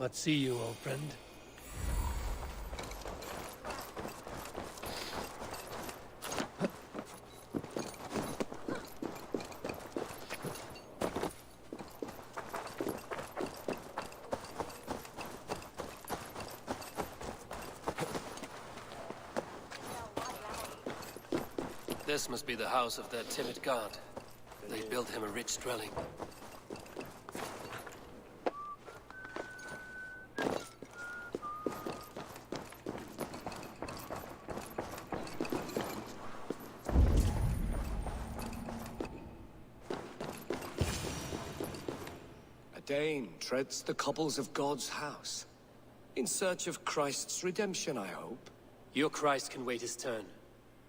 What see you, old friend? This must be the house of that timid god. They built him a rich dwelling. A Dane treads the cobbles of God's house. In search of Christ's redemption, I hope. Your Christ can wait his turn.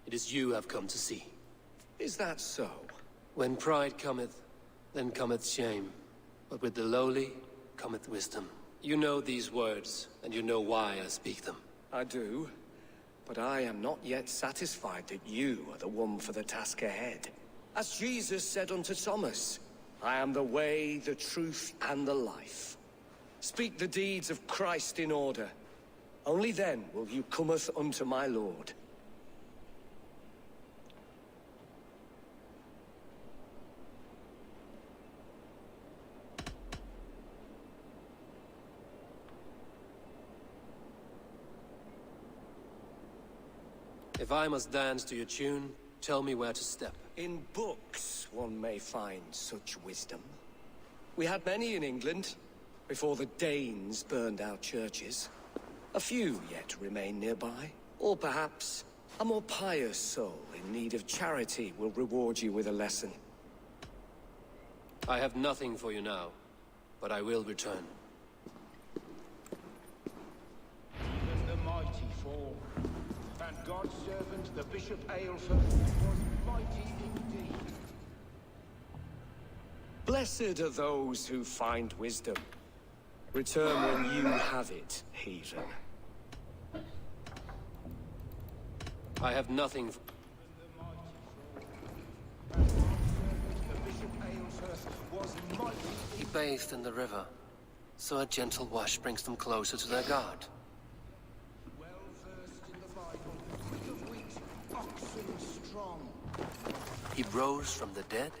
It is you I've come to see. Is that so? When pride cometh, then cometh shame. But with the lowly cometh wisdom. You know these words, and you know why I speak them. I do. But I am not yet satisfied that you are the one for the task ahead. As Jesus said unto Thomas, I am the way, the truth, and the life. Speak the deeds of Christ in order. Only then will you cometh unto my Lord. If I must dance to your tune, tell me where to step. In books, one may find such wisdom. We had many in England, before the Danes burned our churches. A few yet remain nearby. Or perhaps, a more pious soul in need of charity will reward you with a lesson. I have nothing for you now, but I will return. Even the mighty fall. And God's servant, the Bishop Aelfir, was mighty indeed. Blessed are those who find wisdom. Return when you have it, heathen. I have nothing. He bathed in the river, so a gentle wash brings them closer to their God. Well versed in the Bible, quick of wit, oxen strong. He rose from the dead?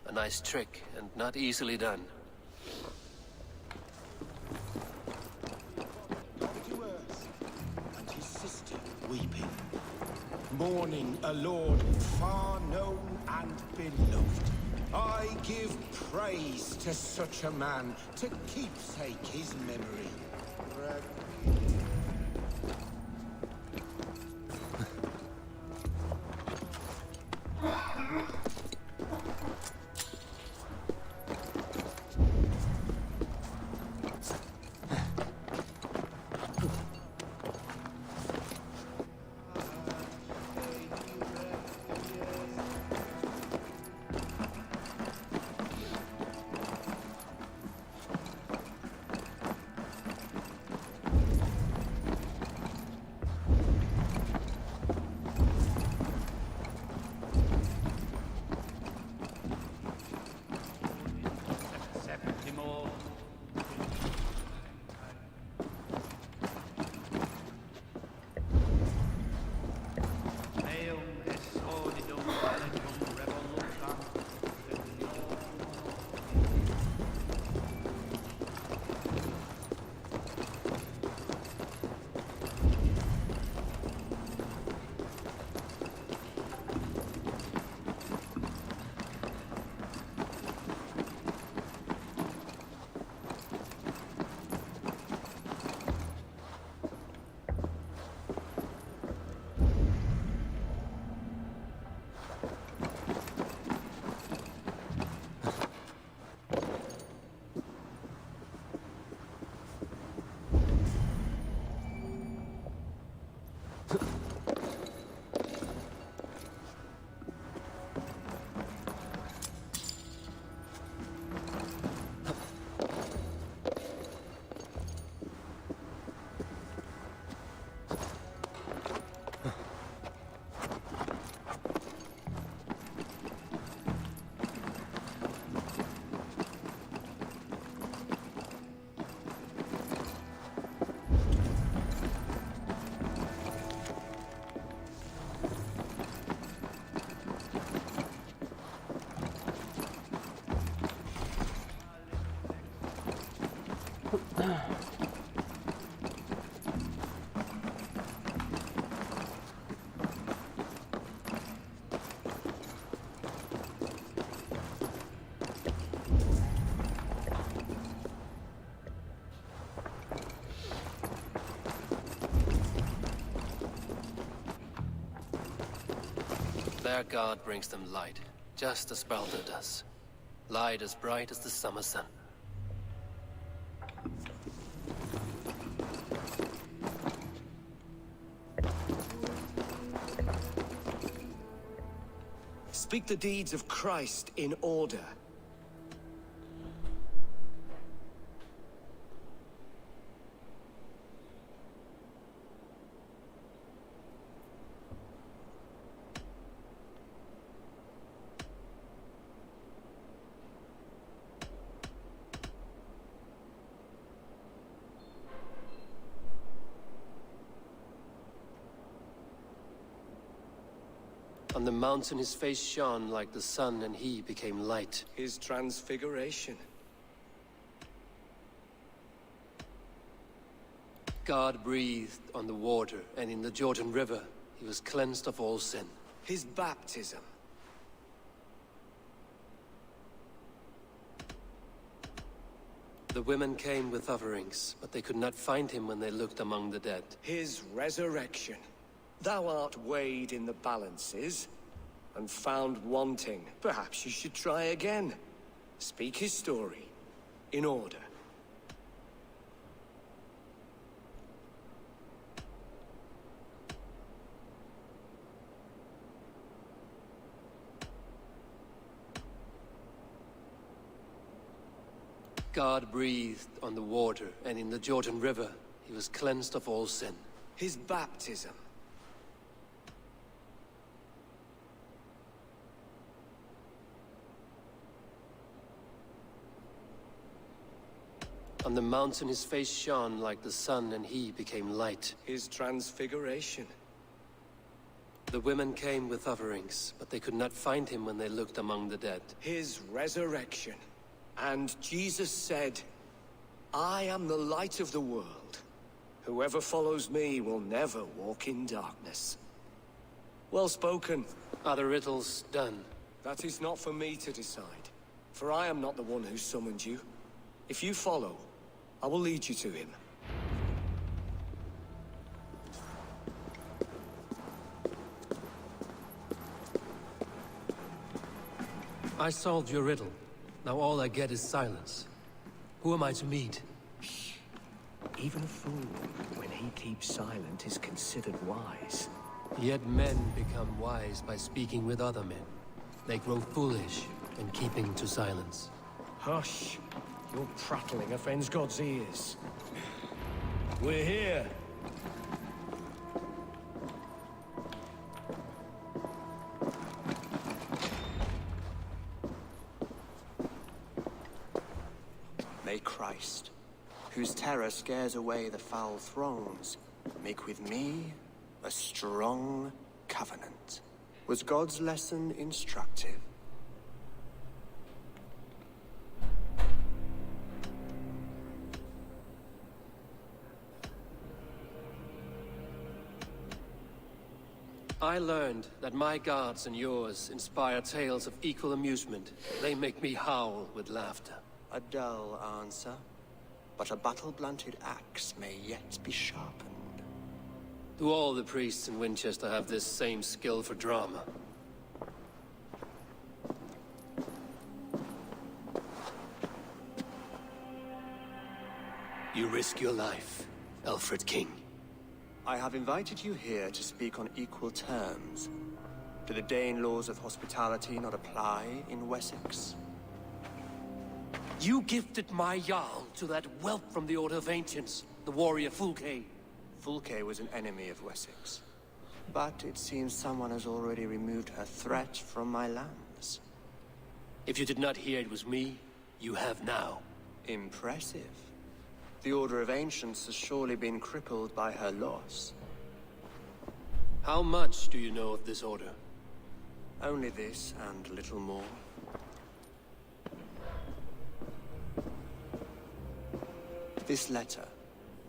A nice trick, and not easily done. Down to earth, and his sister weeping, mourning a lord far known and beloved. I give praise to such a man, to keepsake his memory. Their god brings them light, just as Baldur does. Light as bright as the summer sun. Speak the deeds of Christ in order. On the mountain his face shone like the sun, and he became light. His transfiguration. God breathed on the water, and in the Jordan River he was cleansed of all sin. His baptism. The women came with offerings, but they could not find him when they looked among the dead. His resurrection. Thou art weighed in the balances, and found wanting. Perhaps you should try again. Speak his story, in order. God breathed on the water, and in the Jordan River he was cleansed of all sin. His baptism. On the mountain his face shone like the sun, and he became light. His transfiguration. The women came with offerings, but they could not find him when they looked among the dead. His resurrection. And Jesus said, I am the light of the world. Whoever follows me will never walk in darkness. Well spoken. Are the riddles done? That is not for me to decide, for I am not the one who summoned you. If you follow, I will lead you to him. I solved your riddle. Now all I get is silence. Who am I to meet? Even a fool, when he keeps silent, is considered wise. Yet men become wise by speaking with other men. They grow foolish in keeping to silence. Hush! Your prattling offends God's ears. We're here. May Christ, whose terror scares away the foul throngs, make with me a strong covenant. Was God's lesson instructive? I learned that my gods and yours inspire tales of equal amusement. They make me howl with laughter. A dull answer, but a battle-blunted axe may yet be sharpened. Do all the priests in Winchester have this same skill for drama? You risk your life, Alfred King. I have invited you here to speak on equal terms. Do the Dane laws of hospitality not apply in Wessex? You gifted my Jarl to that whelp from the Order of Ancients, the warrior Fulke. Fulke was an enemy of Wessex. But it seems someone has already removed her threat from my lands. If you did not hear it was me, you have now. Impressive. The Order of Ancients has surely been crippled by her loss. How much do you know of this order? Only this and little more. This letter,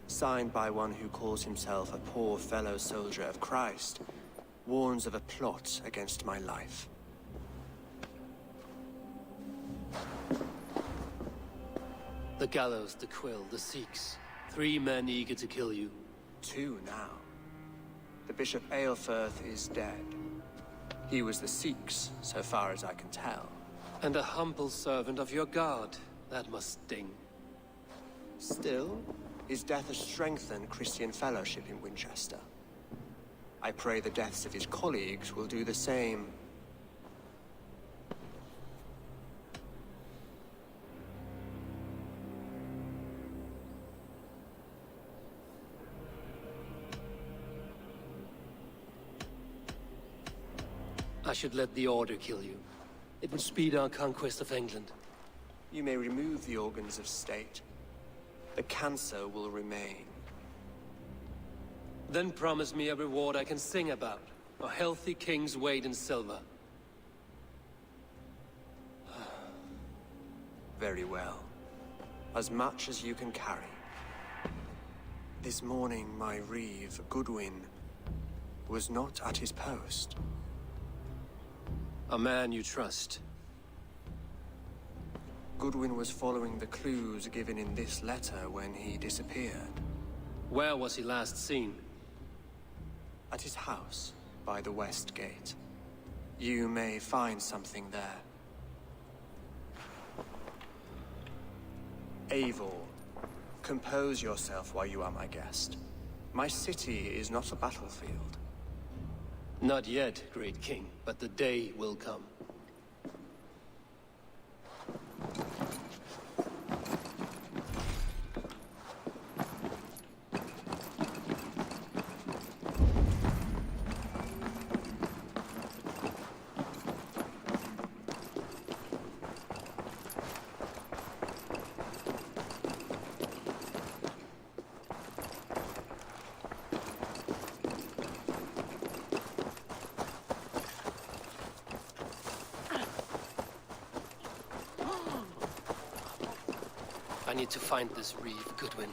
signed by one who calls himself a poor fellow soldier of Christ, warns of a plot against my life. The gallows, the quill, the Sikhs. 3 men eager to kill you. 2 now. The Bishop Aelfirth is dead. He was the Sikhs, so far as I can tell. And a humble servant of your god. That must sting. Still, his death has strengthened Christian fellowship in Winchester. I pray the deaths of his colleagues will do the same. I should let the Order kill you. It would speed our conquest of England. You may remove the organs of state. The cancer will remain. Then promise me a reward I can sing about. A healthy king's weight in silver. Very well. As much as you can carry. This morning, my reeve, Goodwin, was not at his post. A man you trust. Goodwin was following the clues given in this letter when he disappeared. Where was he last seen? At his house, by the west gate. You may find something there. Eivor, compose yourself while you are my guest. My city is not a battlefield. Not yet, great king, but the day will come. I need to find this reeve, Goodwin.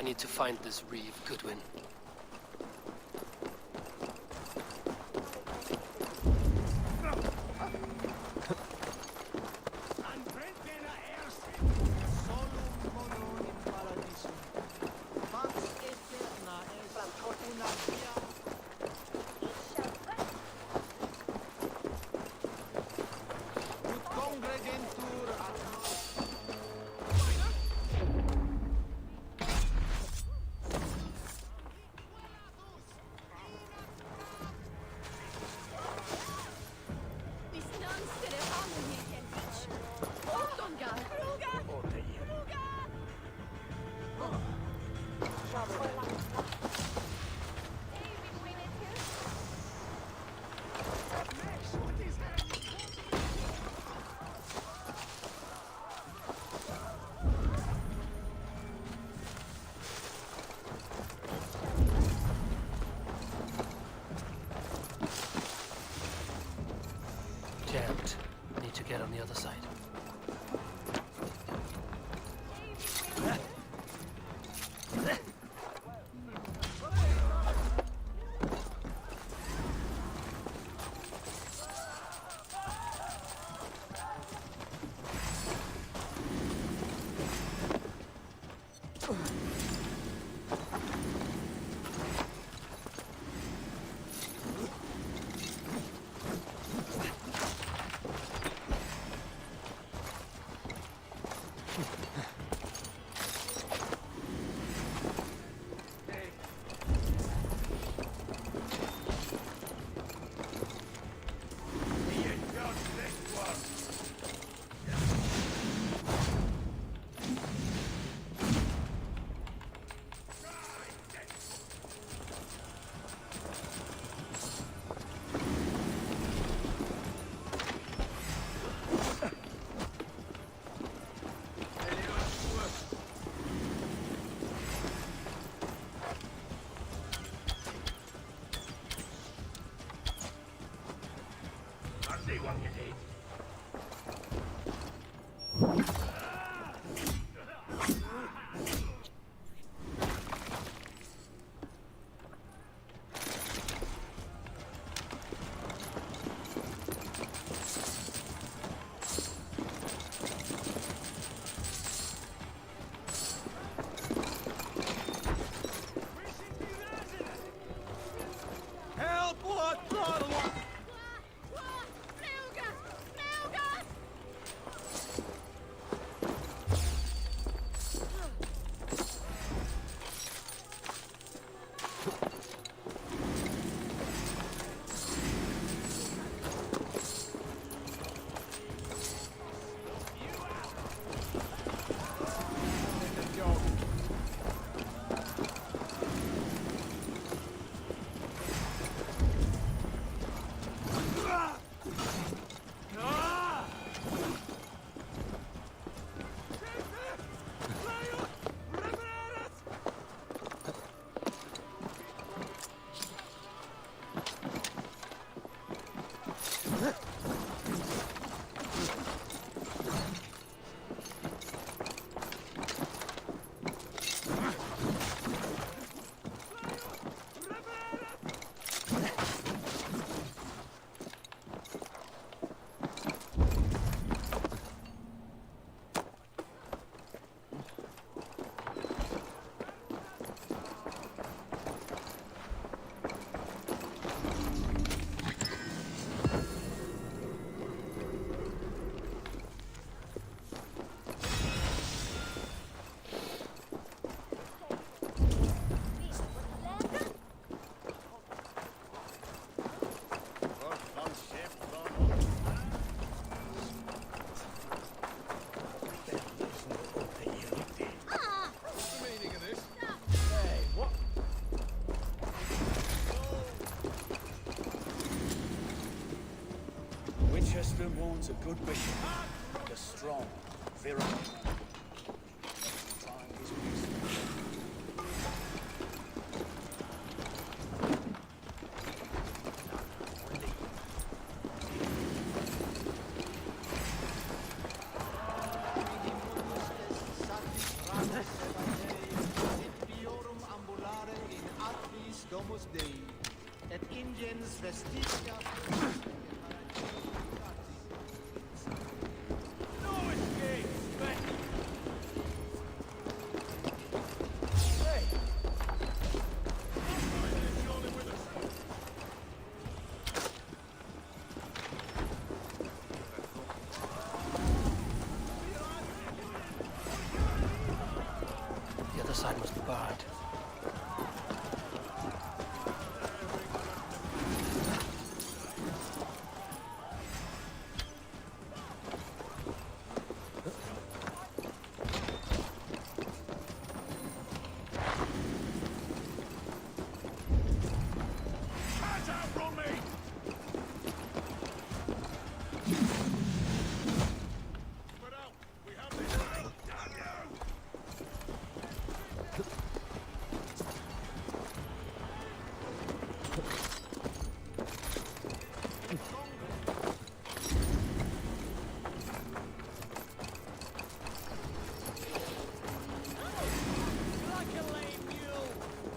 I need to find this Reeve Goodwin. Jammed. Need to get on the other side. Winchester warns a good bishop, and a strong, virile man. Find his wisdom. The other side must be barred.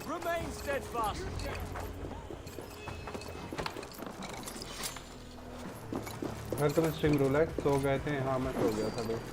Remain steadfast. घर तो मैं stream Rolex सो गए थे। हाँ मैं सो गया था दोस्त।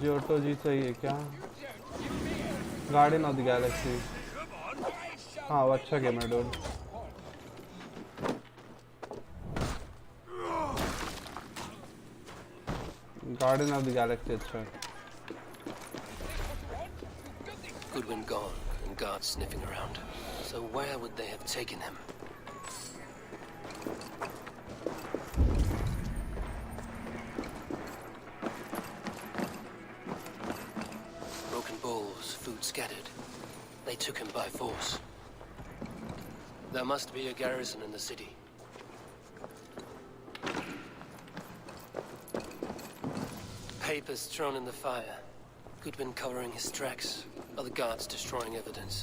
जोटो जी सही है क्या? Guardian of the Galaxy. हाँ वो अच्छा गेम है dude. Guardian of the Galaxy अच्छा है। Goodwin gone and guards sniffing around. So where would they have taken him? Broken bowls, food scattered. They took him by force. There must be a garrison in the city. Papers thrown in the fire. Goodwin covering his tracks. Other guards destroying evidence.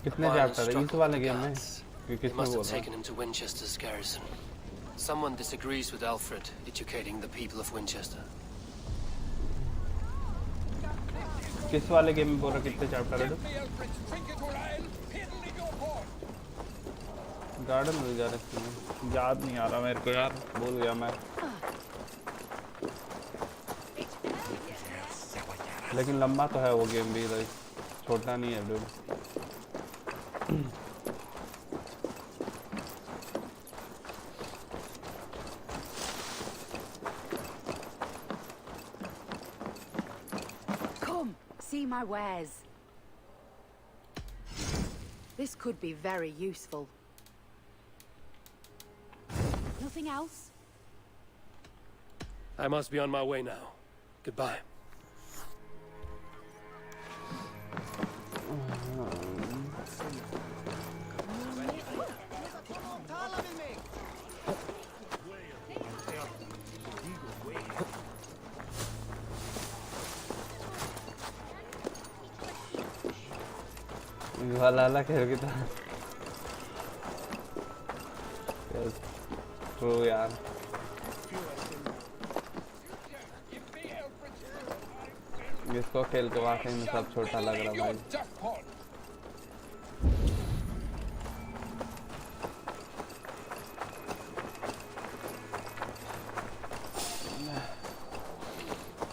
कितने chapter है इस वाले game में? They must have taken him to Winchester's garrison. Someone disagrees with Alfred educating the people of Winchester. किस वाले game में बोल रहा कितने चैप्टर है? गार्डन में जा रहे हैं। याद नहीं आ रहा मेरे को यार, भूल गया मैं। लेकिन लंबा तो है वो गेम भी, छोटा नहीं है dude. Come, see my wares. This could be very useful. Nothing else? I must be on my way now. Goodbye. Valhalla खेल के था। ट्रू यार। इसको खेल के वाकई में सब छोटा लग रहा भाई।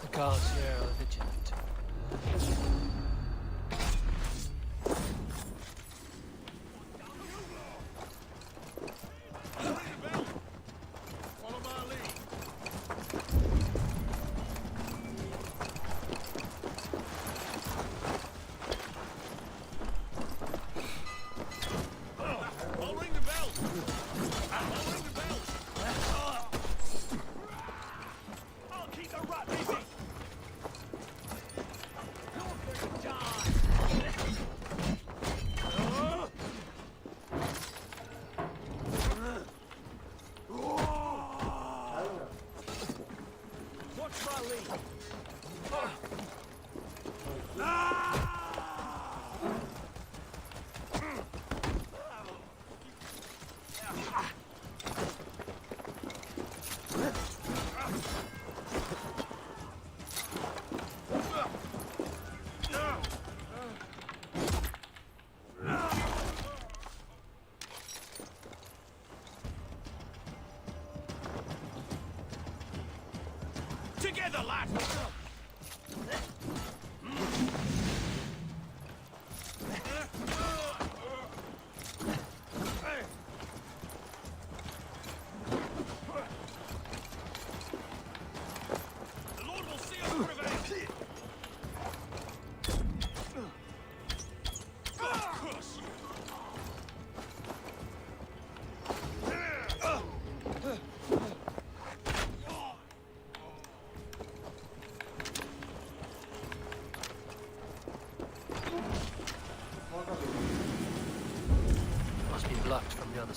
The guards here are vigilant.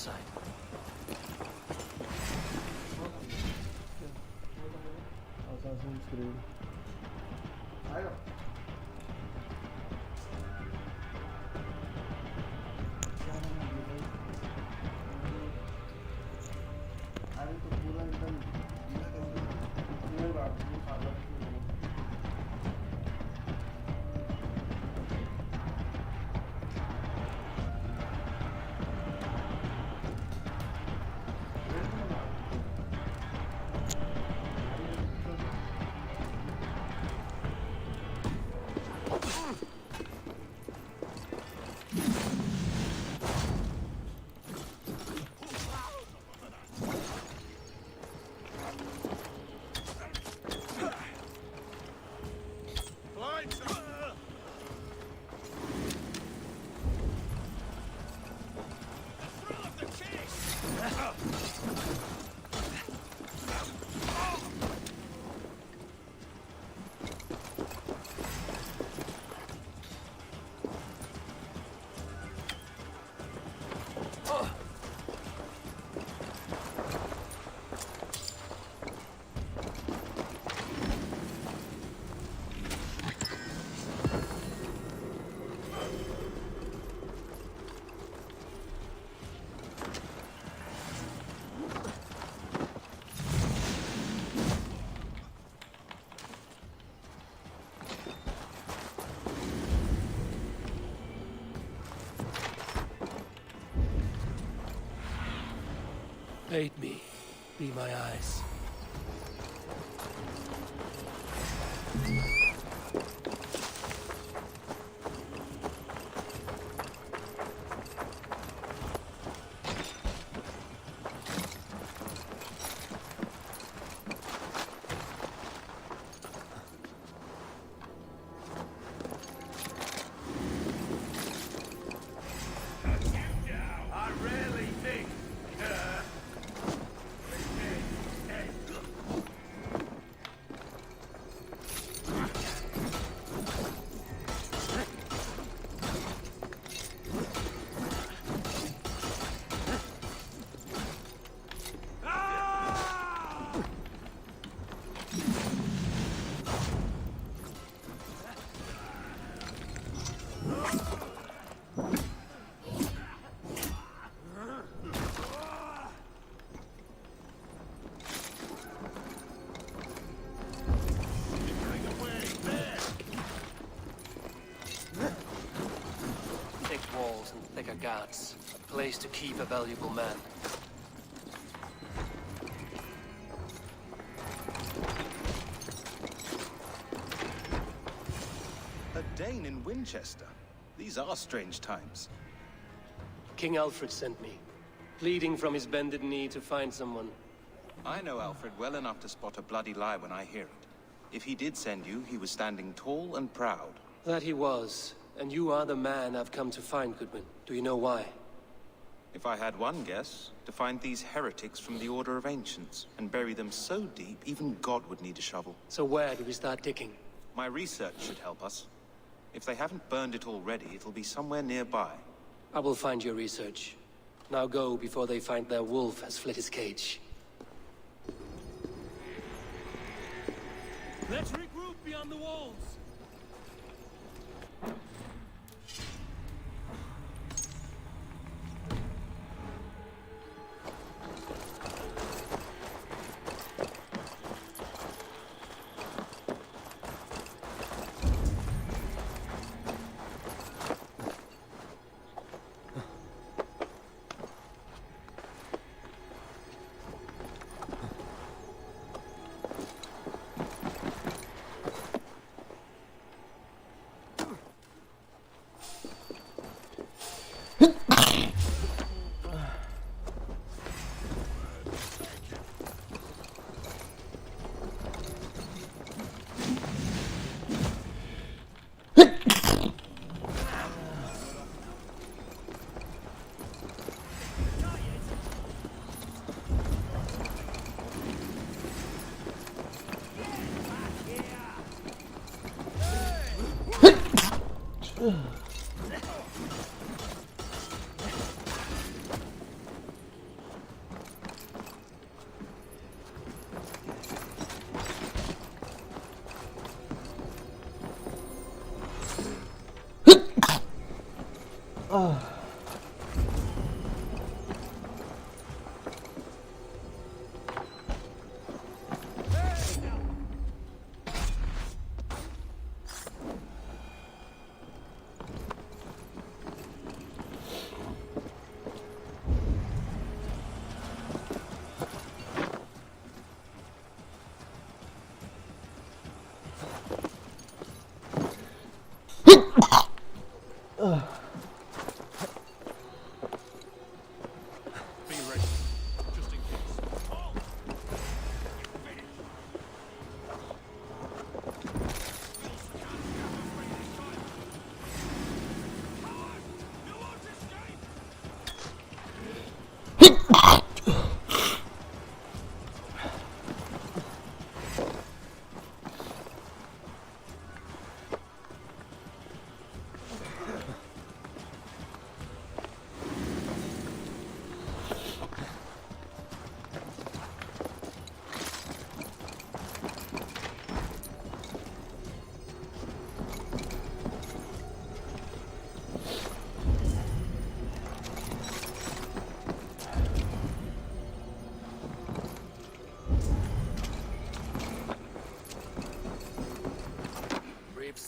side. Assassin's Creed. Aid me. Be my eyes. Thicker guards. A place to keep a valuable man. A Dane in Winchester? These are strange times. King Alfred sent me, pleading from his bended knee to find someone. I know Alfred well enough to spot a bloody lie when I hear it. If he did send you, he was standing tall and proud. That he was. And you are the man I've come to find, Goodman. Do you know why? If I had one guess, to find these heretics from the Order of Ancients, and bury them so deep, even God would need a shovel. So where do we start digging? My research should help us. If they haven't burned it already, it'll be somewhere nearby. I will find your research. Now go before they find their wolf has fled his cage. Let's regroup beyond the walls!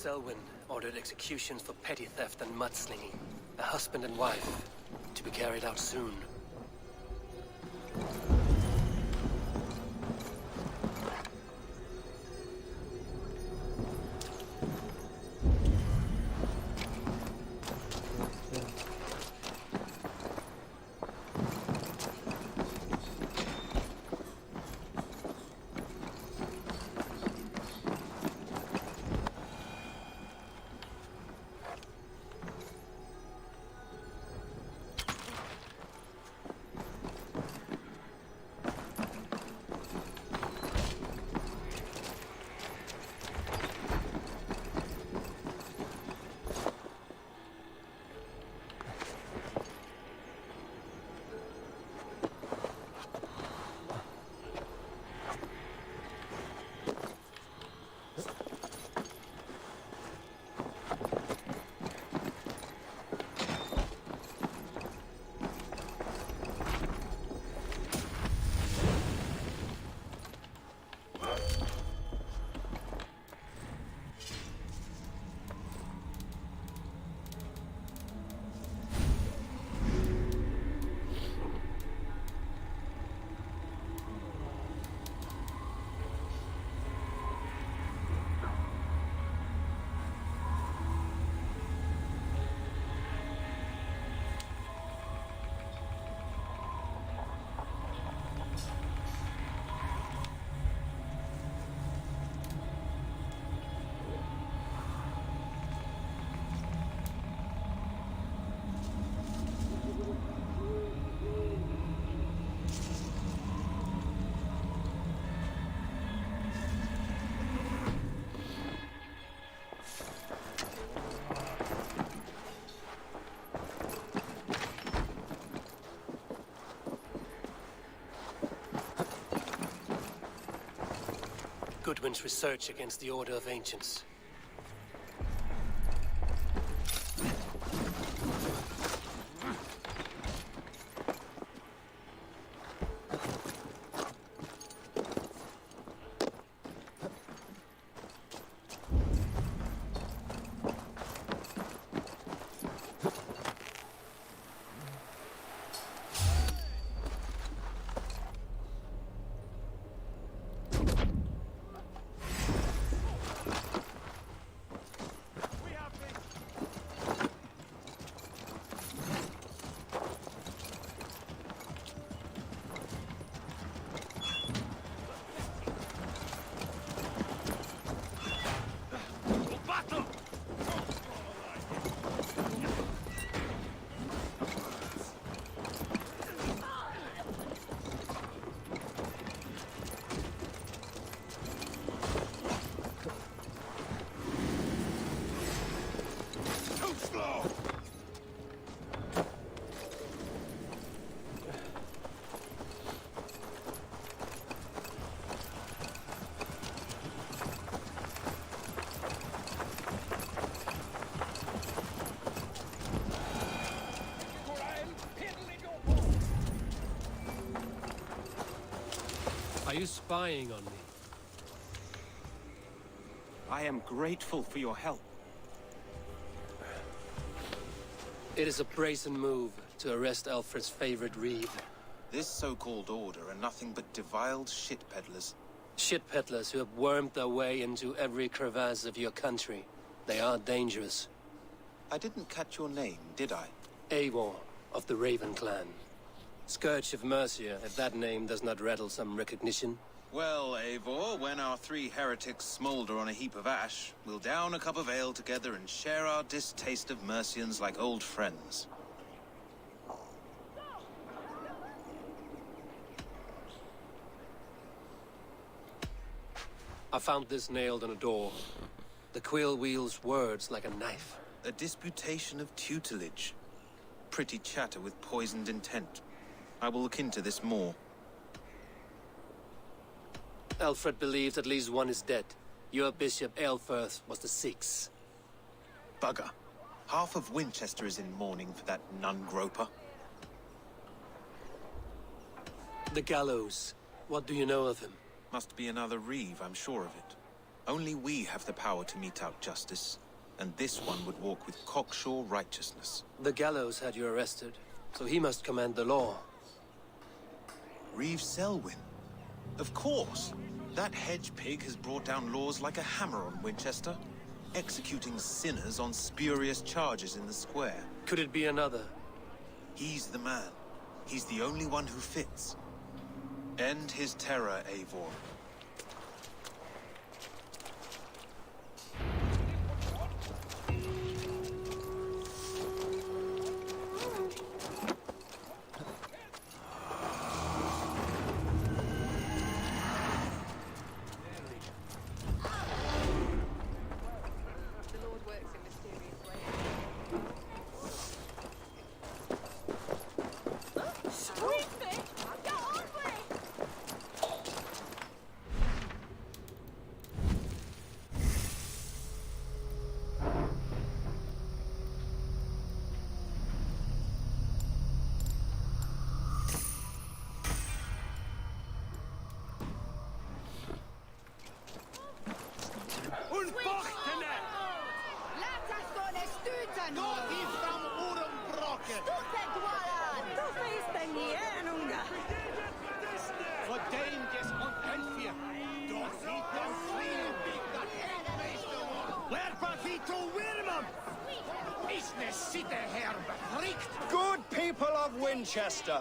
Selwyn ordered executions for petty theft and mudslinging. A husband and wife, to be carried out soon. Goodwin's research against the Order of Ancients. Are you spying on me? I am grateful for your help. It is a brazen move to arrest Alfred's favorite reeve. This so-called order are nothing but deviled shit peddlers. Shit peddlers who have wormed their way into every crevasse of your country. They are dangerous. I didn't catch your name, did I? Eivor of the Raven clan. Scourge of Mercia, if that name does not rattle some recognition. Well, Eivor, when our three heretics smolder on a heap of ash, we'll down a cup of ale together and share our distaste of Mercians like old friends. I found this nailed on a door. The quill wields words like a knife. A disputation of tutelage. Pretty chatter with poisoned intent. I will look into this more. Alfred believes at least one is dead. Your bishop, Aelfirth, was the sixth. Bugger. Half of Winchester is in mourning for that nun-groper. The gallows. What do you know of him? Must be another reeve, I'm sure of it. Only we have the power to mete out justice, and this one would walk with cocksure righteousness. The gallows had you arrested, so he must command the law. Reeve Selwyn? Of course! That hedge pig has brought down laws like a hammer on Winchester, executing sinners on spurious charges in the square. Could it be another? He's the man. He's the only one who fits. End his terror, Eivor. Good people of Winchester,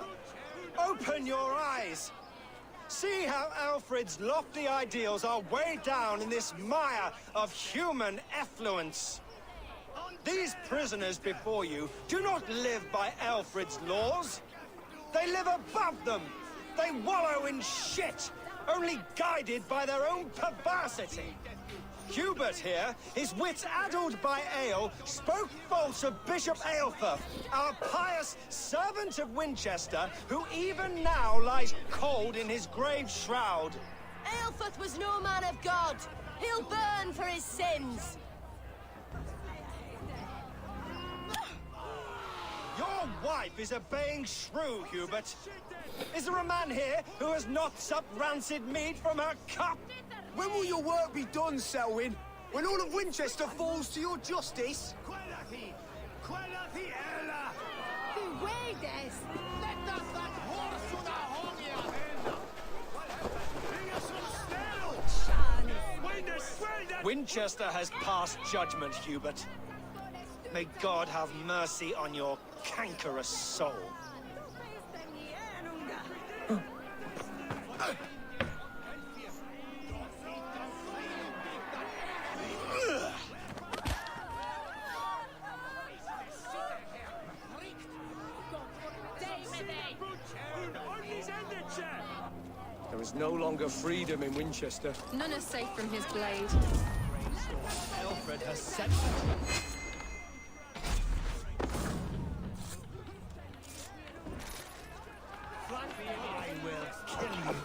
open your eyes. See how Alfred's lofty ideals are weighed down in this mire of human effluence. These prisoners before you do not live by Alfred's laws. They live above them. They wallow in shit, only guided by their own perversity. Hubert here, his wits addled by ale, spoke false of Bishop Aelfirth, our pious servant of Winchester, who even now lies cold in his grave shroud. Aelfirth was no man of God. He'll burn for his sins. Your wife is a baying shrew, Hubert. Is there a man here who has not supped rancid mead from her cup? When will your work be done, Selwyn? When all of Winchester falls to your justice? Winchester has passed judgment, Hubert. May God have mercy on your cankerous soul. There is no longer freedom in Winchester. None is safe from his blade. Alfred has set... I will kill you.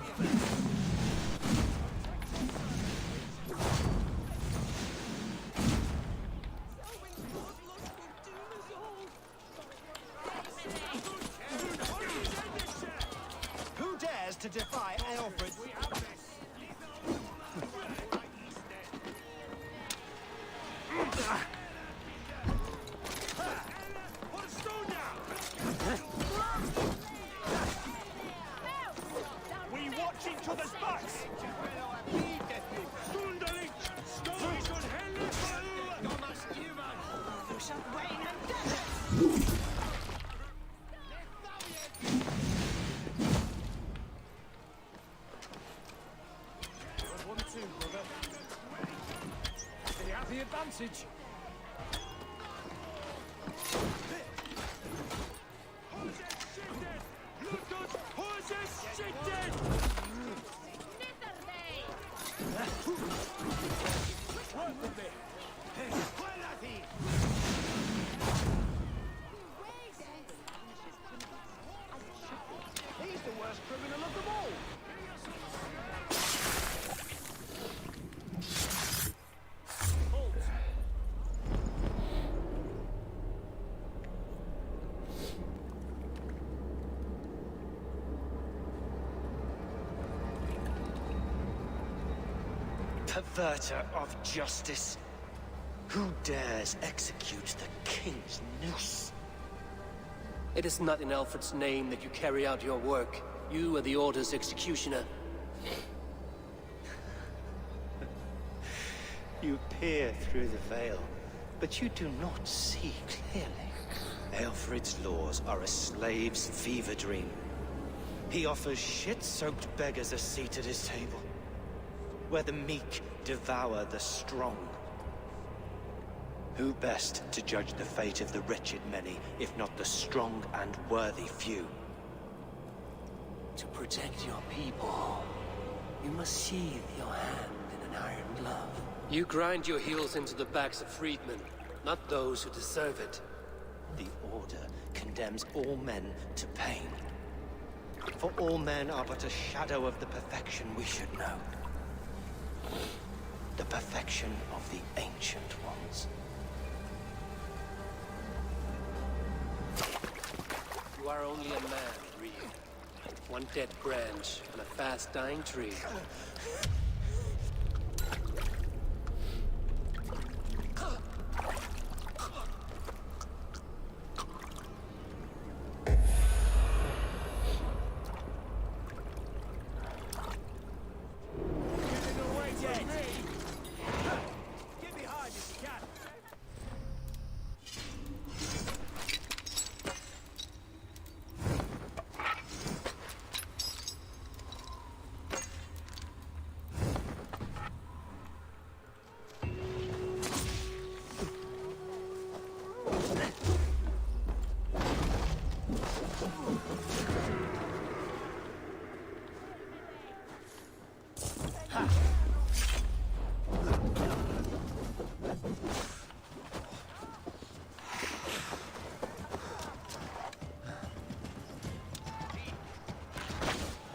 Who dares to defy Alfred? The advantage. He's the worst criminal of them all. Perverter of justice. Who dares execute the king's noose? It is not in Alfred's name that you carry out your work. You are the Order's executioner. You peer through the veil, but you do not see clearly. Alfred's laws are a slave's fever dream. He offers shit-soaked beggars a seat at his table, where the meek devour the strong. Who best to judge the fate of the wretched many, if not the strong and worthy few? To protect your people, you must sheathe your hand in an iron glove. You grind your heels into the backs of freedmen, not those who deserve it. The Order condemns all men to pain. For all men are but a shadow of the perfection we should know. The perfection of the Ancient Ones. You are only a man, Reed. One dead branch on a fast-dying tree.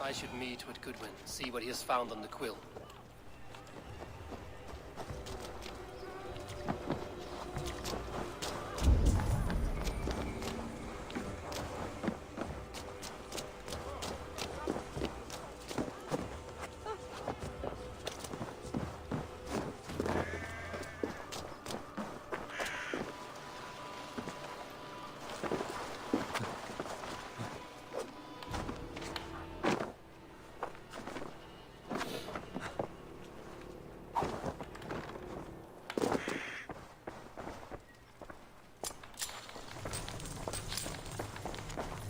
I should meet with Goodwin, see what he has found on the quill.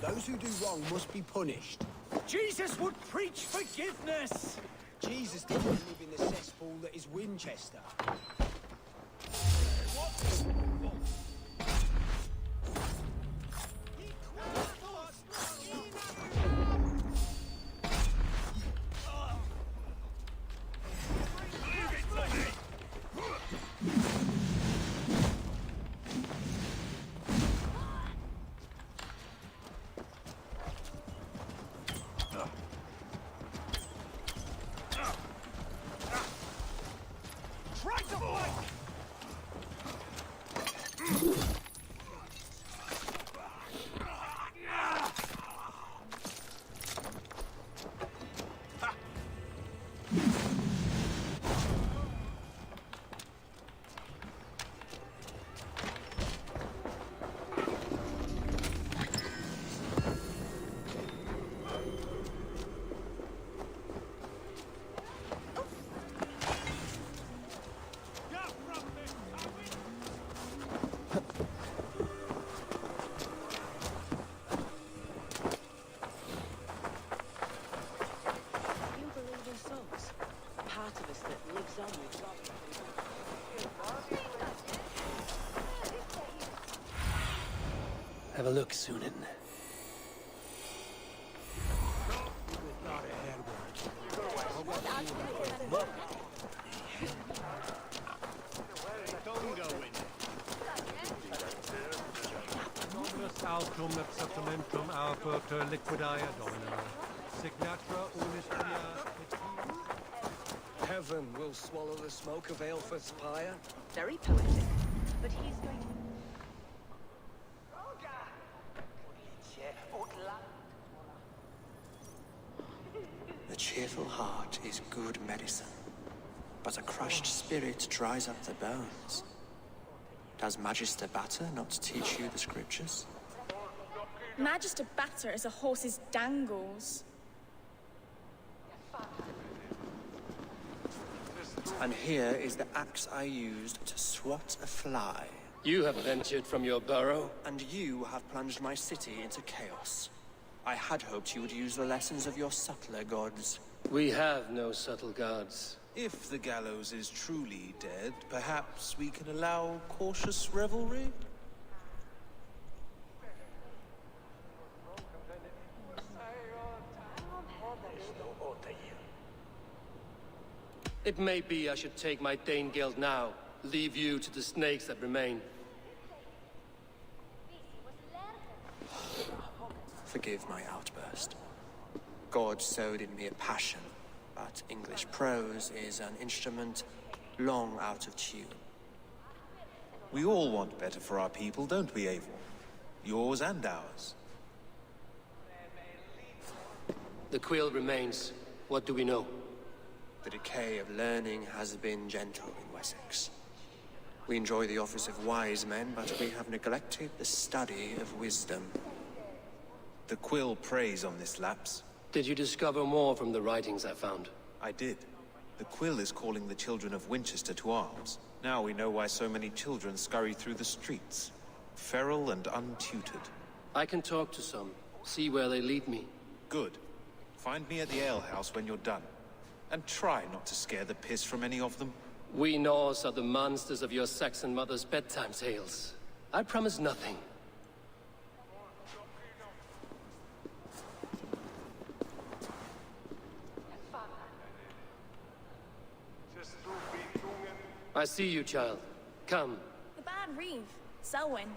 Those who do wrong must be punished. Jesus would preach forgiveness! Jesus didn't live in the cesspool that is Winchester. Have a look, Sunan. Altum acceptamentum alperter liquidaya domina. Signatra unis mea Heaven will swallow the smoke of Aelfred's pyre. Very poetic. But he's going to... The cheerful heart is good medicine, but a crushed spirit dries up the bones. Does Magister Batter not teach you the scriptures? Magister Batter is a horse's dangles. And here is the axe I used to swat a fly. You have ventured from your burrow. And you have plunged my city into chaos. I had hoped you would use the lessons of your subtler gods. We have no subtle gods. If the gallows is truly dead, perhaps we can allow cautious revelry? It may be I should take my Dane guild now, leave you to the snakes that remain. Forgive my outburst. God sowed in me a passion, but English prose is an instrument long out of tune. We all want better for our people, don't we, Eivor? Yours and ours. The quill remains. What do we know? The decay of learning has been gentle in Wessex. We enjoy the office of wise men, but we have neglected the study of wisdom. The quill preys on this lapse. Did you discover more from the writings I found? I did. The quill is calling the children of Winchester to arms. Now we know why so many children scurry through the streets. Feral and untutored. I can talk to some, see where they lead me. Good. Find me at the alehouse when you're done. And try not to scare the piss from any of them. We Norse are the monsters of your Saxon mother's bedtime tales. I promise nothing. I see you, child. Come. The bad Reeve, Selwyn.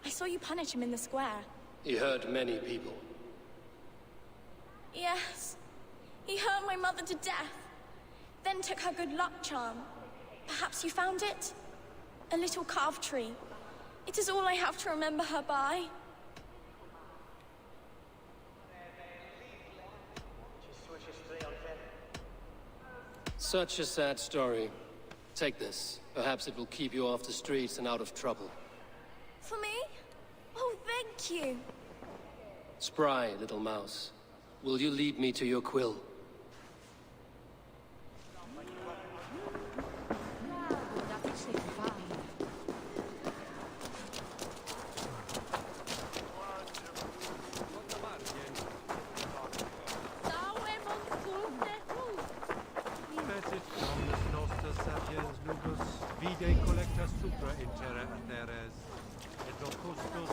I saw you punish him in the square. He hurt many people. Yes. He hurt my mother to death. Then took her good luck charm. Perhaps you found it? A little carved tree. It is all I have to remember her by. Such a sad story. Take this. Perhaps it will keep you off the streets and out of trouble. For me? Oh, thank you. Spry, little mouse. Will you lead me to your quill? Vide collecta supra in terra ateres, et locustus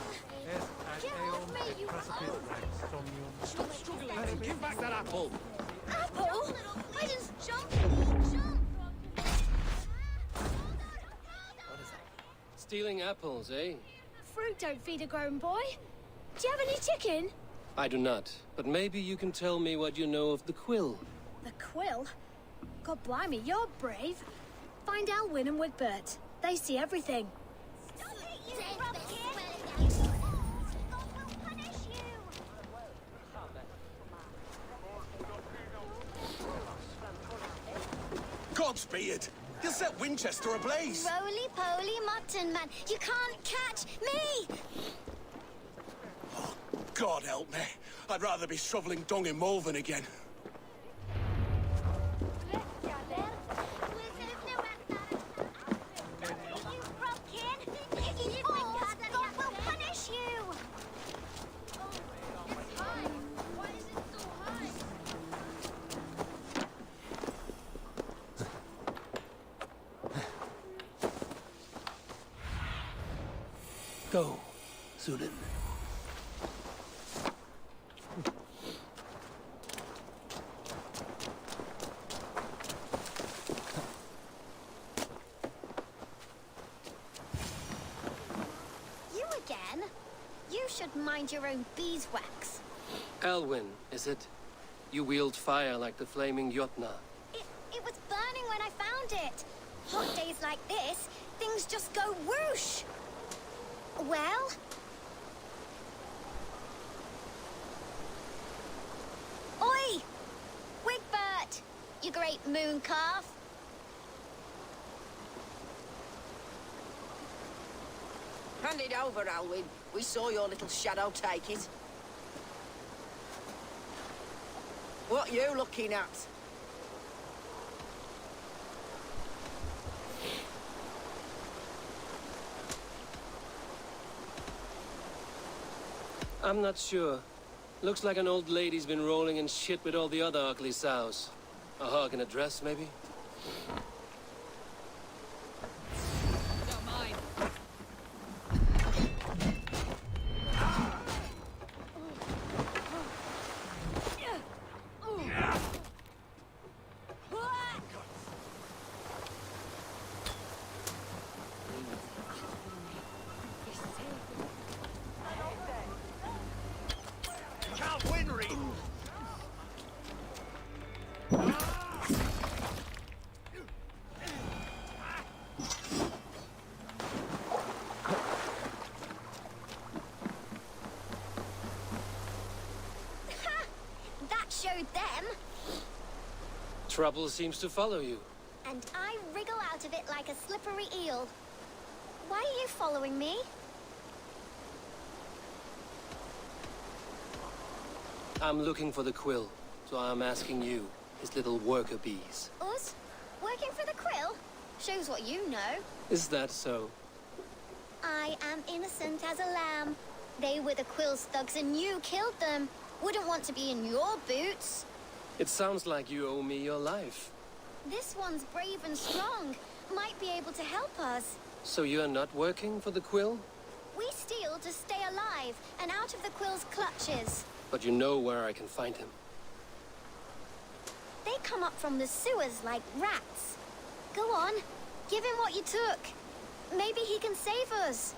est ad eum et precipice rex somnium. Stop struggling! Give back that apple! Apple? I just jumped! Stealing apples, eh? Fruit don't feed a grown boy. Do you have any chicken? I do not, but maybe you can tell me what you know of the quill. The quill? God blimey, you're brave. Find Alwyn and Wigbert. They see everything. Stop it, you pumpkin! God will punish you! Godspeed! You'll set Winchester ablaze! Roly-poly mutton man, you can't catch me! Oh, God help me. I'd rather be shoveling dung in Malvern again. Go, Sunan. should mind your own beeswax. Elwyn, is it? You wield fire like the flaming Jotna. It was burning when I found it. Hot days like this, things just go whoosh. Well? Oi! Wigbert! You great moon calf. Hand it over, Alwyn. We saw your little shadow take it. What you looking at? I'm not sure. Looks like an old lady's been rolling in shit with all the other ugly sows. A hog in a dress, maybe? Don't mind. That showed them. Trouble seems to follow you. And I wriggle out of it like a slippery eel. Why are you following me? I'm looking for the quill, so I'm asking you, his little worker bees. Us? Working for the quill? Shows what you know. Is that so? I am innocent as a lamb. They were the quill's thugs and you killed them. Wouldn't want to be in your boots. It sounds like you owe me your life. This one's brave and strong. Might be able to help us. So you're not working for the quill? We steal to stay alive and out of the quill's clutches. But you know where I can find him. They come up from the sewers like rats. Go on, give him what you took. Maybe he can save us.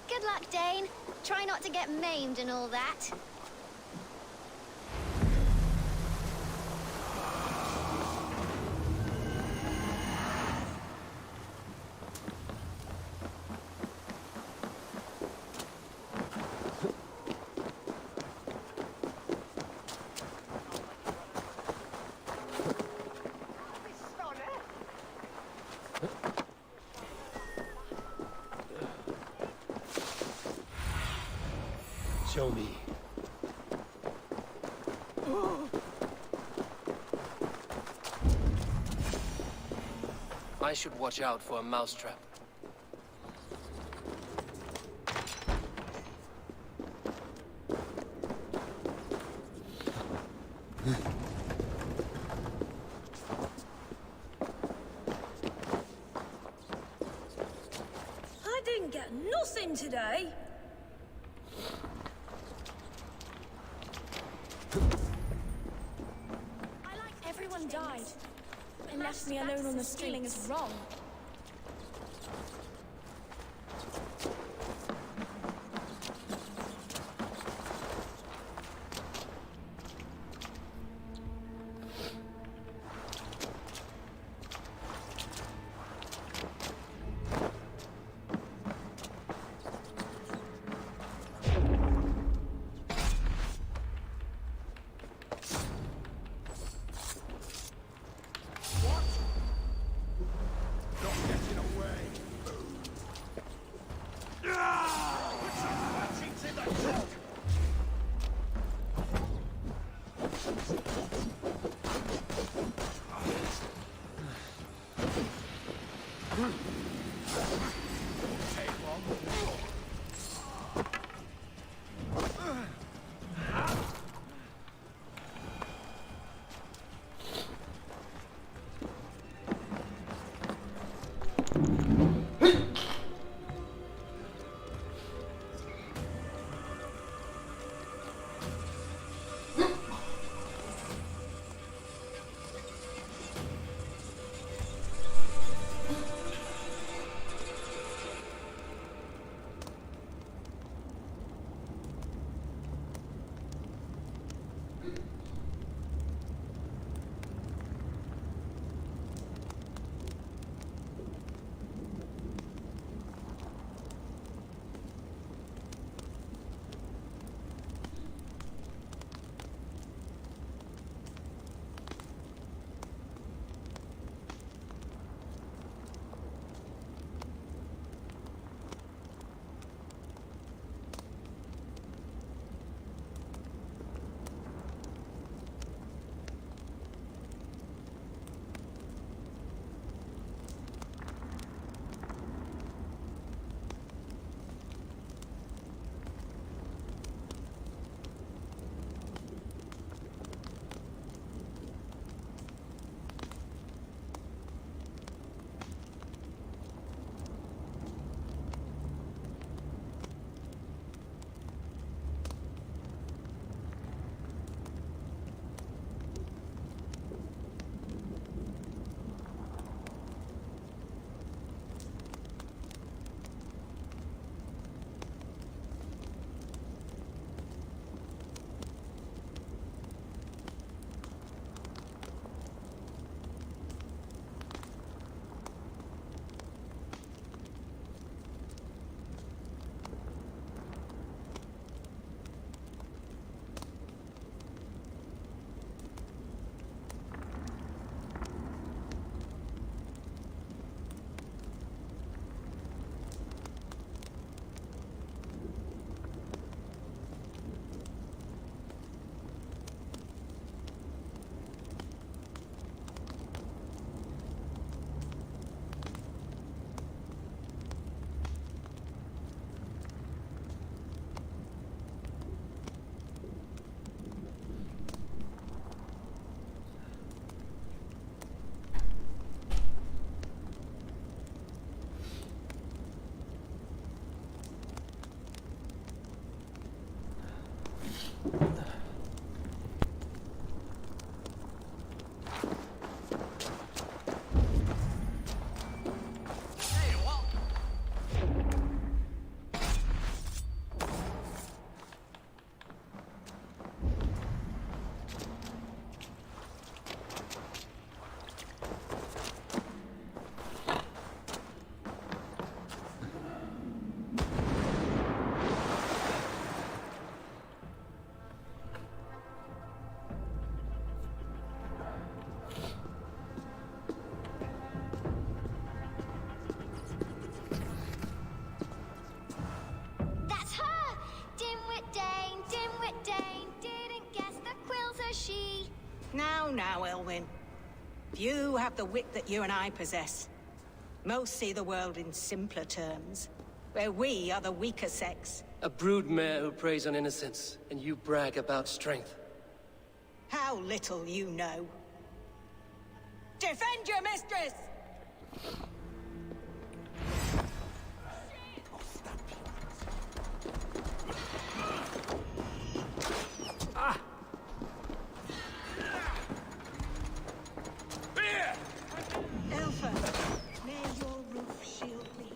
Good luck, Dane. Try not to get maimed and all that. Show me. I should watch out for a mousetrap. I didn't get nothing today. Everyone died and left me alone on the street. Is wrong. Now, Elwyn. Few have the wit that you and I possess. Most see the world in simpler terms, where we are the weaker sex. A broodmare who preys on innocence, and you brag about strength. How little you know. Defend your mistress! Elfa, may your roof shield me.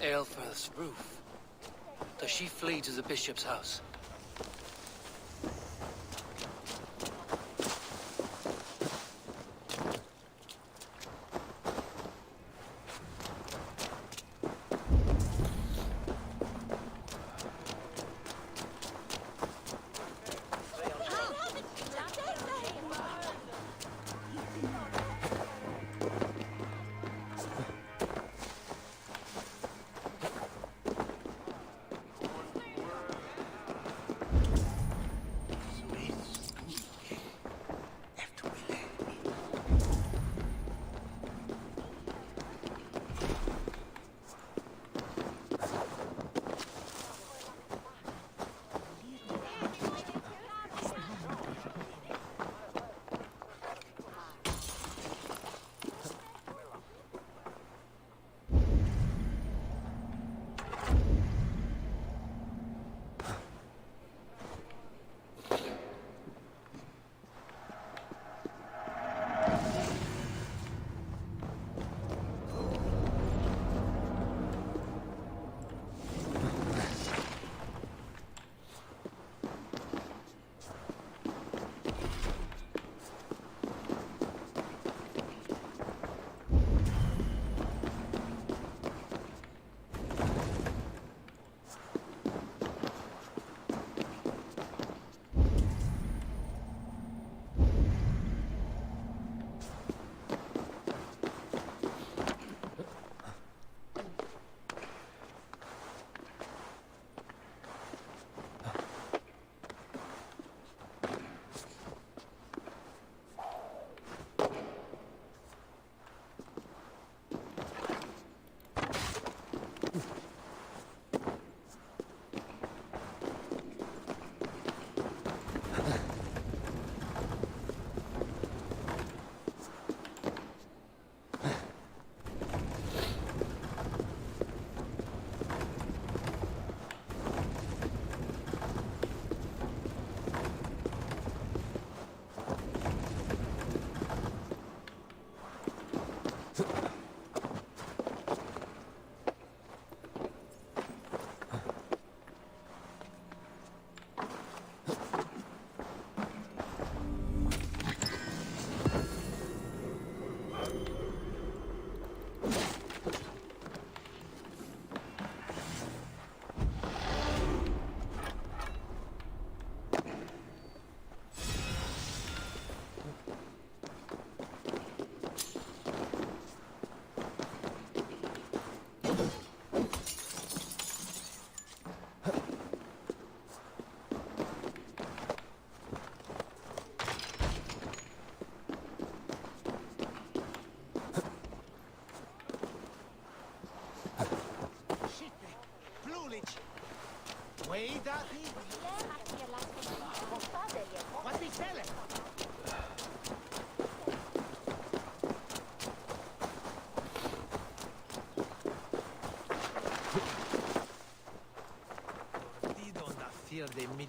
Aelfirth's roof. Does she flee to the bishop's house?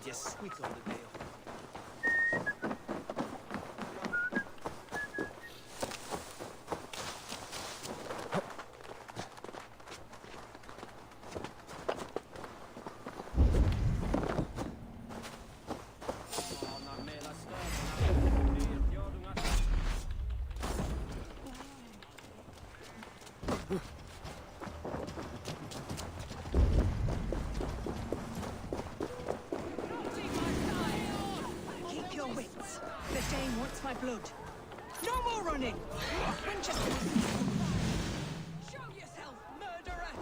Nvidia squeak on the deal. Keep your wits. The Dane wants my blood. No more running! Winchester! Show yourself, murderer!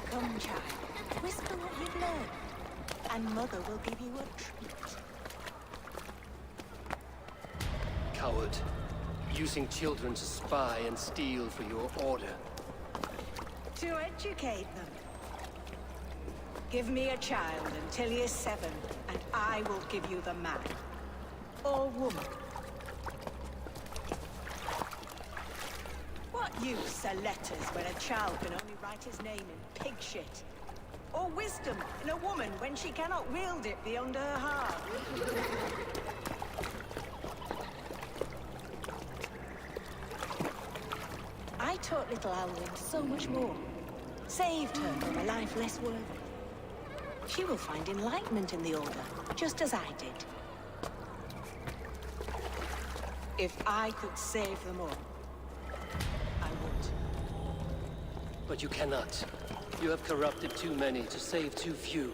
Come, child. Whisper what you've learned, and Mother will give you a treat. Coward. Using children to spy and steal for your order. To educate them. Give me a child until he is 7, and I will give you the man. Or woman. What use are letters when a child can only write his name in pig shit? Or wisdom in a woman when she cannot wield it beyond her heart? I taught little Alwyn so much more. Saved her from a life less worthy. She will find enlightenment in the Order, just as I did. If I could save them all, I would. But you cannot. You have corrupted too many to save too few.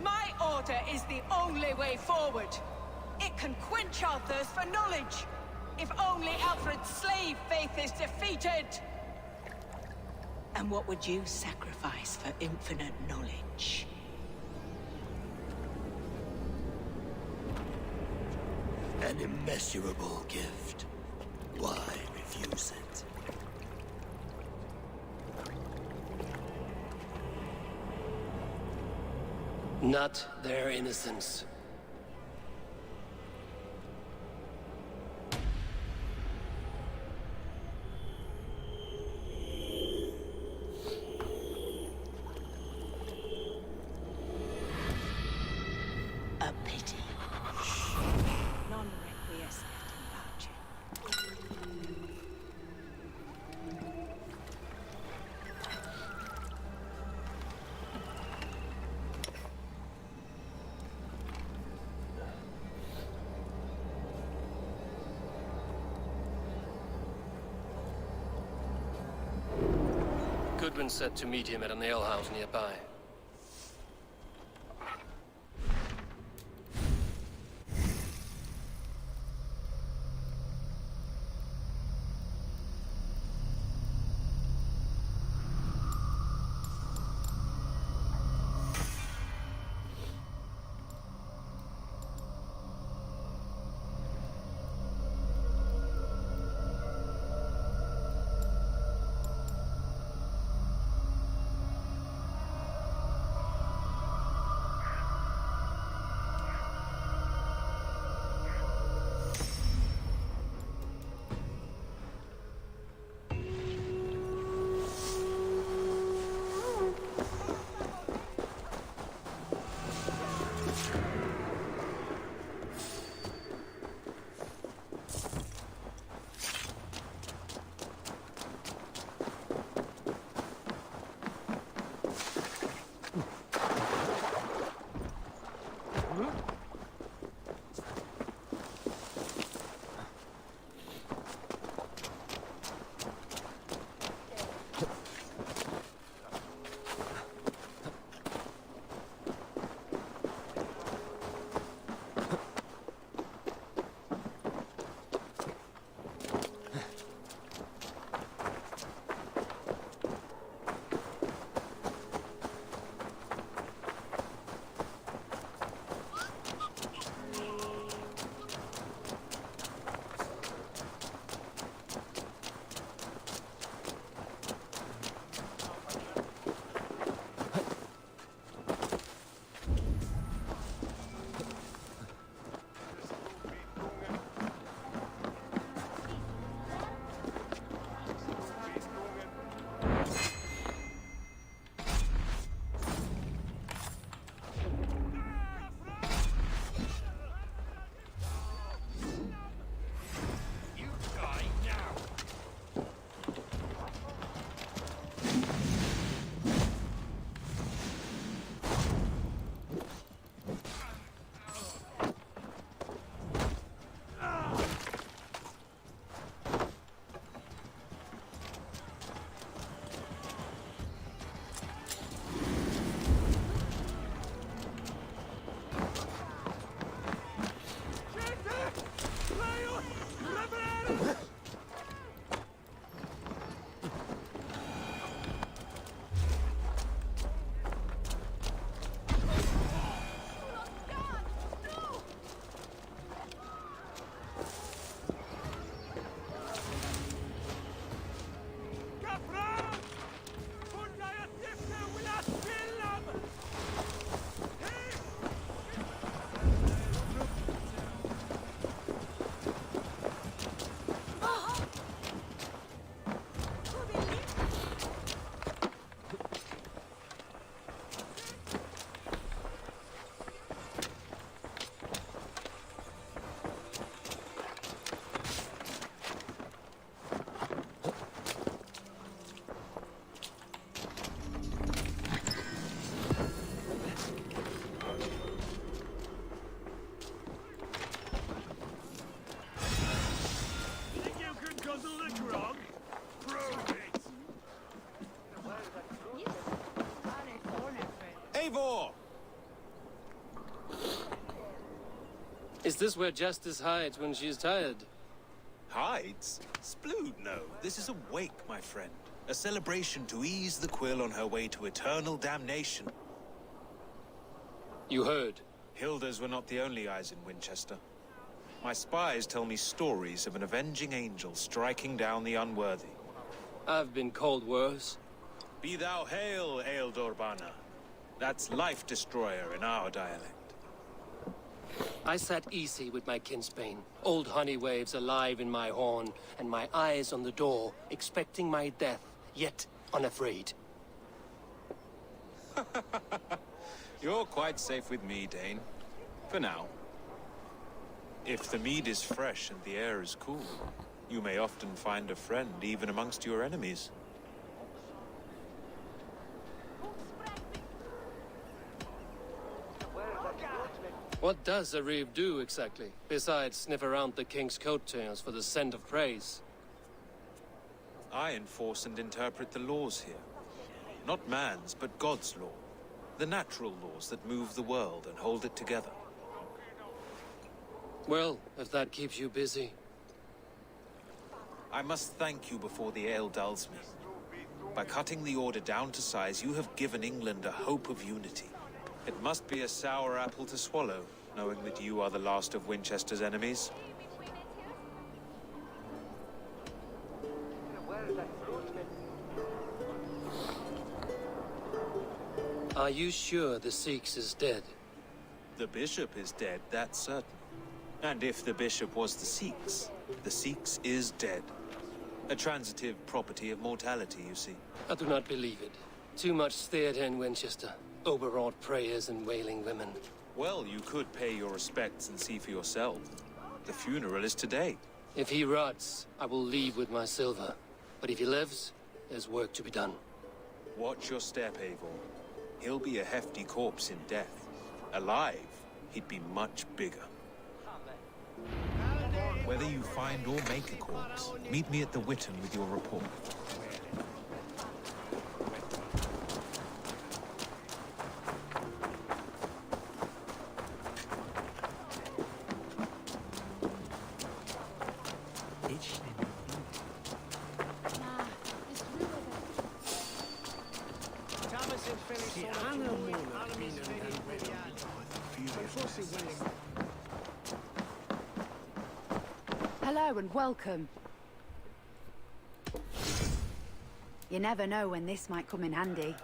My order is the only way forward. It can quench our thirst for knowledge. If only Alfred's slave faith is defeated. And what would you sacrifice for infinite knowledge? An immeasurable gift. Why refuse it? Not their innocence. A pity. Non requiescat in pace. Goodwin said to meet him at an alehouse nearby. door! Is this where Justice hides when she's tired? Hides? Splood, no. This is a wake, my friend. A celebration to ease the quill on her way to eternal damnation. You heard. Hilda's were not the only eyes in Winchester. My spies tell me stories of an avenging angel striking down the unworthy. I've been called worse. Be thou hail, Ealdorbanna. That's Life Destroyer in our dialect. I sat easy with my kinsbane, old honey waves alive in my horn, and my eyes on the door, expecting my death, yet unafraid. You're quite safe with me, Dane. For now. If the mead is fresh and the air is cool, you may often find a friend even amongst your enemies. What does a reeve do exactly, besides sniff around the king's coattails for the scent of praise? I enforce and interpret the laws here. Not man's, but God's law. The natural laws that move the world and hold it together. Well, if that keeps you busy. I must thank you before the ale dulls me. By cutting the order down to size, you have given England a hope of unity. It must be a sour apple to swallow, knowing that you are the last of Winchester's enemies. Are you sure the Sikhs is dead? The bishop is dead, that's certain. And if the bishop was the Sikhs is dead. A transitive property of mortality, you see. I do not believe it. Too much theatre in Winchester. Overwrought prayers and wailing women. Well, you could pay your respects and see for yourself. The funeral is today. If he rots, I will leave with my silver. But if he lives, there's work to be done. Watch your step, Eivor. He'll be a hefty corpse in death. Alive, he'd be much bigger. Whether you find or make a corpse, meet me at the Witten with your report. Hello and welcome. You never know when this might come in handy.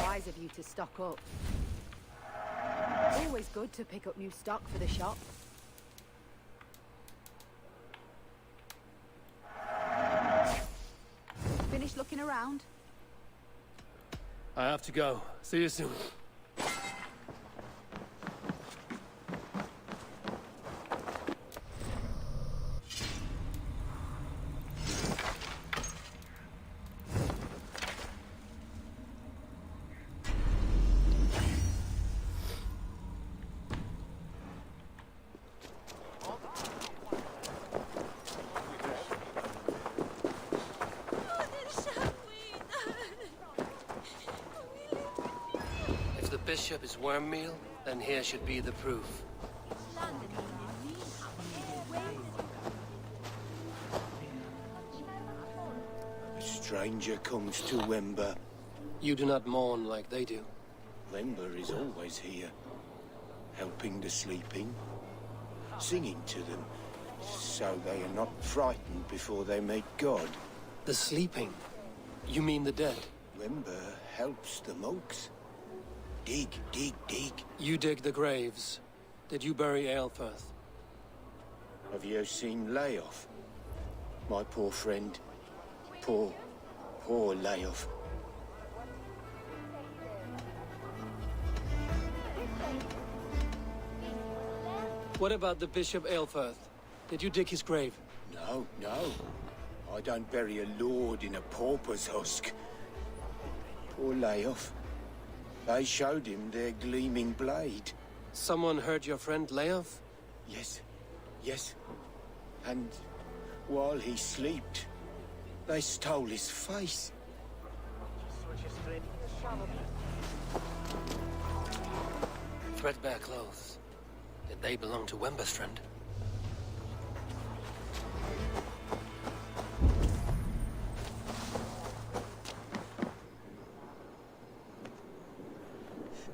Wise of you to stock up. Always good to pick up new stock for the shop. Finished looking around? I have to go. See you soon. Bishop is worm meal, then here should be the proof. A stranger comes to Wember. You do not mourn like they do. Wember is always here, helping the sleeping, singing to them, so they are not frightened before they meet God. The sleeping? You mean the dead? Wember helps the monks. Dig, dig, dig. You dig the graves. Did you bury Aelfirth? Have you seen Layoff? My poor friend. Poor Layoff. What about the Bishop Aelfirth? Did you dig his grave? No, no. I don't bury a lord in a pauper's husk. Poor Layoff. They showed him their gleaming blade. Someone hurt your friend Leof? Yes, yes. And while he slept, they stole his face. Threadbare clothes. Did they belong to Wember's friend?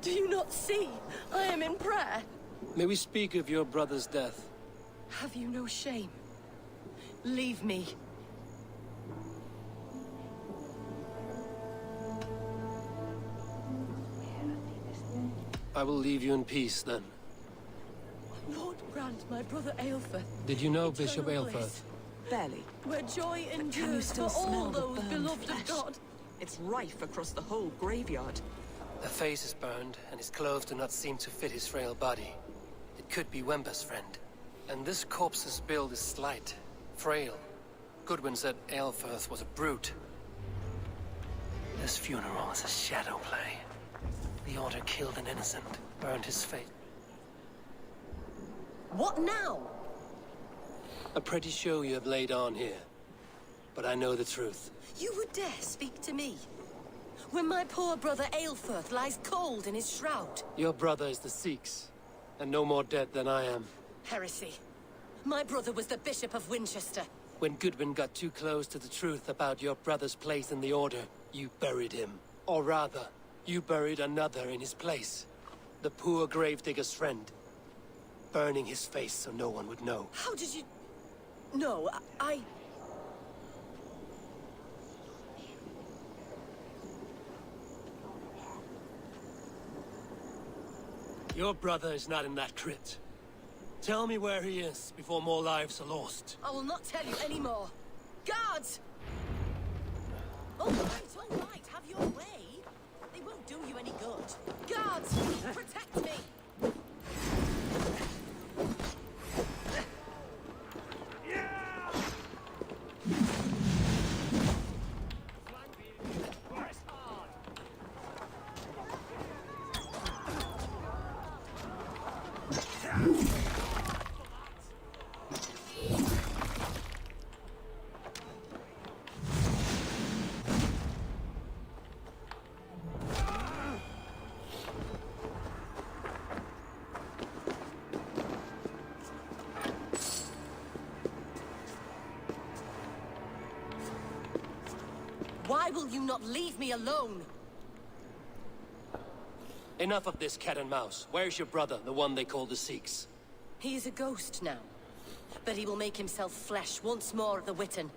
Do you not see? I am in prayer. May we speak of your brother's death? Have you no shame? Leave me. I will leave you in peace, then. Lord grant my brother Aelfir. Did you know Bishop Aelfir? Barely. Where joy Can you endures still for all smell the those burned beloved flesh? of God. It's rife across the whole graveyard. The face is burned, and his clothes do not seem to fit his frail body. It could be Wember's friend. And this corpse's build is slight, frail. Goodwin said Aelfirth was a brute. This funeral is a shadow play. The Order killed an innocent, burned his face. What now? A pretty show you have laid on here. But I know the truth. You would dare speak to me? When my poor brother Aelfirth lies cold in his shroud. Your brother is the Sikhs, and no more dead than I am. Heresy. My brother was the Bishop of Winchester. When Goodwin got too close to the truth about your brother's place in the Order, you buried him. Or rather, you buried another in his place. The poor gravedigger's friend. Burning his face so no one would know. How did you... No, I... Your brother is not in that crypt. Tell me where he is before more lives are lost. I will not tell you anymore. Guards! All right, have your way. They won't do you any good. Guards, protect me! Why will you not leave me alone? Enough of this cat and mouse. Where's your brother, the one they call the Sikhs? He is a ghost now. But he will make himself flesh once more at the Witten.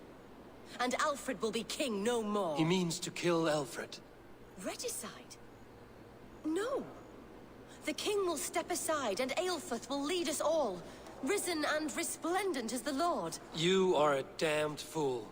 And Alfred will be king no more. He means to kill Alfred. Regicide? No. The king will step aside and Aelfirth will lead us all. Risen and resplendent as the Lord. You are a damned fool.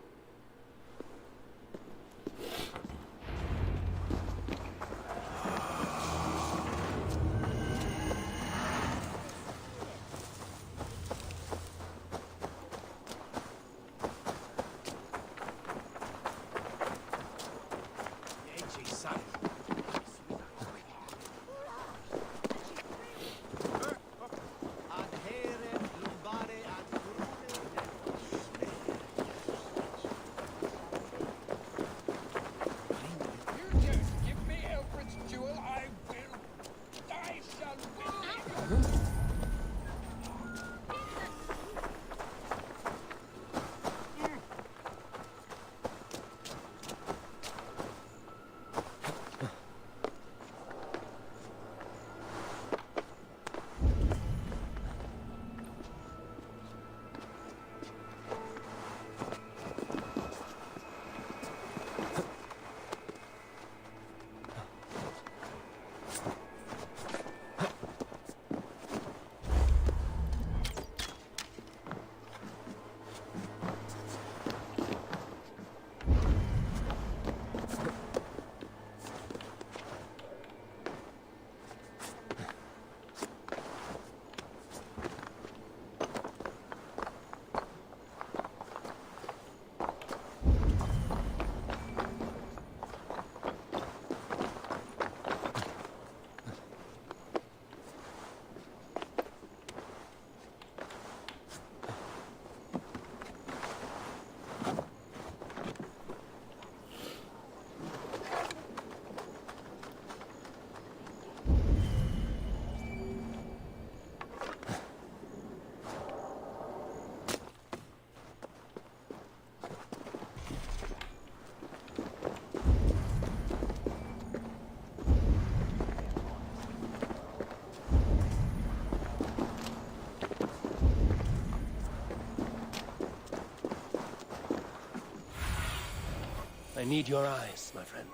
need your eyes, my friend.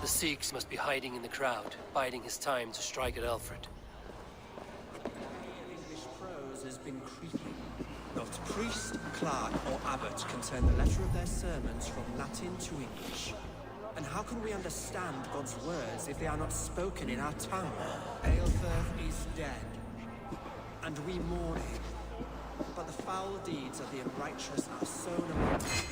The Sikhs must be hiding in the crowd, biding his time to strike at Alfred. English prose has been creeping. Not priest, clerk, or abbot can turn the letter of their sermons from Latin to English. And how can we understand God's words if they are not spoken in our tongue? Aelfirth is dead, and we mourn him. But the foul deeds of the unrighteous are sown among us.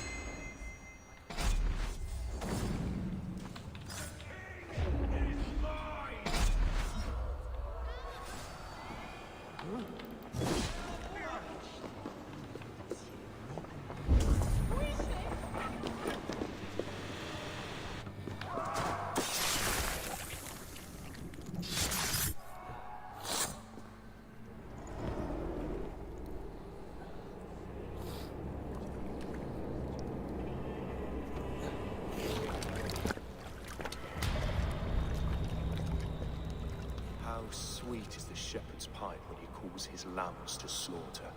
How sweet is the shepherd's pipe when he calls his lambs to slaughter.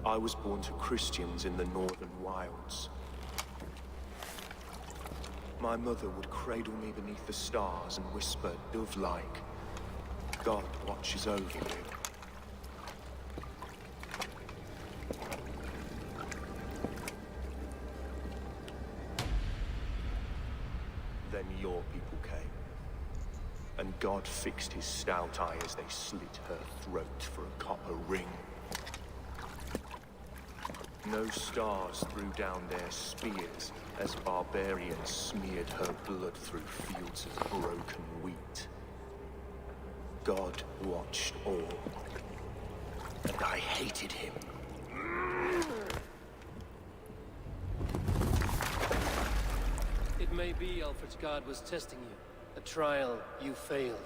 I was born to Christians in the northern wilds. My mother would cradle me beneath the stars and whisper, dove-like, God watches over you. Then your people came. And God fixed his stout eye as they slit her throat for a copper ring. No stars threw down their spears as barbarians smeared her blood through fields of broken wheat. God watched all, and I hated him. It may be Alfred's God was testing you. A trial you failed.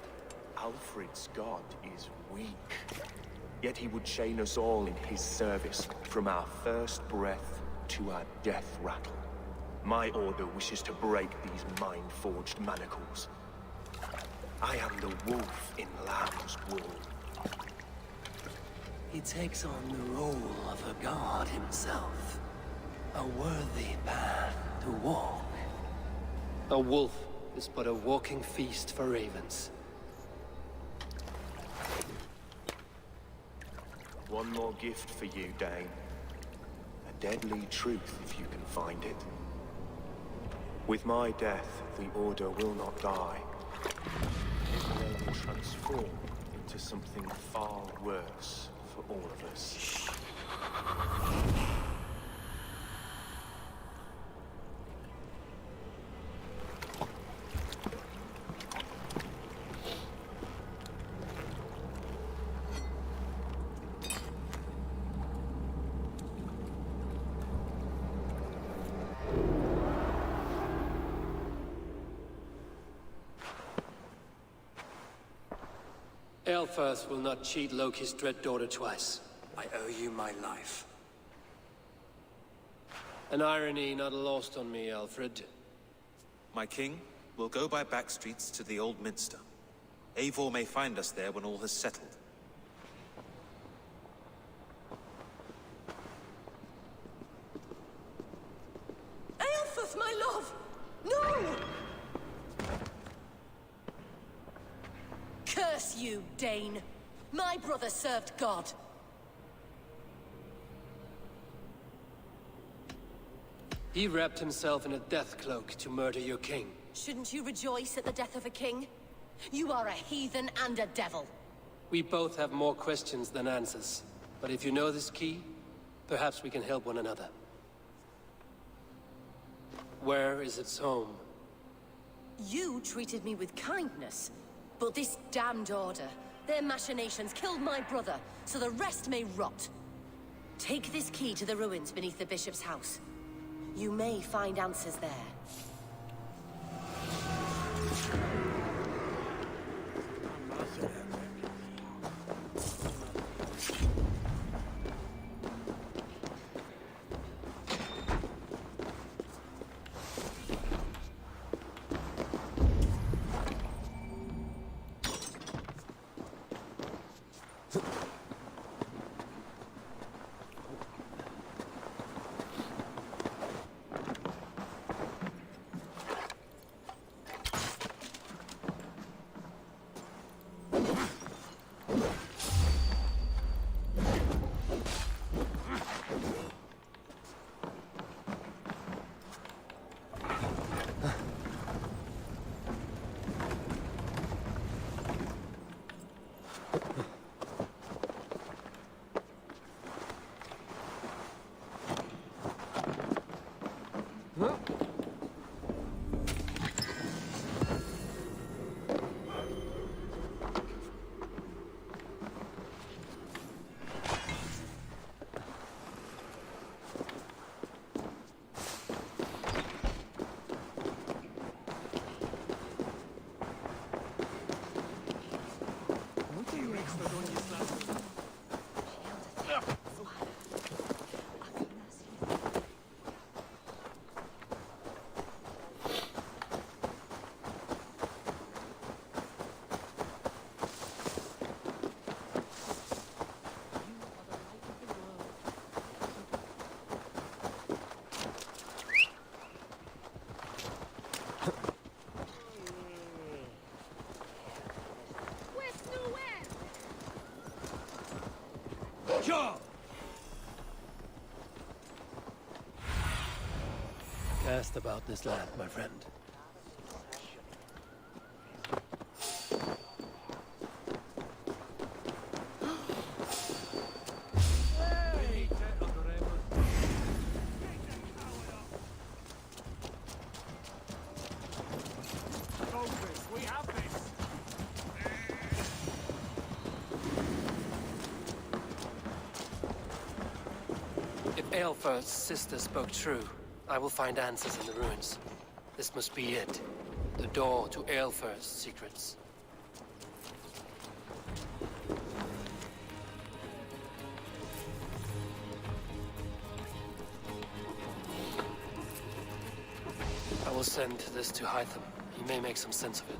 Alfred's God is weak. Yet he would chain us all in his service, from our first breath to our death rattle. My order wishes to break these mind-forged manacles. I am the wolf in lamb's wool. He takes on the role of a god himself. A worthy path to walk. A wolf is but a walking feast for ravens. One more gift for you, Dane. A deadly truth, if you can find it. With my death, the Order will not die. They will transform into something far worse for all of us. Aelfirth will not cheat Loki's dread daughter twice. I owe you my life. An irony not lost on me, Alfred. My king, we'll go by back streets to the Old Minster. Eivor may find us there when all has settled. Aelfirth, my love! No! Curse you, Dane! My brother served God. He wrapped himself in a death cloak to murder your king. Shouldn't you rejoice at the death of a king? You are a heathen and a devil. We both have more questions than answers. But if you know this key, perhaps we can help one another. Where is its home? You treated me with kindness. But this damned Order, their machinations killed my brother, so the rest may rot. Take this key to the ruins beneath the Bishop's house. You may find answers there. Cast about this land, my friend. If Aelfir's sister spoke true, I will find answers in the ruins. This must be it. The door to Aelfir's secrets. I will send this to Hytham. He may make some sense of it.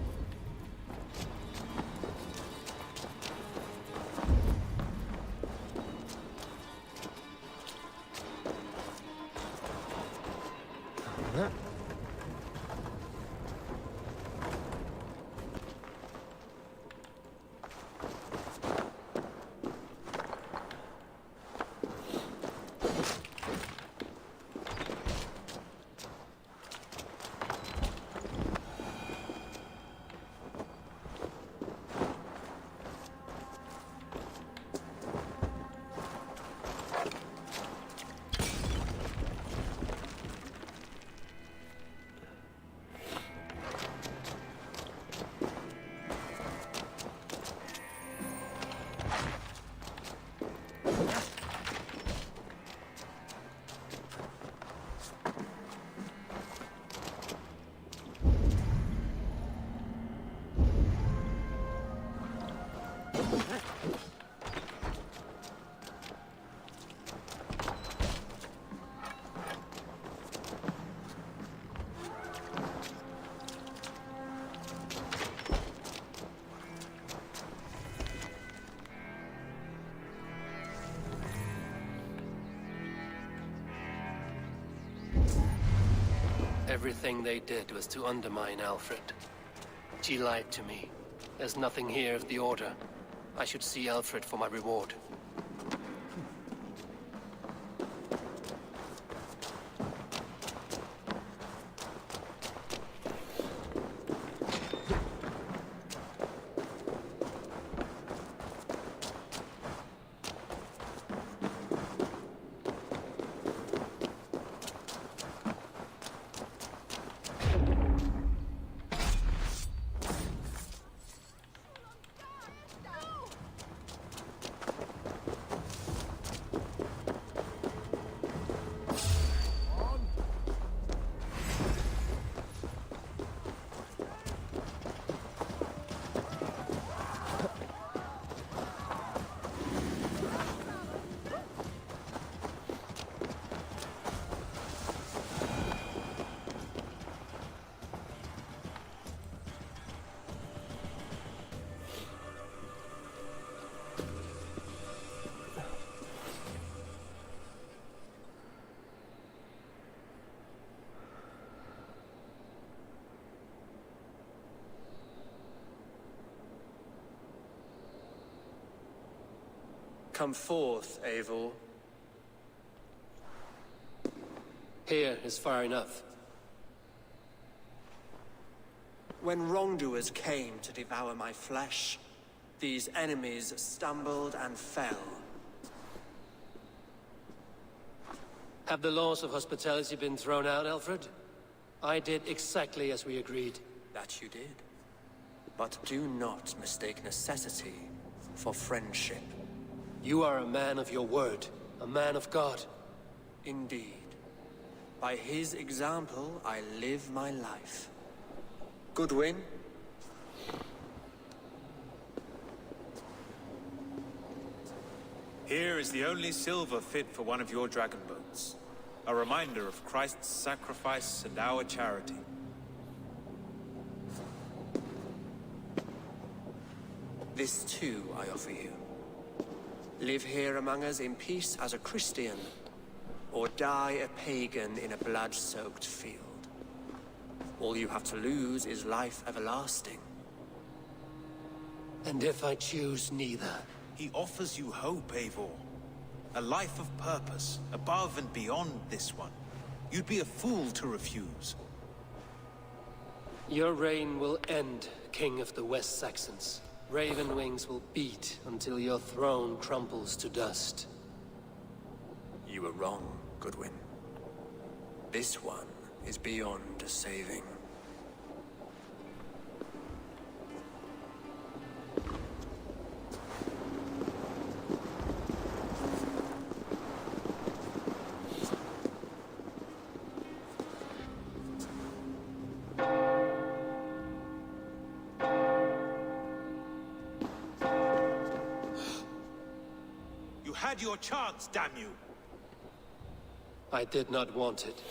Everything they did was to undermine Alfred. She lied to me. There's nothing here of the Order. I should see Alfred for my reward. Come forth, Eivor. Here is far enough. When wrongdoers came to devour my flesh, these enemies stumbled and fell. Have the laws of hospitality been thrown out, Alfred? I did exactly as we agreed. That you did. But do not mistake necessity for friendship. You are a man of your word, a man of God. Indeed. By his example, I live my life. Goodwin? Here is the only silver fit for one of your dragon boats. A reminder of Christ's sacrifice and our charity. This too I offer you. Live here among us in peace as a Christian, or die a pagan in a blood-soaked field. All you have to lose is life everlasting. And if I choose neither? He offers you hope, Eivor. A life of purpose, above and beyond this one. You'd be a fool to refuse. Your reign will end, King of the West Saxons. Raven wings will beat until your throne crumbles to dust. You were wrong, Goodwin. This one is beyond saving. You had your chance, damn you! I did not want it.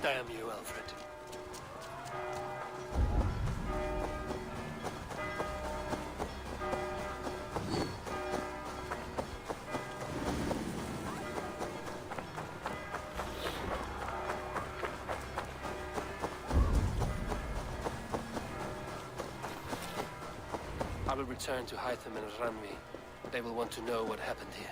Damn you, Alfred. I will return to Hytham and Ranvi. They will want to know what happened here.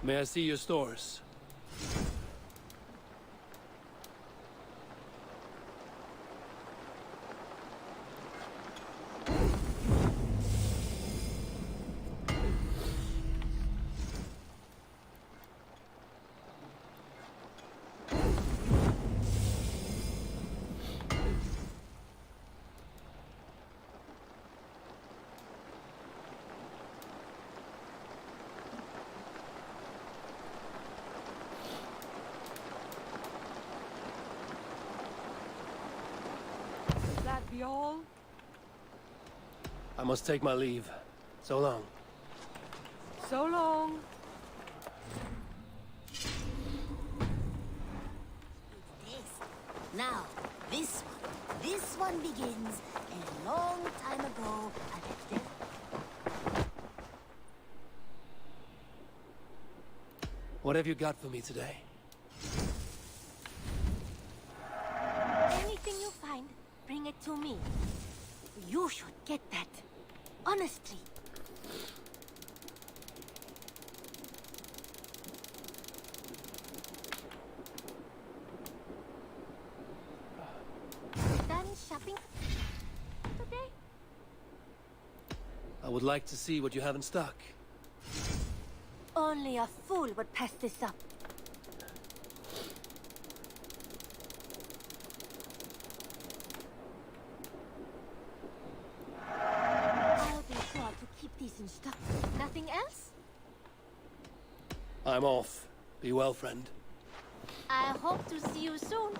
May I see your stores? Be all? I must take my leave. So long. So long. Now, this one begins a long time ago at a death. What have you got for me today? Anything you find, bring it to me. You should get that. Honestly. Nothing today? I would like to see what you have in stock. Only a fool would pass this up. I'll be sure to keep these in stock. Nothing else? I'm off. Be well, friend. I hope to see you soon.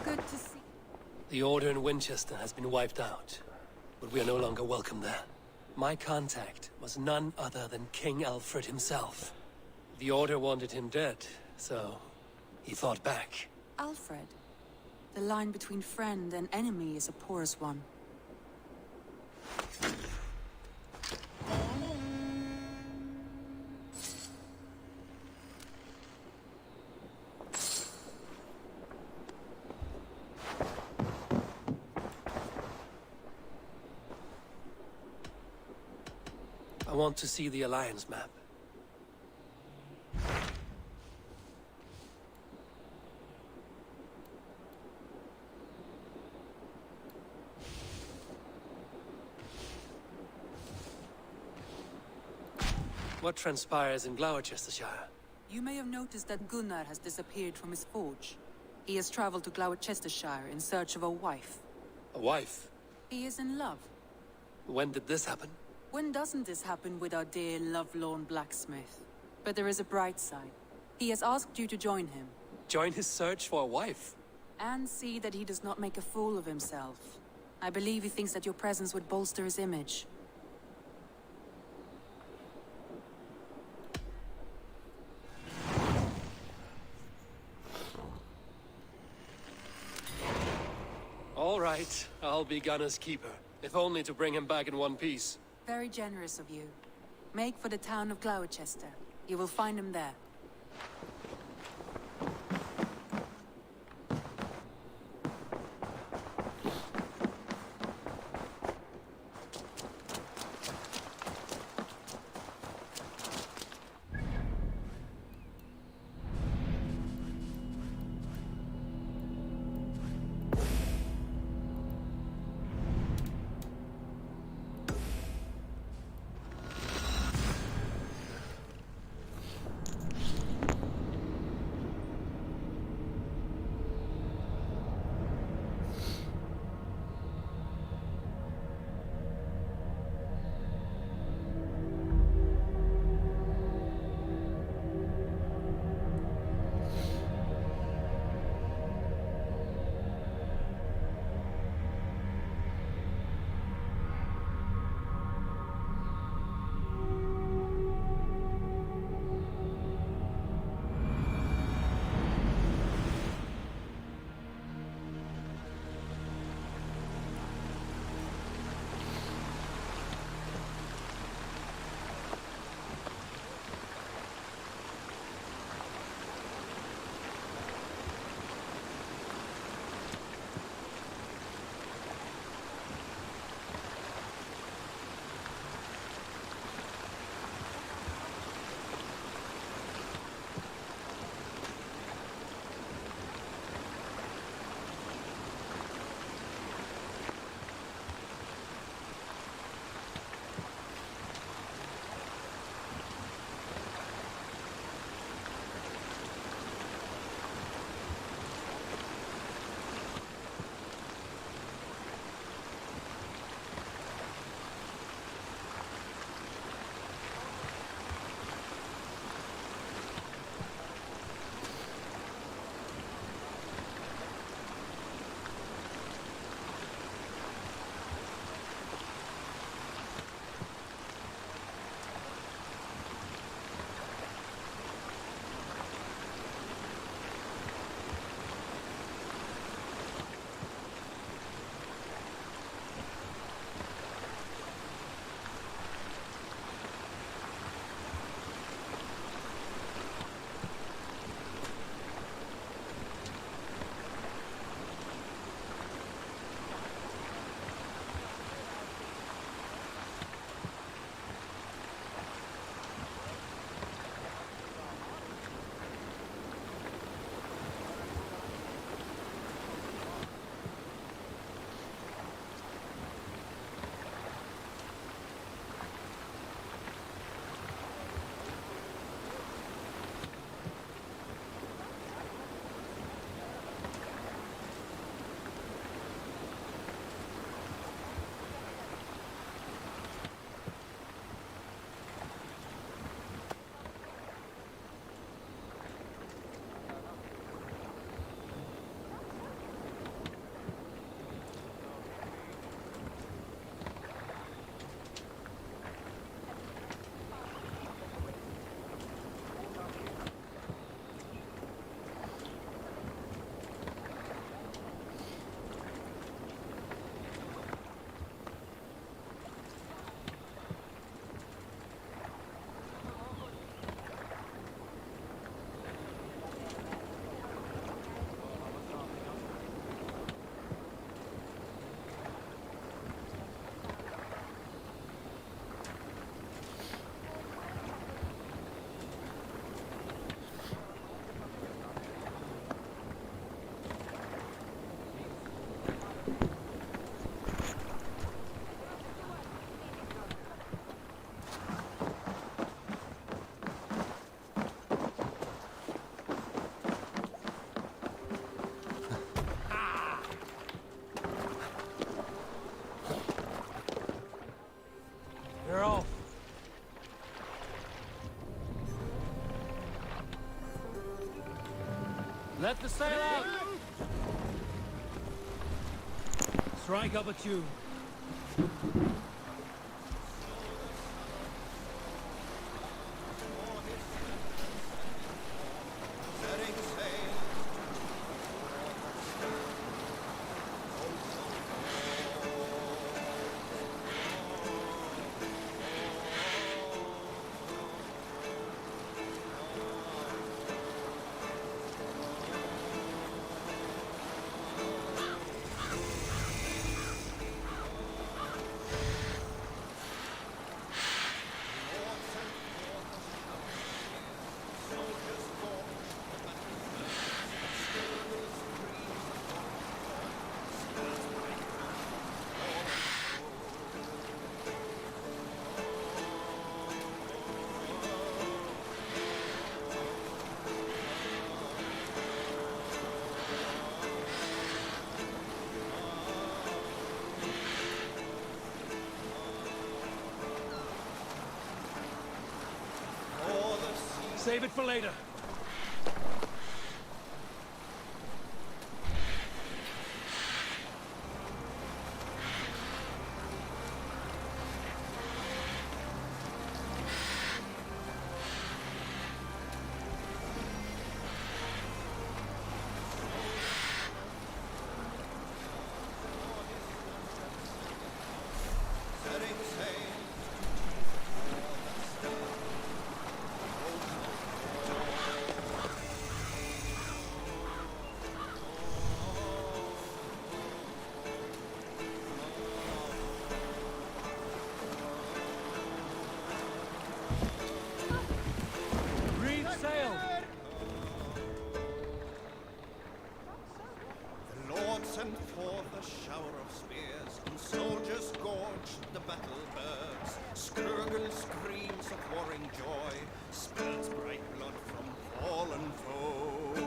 Good to see. The Order in Winchester has been wiped out, but we are no longer welcome there. My contact was none other than King Alfred himself. The Order wanted him dead, so he fought back. Alfred. The line between friend and enemy is a porous one. I want to see the Alliance map. What transpires in Gloucestershire? You may have noticed that Gunnar has disappeared from his forge. He has traveled to Gloucestershire in search of a wife. A wife? He is in love. When did this happen? When doesn't this happen with our dear lovelorn blacksmith? But there is a bright side. He has asked you to join him. Join his search for a wife? And see that he does not make a fool of himself. I believe he thinks that your presence would bolster his image. All right, I'll be Gunner's keeper, if only to bring him back in one piece. Very generous of you. Make for the town of Gloucester. You will find him there. Let the sail out! Strike up a tune. Save it for later. Sent forth a shower of spears, and soldiers gorged the battle birds. Skruggle screams of warring joy, spills bright blood from fallen foes.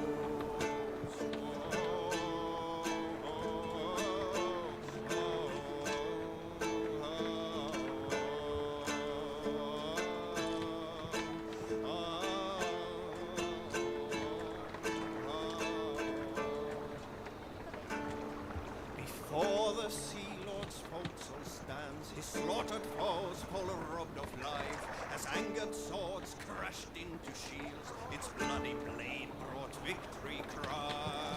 Before the Sea Lord's forecastle stands, his slaughtered foes fall robbed of life, as angered swords crashed into shields, its bloody blade brought victory cries.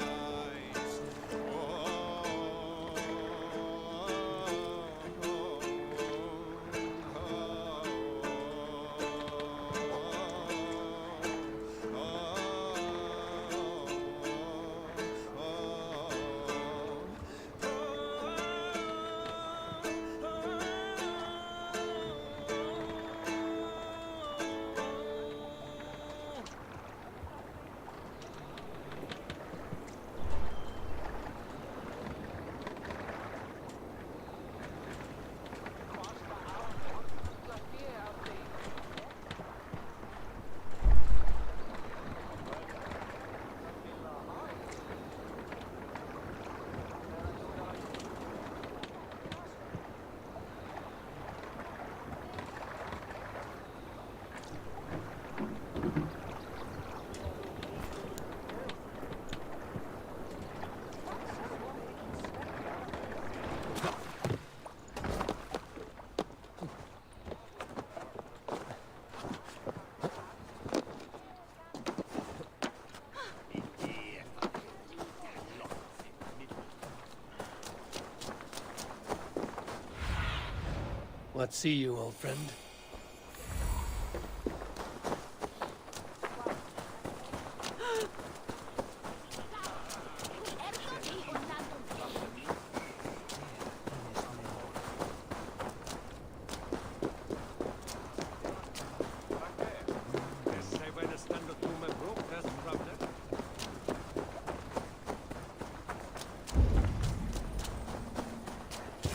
What see you, old friend?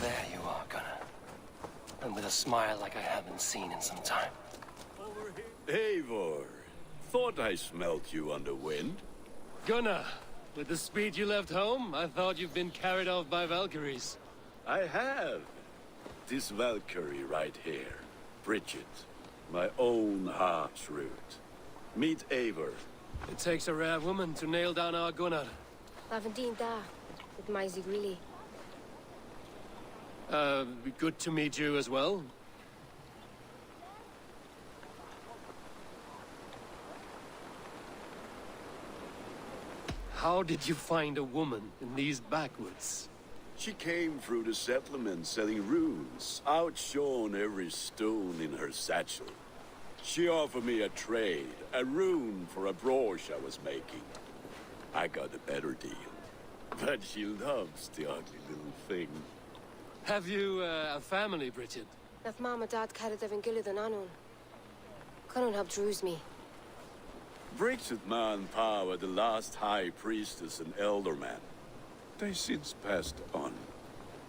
There you are, Gunnar. And with a smile like I haven't seen in some time. Eivor, thought I smelt you on the wind. Gunnar, with the speed you left home, I thought you've been carried off by Valkyries. I have. This Valkyrie right here, Bridget, my own heart's root. Meet Eivor, It takes a rare woman to nail down our Gunnar. Lavendine da, with Maisy Greeley. Good to meet you as well. How did you find a woman in these backwoods? She came through the settlement selling runes, outshone every stone in her satchel. She offered me a trade, a rune for a brooch I was making. I got a better deal. But she loves the ugly little thing. Have you a family, Bridget? Naf Mama Dad carried Evan Gillid and Anon. Conan helped druise me. Bridget Man Pa were the last high priestess and elderman. They since passed on.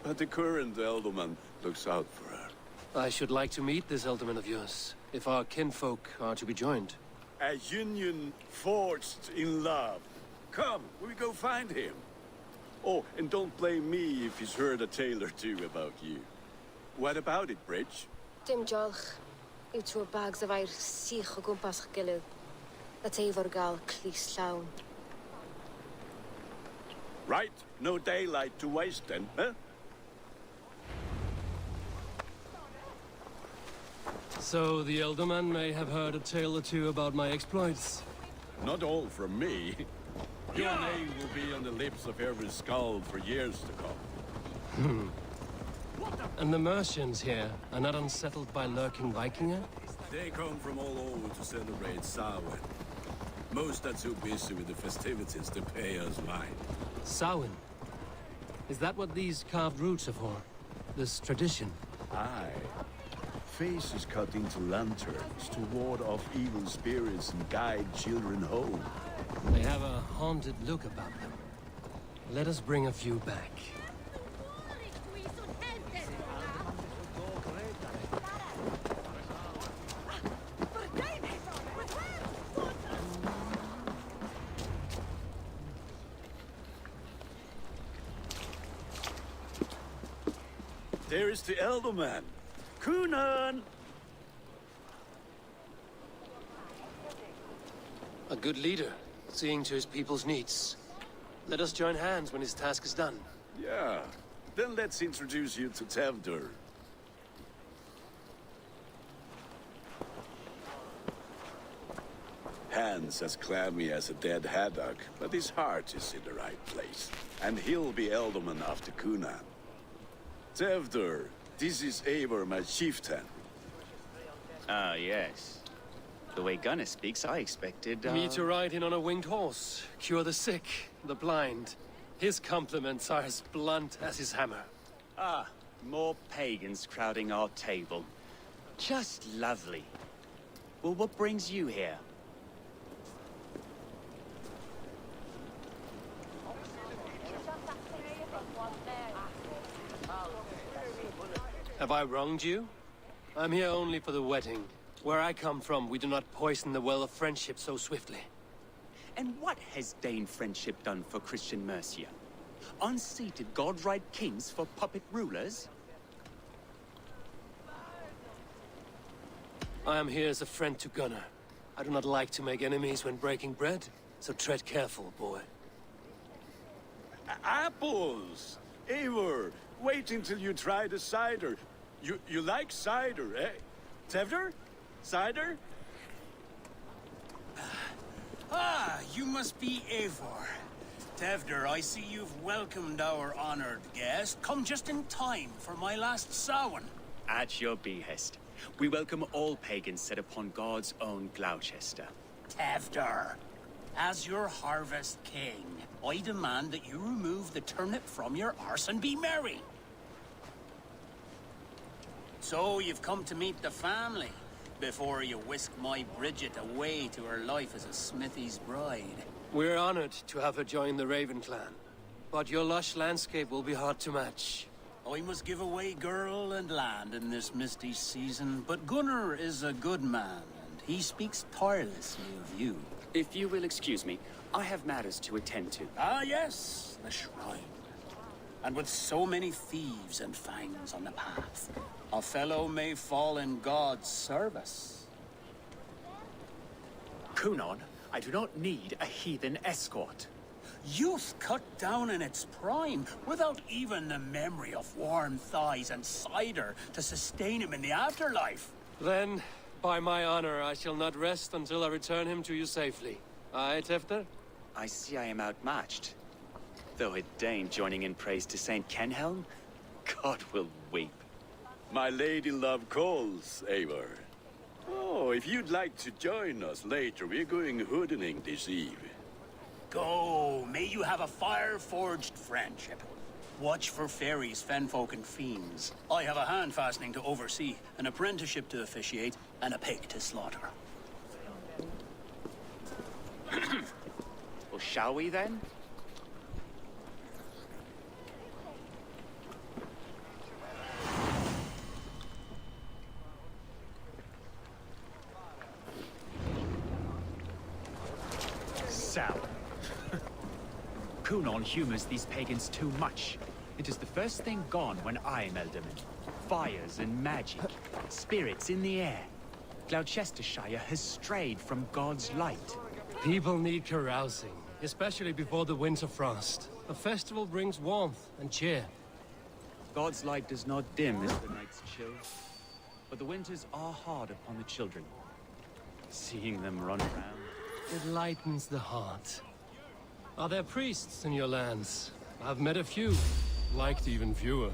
But the current elderman looks out for her. I should like to meet this elderman of yours, if our kinfolk are to be joined. A union forged in love. Come, we go find him. Oh, and don't blame me if he's heard a tale or two about you. What about it, Bridge? Dim Jolch. You two bags of air sich o gwmpas Gillid. That efo'r gal clis llawn. Right, no daylight to waste then, huh? So the elderman may have heard a tale or two about my exploits. Not all from me. Your name will be on the lips of every skull for years to come. And the Mercians here are not unsettled by lurking Vikinger? They come from all over to celebrate Samhain. Most are too busy with the festivities to pay us mind. Samhain? Is that what these carved roots are for? This tradition? Aye. Faces cut into lanterns to ward off evil spirits and guide children home. They have a haunted look about them. Let us bring a few back. There is the Elderman. Kunan! A good leader, seeing to his people's needs. Let us join hands when his task is done. Yeah. Then let's introduce you to Tevdur. Hands as clammy as a dead haddock, but his heart is in the right place. And he'll be Elderman after Kunan. Tevdur, this is Eivor, my chieftain. Ah, yes. The way Gunnar speaks, I expected, Me to ride in on a winged horse, cure the sick, the blind. His compliments are as blunt as his hammer. Ah, more pagans crowding our table. Just lovely. Well, what brings you here? Have I wronged you? I'm here only for the wedding. Where I come from, we do not poison the well of friendship so swiftly. And what has Dane friendship done for Christian Mercia? Unseated god-right kings for puppet rulers? I am here as a friend to Gunnar. I do not like to make enemies when breaking bread, so tread careful, boy. Apples! Eivor, wait until you try the cider. You like cider, eh? Tevdur? Cider? Ah, you must be Eivor. Tevdur, I see you've welcomed our honored guest. Come just in time for my last Samhain. At your behest. We welcome all pagans set upon God's own Gloucester. Tevdur, as your harvest king, I demand that you remove the turnip from your arse and be merry. So you've come to meet the family before you whisk my Bridget away to her life as a smithy's bride. We're honored to have her join the Raven clan. But your lush landscape will be hard to match. I must give away girl and land in this misty season, but Gunnar is a good man, and he speaks tirelessly of you. If you will excuse me, I have matters to attend to. Ah, yes, the shrine. And with so many thieves and fangs on the path, a fellow may fall in God's service. Kunan, I do not need a heathen escort. Youth cut down in its prime, without even the memory of warm thighs and cider to sustain him in the afterlife. Then, by my honor, I shall not rest until I return him to you safely. Aye, Tefter? I see I am outmatched. Though a Dane joining in praise to Saint Kenhelm, God will weep. My lady love calls, Eivor. Oh, if you'd like to join us later, we're going hoodening this eve. Go, may you have a fire-forged friendship. Watch for fairies, fenfolk, and fiends. I have a hand fastening to oversee, an apprenticeship to officiate, and a pig to slaughter. Well, shall we then? Sal. Kunon humors these pagans too much. It is the first thing gone when I am Elderman. Fires and magic, spirits in the air. Gloucestershire has strayed from God's light. People need carousing, especially before the winter frost. A festival brings warmth and cheer. God's light does not dim as the nights chill, but the winters are hard upon the children. Seeing them run around, it lightens the heart. Are there priests in your lands? I've met a few, liked even fewer.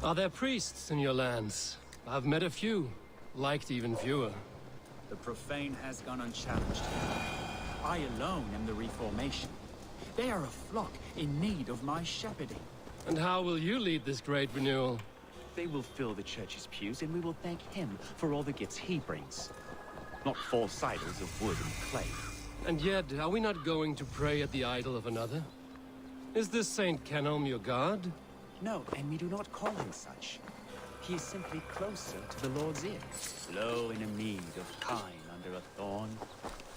Are there priests in your lands? I've met a few, liked even fewer. the profane has gone unchallenged. I alone am the Reformation. They are a flock in need of my shepherding. And how will you lead this great renewal? They will fill the church's pews, and we will thank him for all the gifts he brings. Not false idols of wood and clay. And yet, are we not going to pray at the idol of another? Is this Saint Kenelm your god? No, and we do not call him such. He is simply closer to the Lord's ear. Low in a mead of kine under a thorn,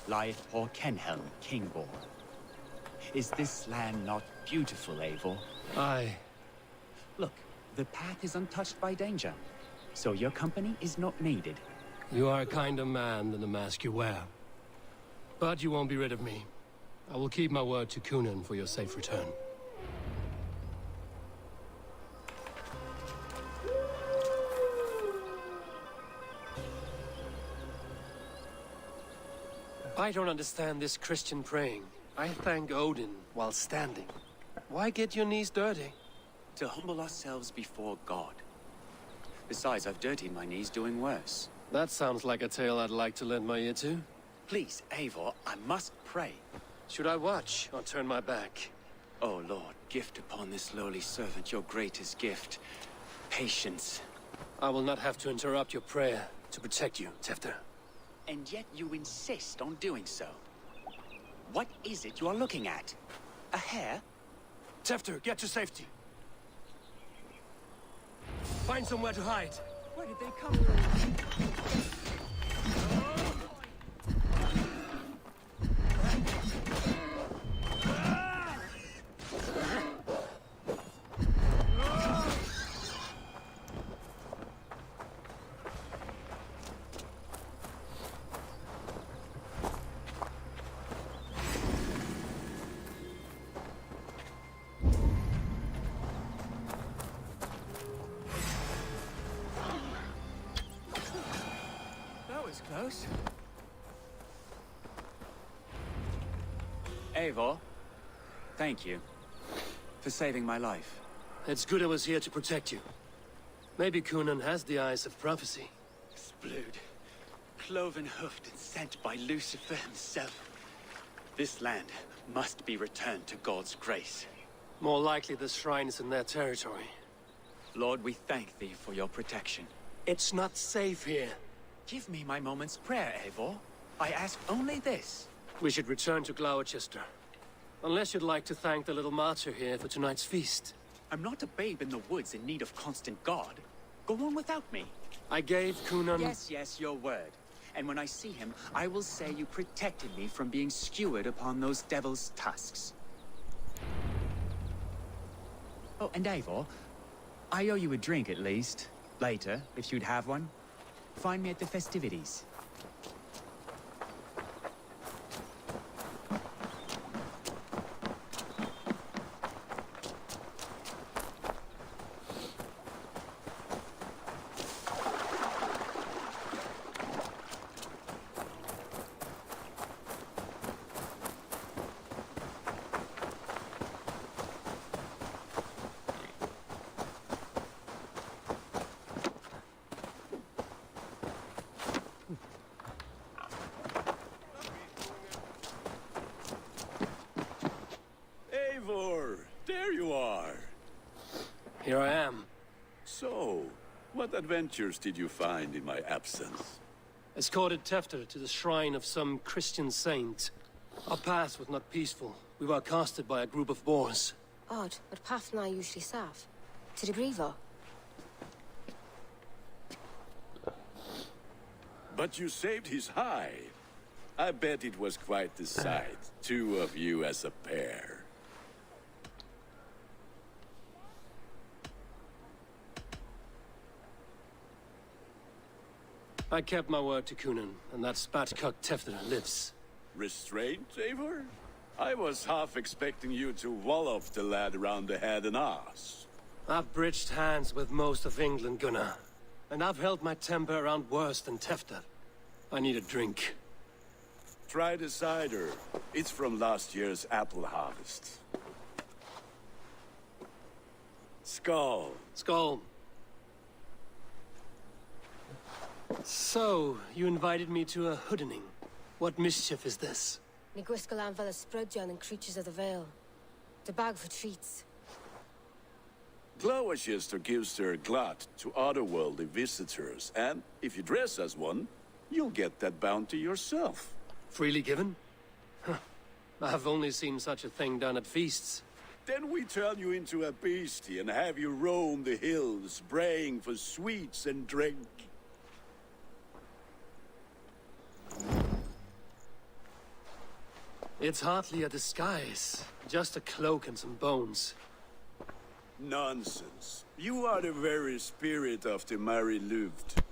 lieth poor Kenhelm, king-born. Is this land not beautiful, Eivor? Aye. Look, the path is untouched by danger, so your company is not needed. You are a kinder man than the mask you wear. But you won't be rid of me. I will keep my word to Kunan for your safe return. I don't understand this Christian praying. I thank Odin while standing. Why get your knees dirty? To humble ourselves before God. Besides, I've dirtied my knees doing worse. That sounds like a tale I'd like to lend my ear to. Please, Eivor, I must pray. Should I watch or turn my back? Oh Lord, gift upon this lowly servant your greatest gift. Patience. I will not have to interrupt your prayer to protect you, Tefter. And yet you insist on doing so. What is it you are looking at? A hare? Tefter, get to safety. Find somewhere to hide. Where did they come from? Close. Eivor, thank you for saving my life. It's good I was here to protect you. Maybe Kunan has the eyes of prophecy. Splud. cloven-hoofed and sent by Lucifer himself. This land must be returned to God's grace. More likely the shrine is in their territory. Lord, we thank thee for your protection. It's not safe here. Give me my moment's prayer, Eivor. I ask only this. We should return to Gloucester. Unless you'd like to thank the little martyr here for tonight's feast. I'm not a babe in the woods in need of constant guard. Go on without me. I gave Cunan... Yes, your word. And when I see him, I will say you protected me from being skewered upon those devil's tusks. Oh, and Eivor, I owe you a drink at least. Later, if you'd have one. Find me at the festivities. There you are. Here I am. So, what adventures did you find in my absence? Escorted Tefter to the shrine of some Christian saint. Our path was not peaceful. We were accosted by a group of boars. Odd, but path na usually safe. To the Grievo. But you saved his hide. I bet it was quite the sight. Two of you as a pair. I kept my word to Cunan, and that spatcock Tefter lives. Restraint, Eivor? I was half expecting you to wallop the lad around the head and ass. I've bridged hands with most of England, Gunnar. And I've held my temper around worse than Tefter. I need a drink. Try the cider. It's from last year's apple harvest. Skull. Skull. So, you invited me to a hoodening. What mischief is this? Ni gwisgal an fel y Sprydjan and creatures of the Vale. The bag for treats. Gloucester gives their glut to otherworldly visitors, and if you dress as one, you'll get that bounty yourself. Freely given? Huh. I've only seen such a thing done at feasts. Then we turn you into a beastie and have you roam the hills, braying for sweets and drink. It's hardly a disguise. Just a cloak and some bones. Nonsense. You are the very spirit of the Mary Louved.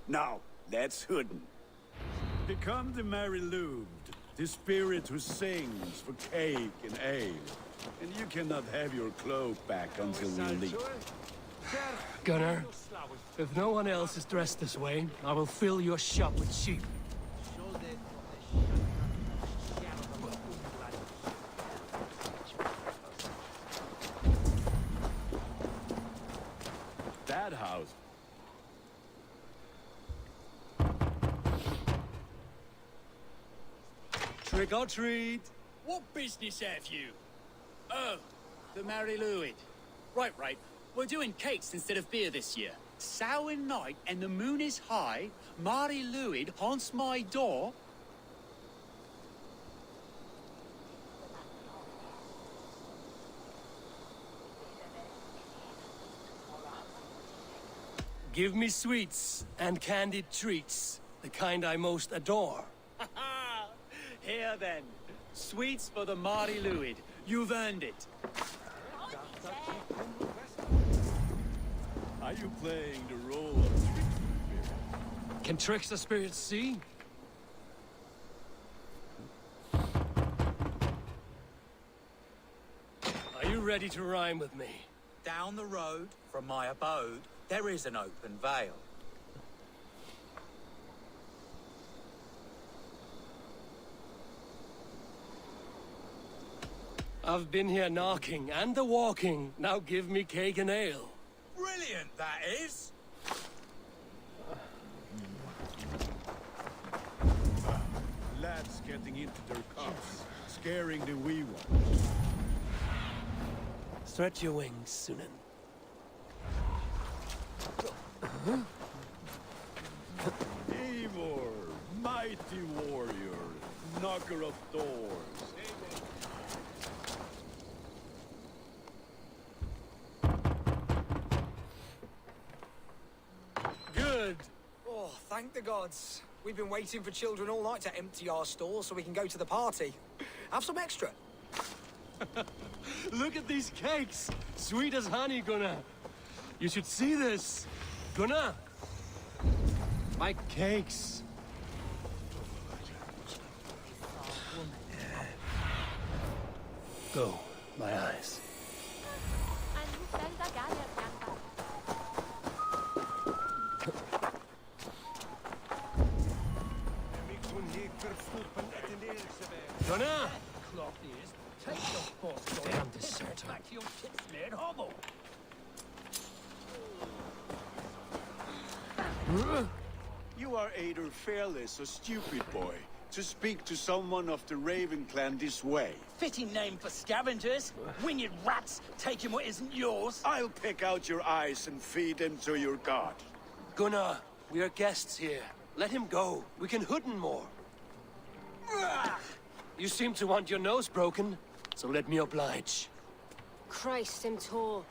Now, let's hooden. Become the Mary Louved, the spirit who sings for cake and ale. And you cannot have your cloak back until we leave. Gunnar, if no one else is dressed this way, I will fill your shop with sheep. That house. Trick or treat. What business have you? Oh, the Mary Louid. Right. We're doing cakes instead of beer this year. Samhain night and the moon is high. Mary Louid haunts my door. Give me sweets and candied treats, the kind I most adore. Here then, sweets for the Mary Louid. You've earned it. Are you playing the role of trickster spirit? Can trickster spirits see? Are you ready to rhyme with me? Down the road from my abode, there is an open vale. I've been here knocking and the walking. Now give me cake and ale. Brilliant, that is! getting into their cups, scaring the wee ones. Stretch your wings, Sunan. Eivor, mighty warrior, knocker of doors. Good. Oh, thank the gods. We've been waiting for children all night to empty our stores so we can go to the party. Have some extra. Look at these cakes! Sweet as honey, Gunnar. You should see this. Gunnar! My cakes. Go, my eyes. Gunnar! Take your force, Damn deserter. back to your ship-smeared hovel. You are either fearless or stupid, boy, to speak to someone of the Raven clan this way. Fitting name for scavengers. Winged rats taking what isn't yours. I'll pick out your eyes and feed them to your god. Gunnar, we are guests here. Let him go. We can hooden more. You seem to want your nose broken, so let me oblige. Christ, I'm tall.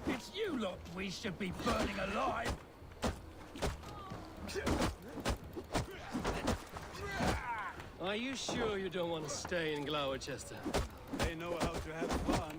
It's you lot we should be burning alive. Are you sure you don't want to stay in Gloucester? They know how to have fun.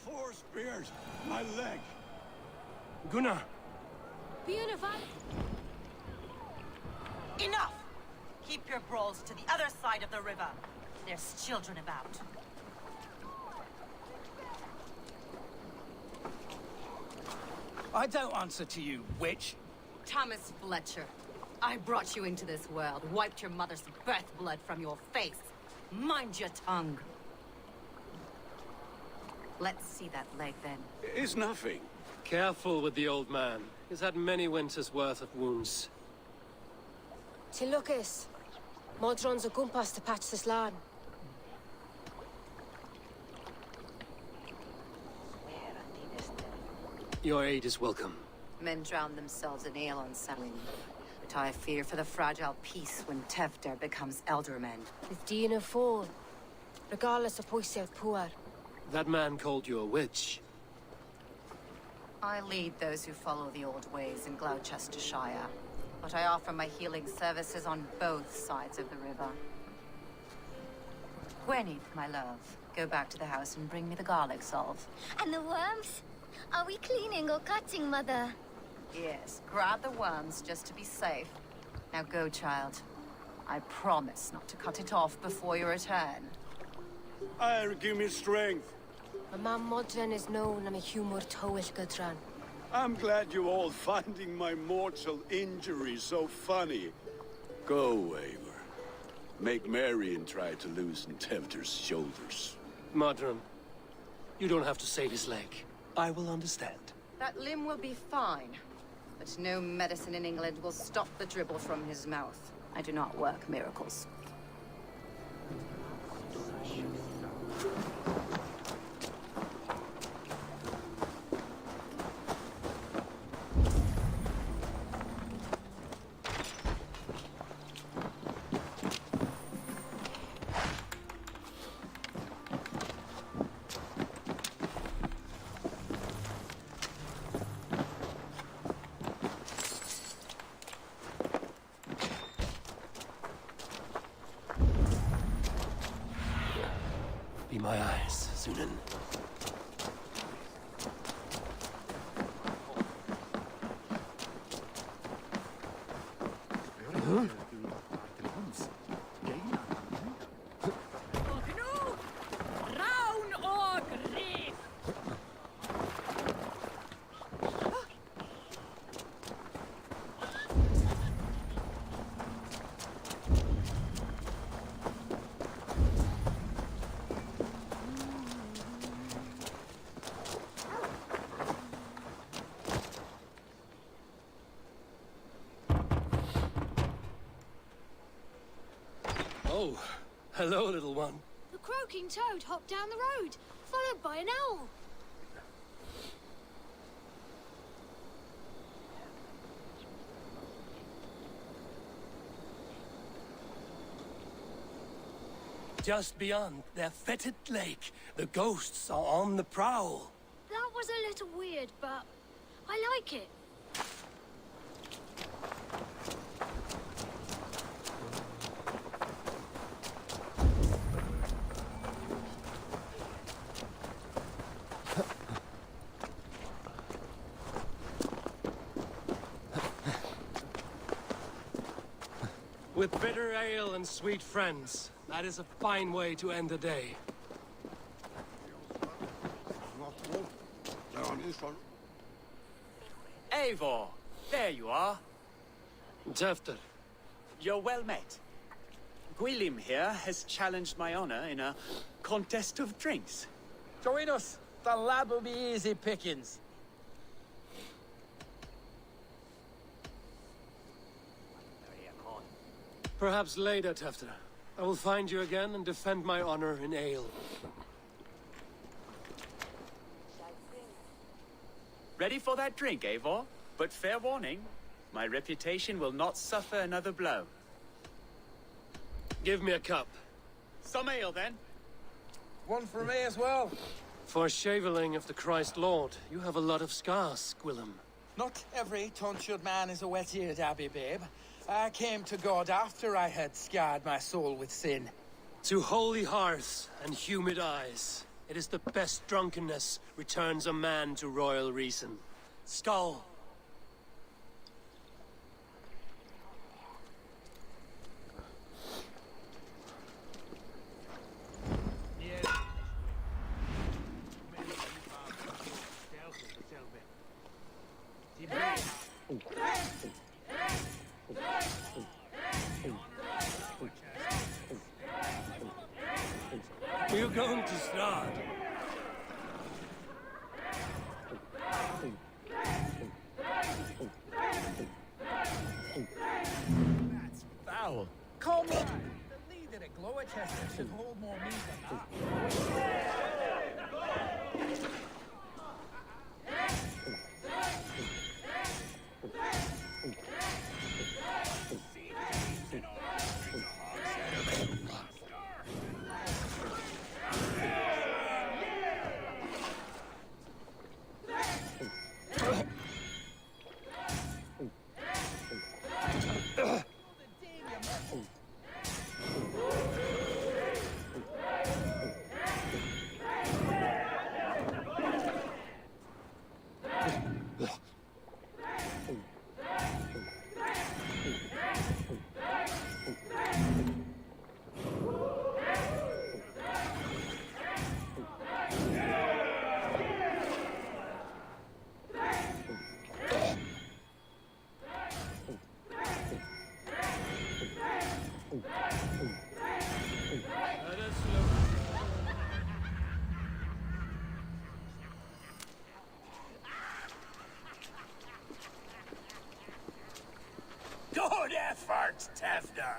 Four spears, my leg. Gunnar! Beautiful. Enough! Keep your brawls to the other side of the river. There's children about. I don't answer to you, witch. Thomas Fletcher, I brought you into this world, wiped your mother's birth blood from your face. Mind your tongue. Let's see that leg, then. It's nothing. Careful with the old man. He's had many winters' worth of wounds. Tilukis. Modron's a gumpas to patch this land. Your aid is welcome. Men drown themselves in ale on Samhain. But I fear for the fragile peace when Tevder becomes eldermen. With Dina fall. Regardless of Poisier Puar. That man called you a witch. I lead those who follow the old ways in Gloucestershire. But I offer my healing services on both sides of the river. Gwenny, my love, go back to the house and bring me the garlic salve. And the worms? Are we cleaning or cutting, Mother? Yes, grab the worms just to be safe. Now go, child. I promise not to cut it off before your return. Give me strength. A man Modron is known am a humor towish Gudran. I'm glad you all finding my mortal injury so funny. Go, Eivor. Make merry and try to loosen Tevder's shoulders. Modron, you don't have to save his leg. I will understand. That limb will be fine. But no medicine in England will stop the dribble from his mouth. I do not work miracles. Be my eyes, Sunan. Oh, hello, little one. The croaking toad hopped down the road, followed by an owl. Just beyond their fetid lake, the ghosts are on the prowl. That was a little weird, but I like it. With bitter ale and sweet friends, that is a fine way to end the day. Eivor, there you are. Tefter. You're well met. Gwilym here has challenged my honor in a contest of drinks. Join us. The lad will be easy pickings. Perhaps later, Tefter. I will find you again and defend my honor in ale. Ready for that drink, Eivor? But fair warning, my reputation will not suffer another blow. Give me a cup. Some ale, then. One for me as well. For shaveling of the Christ Lord, you have a lot of scars, Gwilym. Not every tonsured man is a wet-eared abbey, babe. I came to God after I had scarred my soul with sin. To holy hearths and humid eyes, it is the best drunkenness returns a man to royal reason. Skull! You're going to start. That's foul. Comrade, the leader at Gloucester should hold more meat than that. Good effort, Tefter.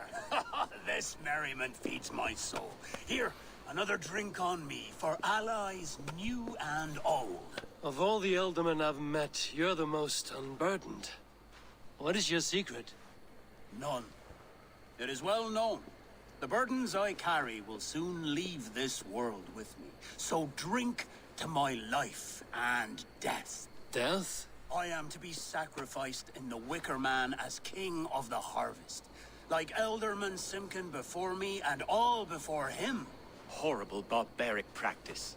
This merriment feeds my soul. Here, another drink on me for allies new and old. Of all the ealdormen I've met, you're the most unburdened. What is your secret? None. It is well known. The burdens I carry will soon leave this world with me. So drink to my life and death. Death? I am to be sacrificed in the Wicker Man as king of the harvest. Like Elderman Simkin before me and all before him. Horrible barbaric practice.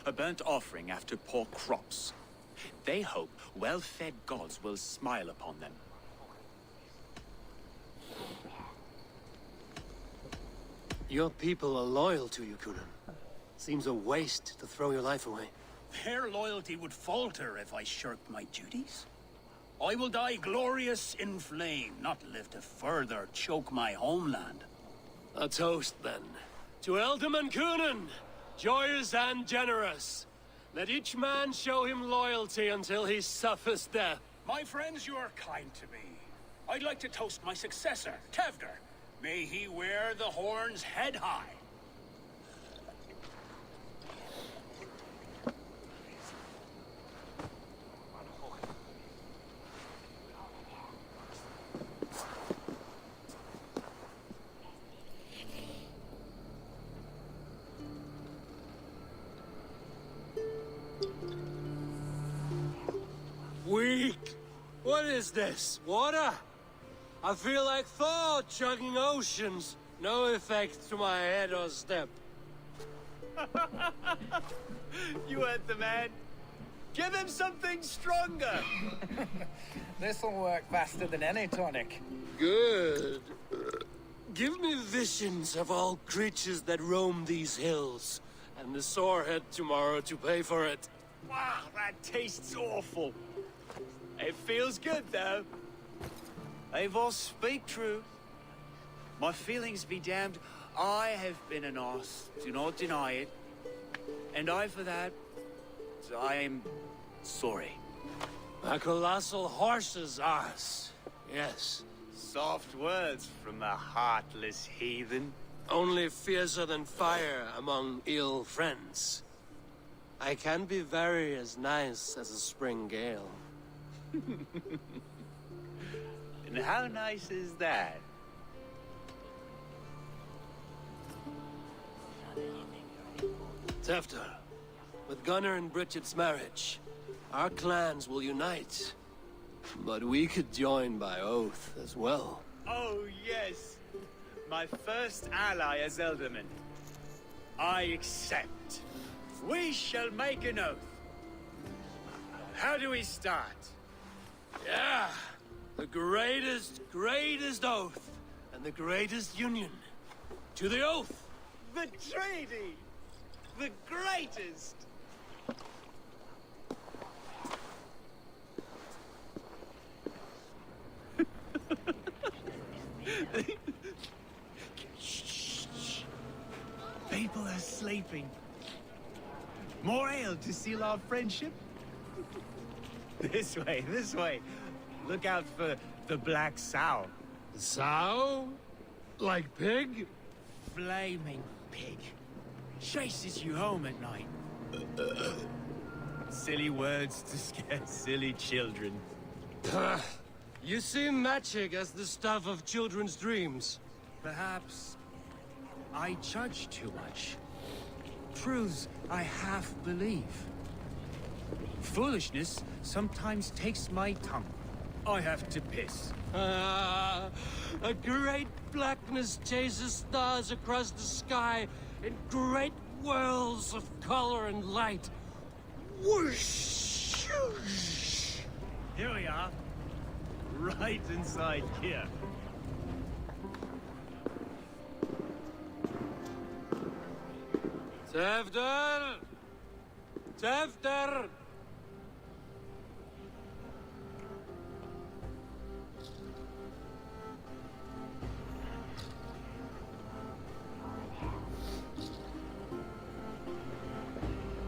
A burnt offering after poor crops. They hope well-fed gods will smile upon them. Your people are loyal to you, Kunan. Seems a waste to throw your life away. Their loyalty would falter if I shirked my duties. I will die glorious in flame, not live to further choke my homeland. A toast, then. To Ealdorman Kunan, joyous and generous. Let each man show him loyalty until he suffers death. My friends, you are kind to me. I'd like to toast my successor, Tefter. May he wear the horns head high. Weak! What is this? Water? I feel like Thor chugging oceans. No effect to my head or step. You heard the man. Give him something stronger. This'll work faster than any tonic. Good. Give me visions of all creatures that roam these hills, and the sorehead tomorrow to pay for it. Wow, that tastes awful. It feels good, though. Eivor, speak true. My feelings be damned. I have been an arse. Do not deny it. And I, for that, I am sorry. A colossal horse's arse. Yes. Soft words from a heartless heathen. Only fiercer than fire among ill friends. I can be very as nice as a spring gale. And how nice is that? Tefter, with Gunnar and Bridget's marriage, our clans will unite. But we could join by oath as well. Oh, yes. My first ally as Elderman. I accept. We shall make an oath. How do we start? Yeah! The greatest oath, and the greatest union. To the oath! The treaty! The greatest! Shh. People are sleeping. More ale to seal our friendship? This way, this way. Look out for the black sow. Sow? Like pig? Flaming pig. Chases you home at night. Silly words to scare silly children. You see magic as the stuff of children's dreams. Perhaps I judge too much. Truths I half believe. Foolishness sometimes takes my tongue. I have to piss. A great blackness chases stars across the sky in great whirls of color and light. Whoosh! Here we are. Right inside here. Tefter! Tefter!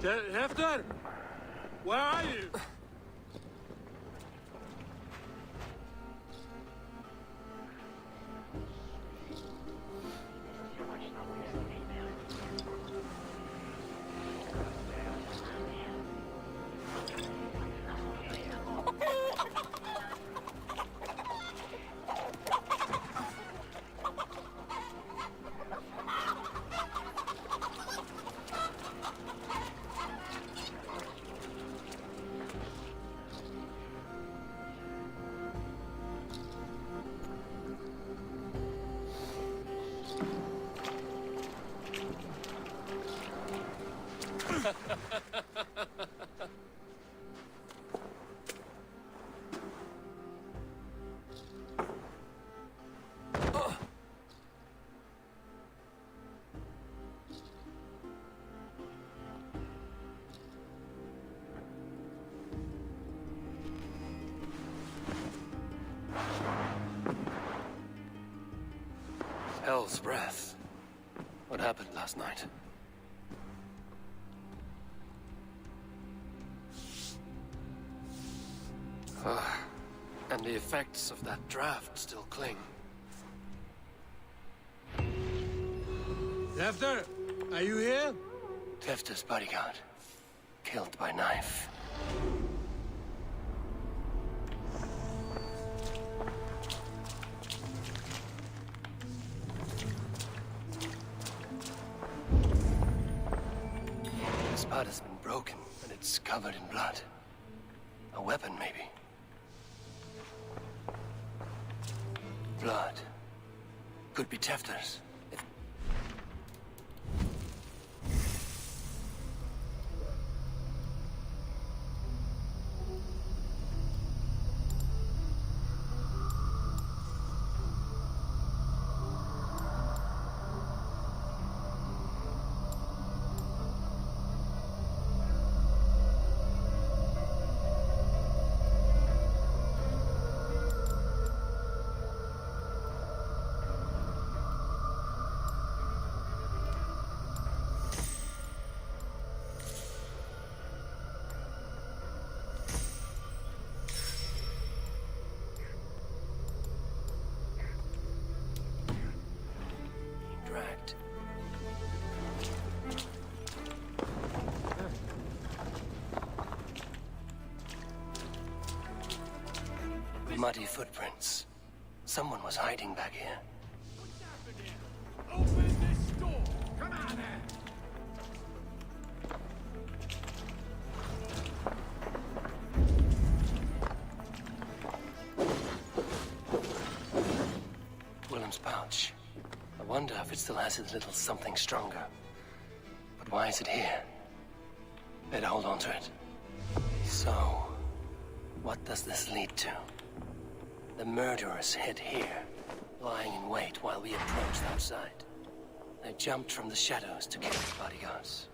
Hefter! Where are you? Hell's breath. What happened last night? And the effects of that draft still cling. Tefter, are you here? Tefter's bodyguard. Killed by knife. His part has been broken, and it's covered in blood. A weapon, maybe. Blood. Could be Tefter's. Dragged. Muddy footprints. Someone was hiding back here. Open this door! Come on then! Willem's pouch. I wonder if it still has his little something stronger. But why is it here? Better hold on to it. So, what does this lead to? The murderers hid here, lying in wait while we approached outside. They jumped from the shadows to kill the bodyguards.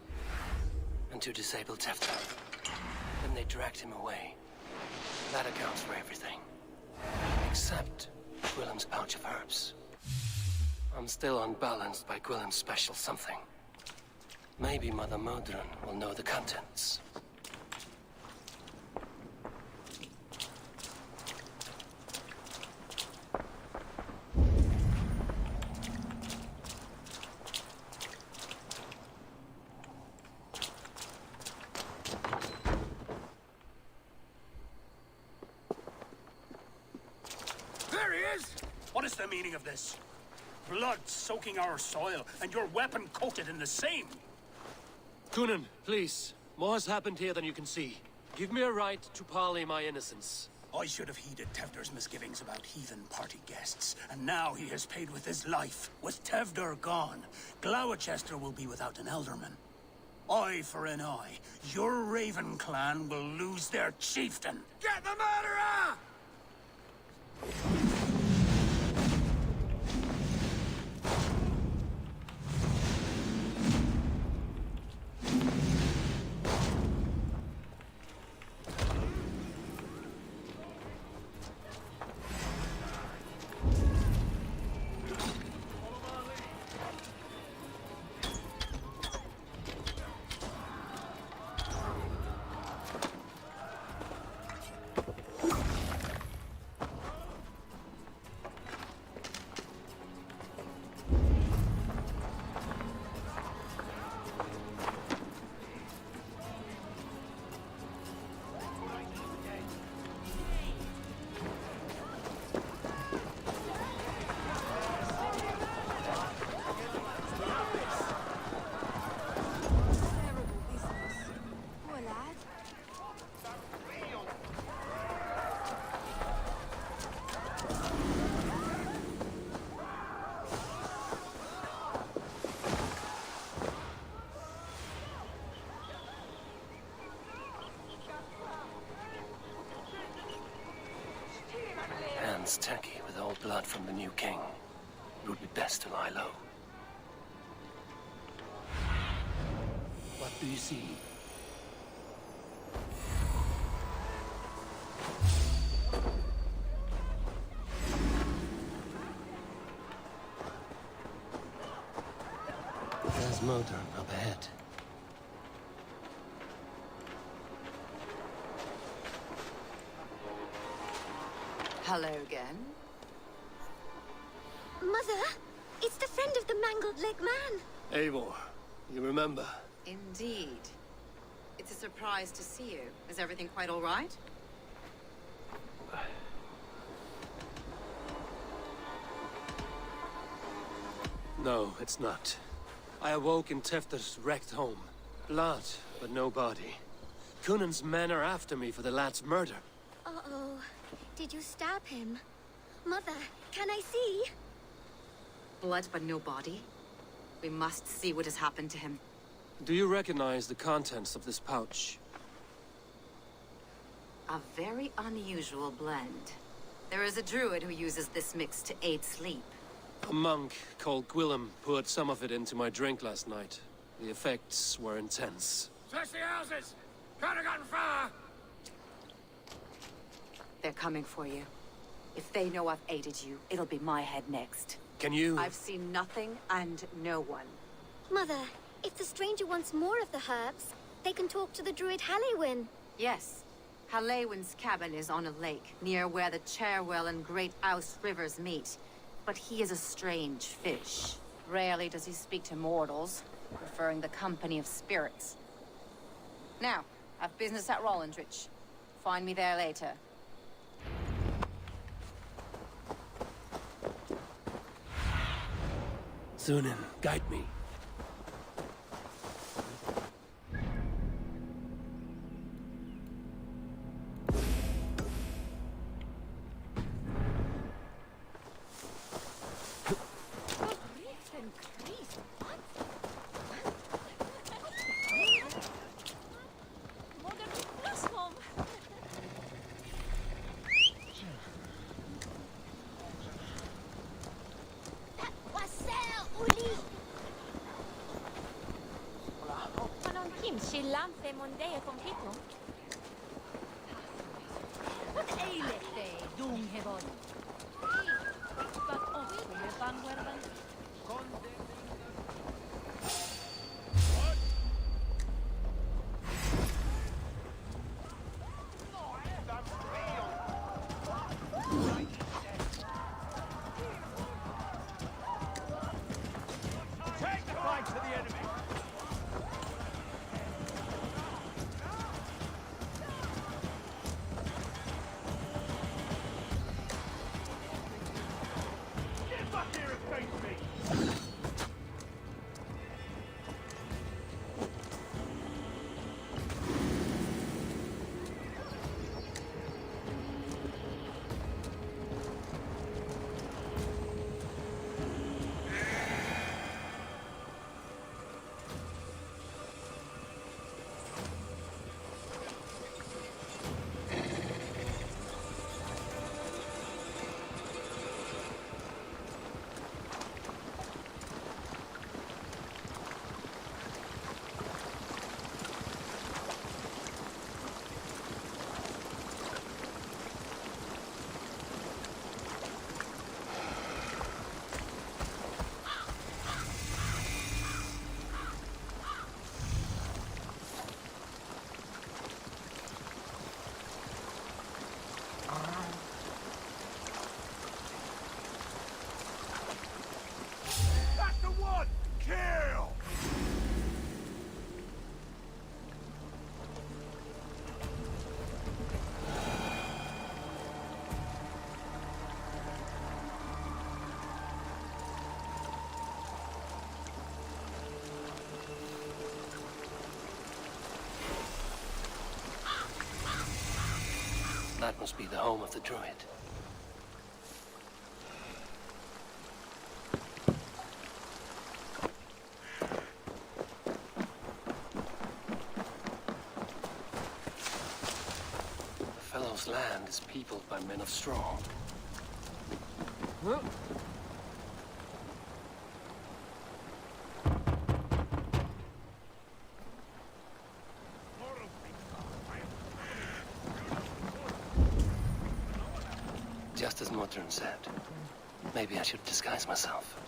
And to disable Tefter. Then they dragged him away. That accounts for everything. Except Willem's pouch of herbs. I'm still unbalanced by Gwillem's special something. Maybe Mother Modron will know the contents. There he is! What is the meaning of this? Blood soaking our soil, and your weapon coated in the same! Kunin, please. More has happened here than you can see. Give me a right to parley my innocence. I should have heeded Tevder's misgivings about heathen party guests, and now he has paid with his life. With Tevder gone, Gloucester will be without an elderman. Eye for an eye. Your Raven clan will lose their chieftain. Get the murderer! Hands tacky with old blood from the new king. It would be best to lie low. What do you see? There's Modron up ahead. Hello again. Mother, it's the friend of the mangled leg man. Eivor, you remember? Indeed. It's a surprise to see you. Is everything quite all right? No, it's not. I awoke in Tefter's wrecked home. Blood, but no body. Cunan's men are after me for the lad's murder. Uh-oh. Did you stab him? Mother, can I see? Blood, but no body? We must see what has happened to him. Do you recognize the contents of this pouch? A very unusual blend. There is a druid who uses this mix to aid sleep. A monk called Gwillem poured some of it into my drink last night. The effects were intense. Search the houses! Could have gotten far! They're coming for you. If they know I've aided you, it'll be my head next. Can you... I've seen nothing and no one. Mother, if the stranger wants more of the herbs, they can talk to the druid Halewyn. Yes. Halewyn's cabin is on a lake, near where the Cherwell and Great Ouse rivers meet. But he is a strange fish. Rarely does he speak to mortals, preferring the company of spirits. Now, I've business at Rollindrich. Find me there later. Sunan, guide me. That must be the home of the druid. The fellow's land is peopled by men of straw. Huh? Just as Modron said. Maybe I should disguise myself.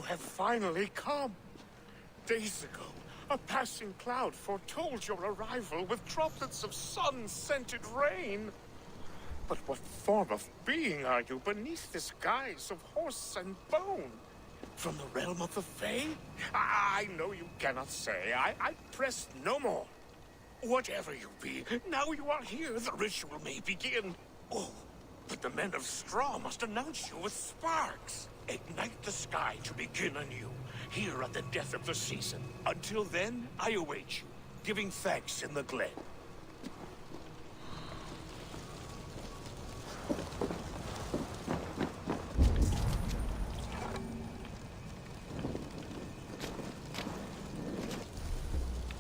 have finally come. Days ago, a passing cloud foretold your arrival with droplets of sun-scented rain. But what form of being are you beneath this guise of horse and bone? From the realm of the Fae? I know you cannot say. I press no more. Whatever you be, now you are here, the ritual may begin. Oh, but the men of Straw must announce you with sparks. Ignite the sky to begin anew, here at the death of the season. Until then, I await you, giving thanks in the glen.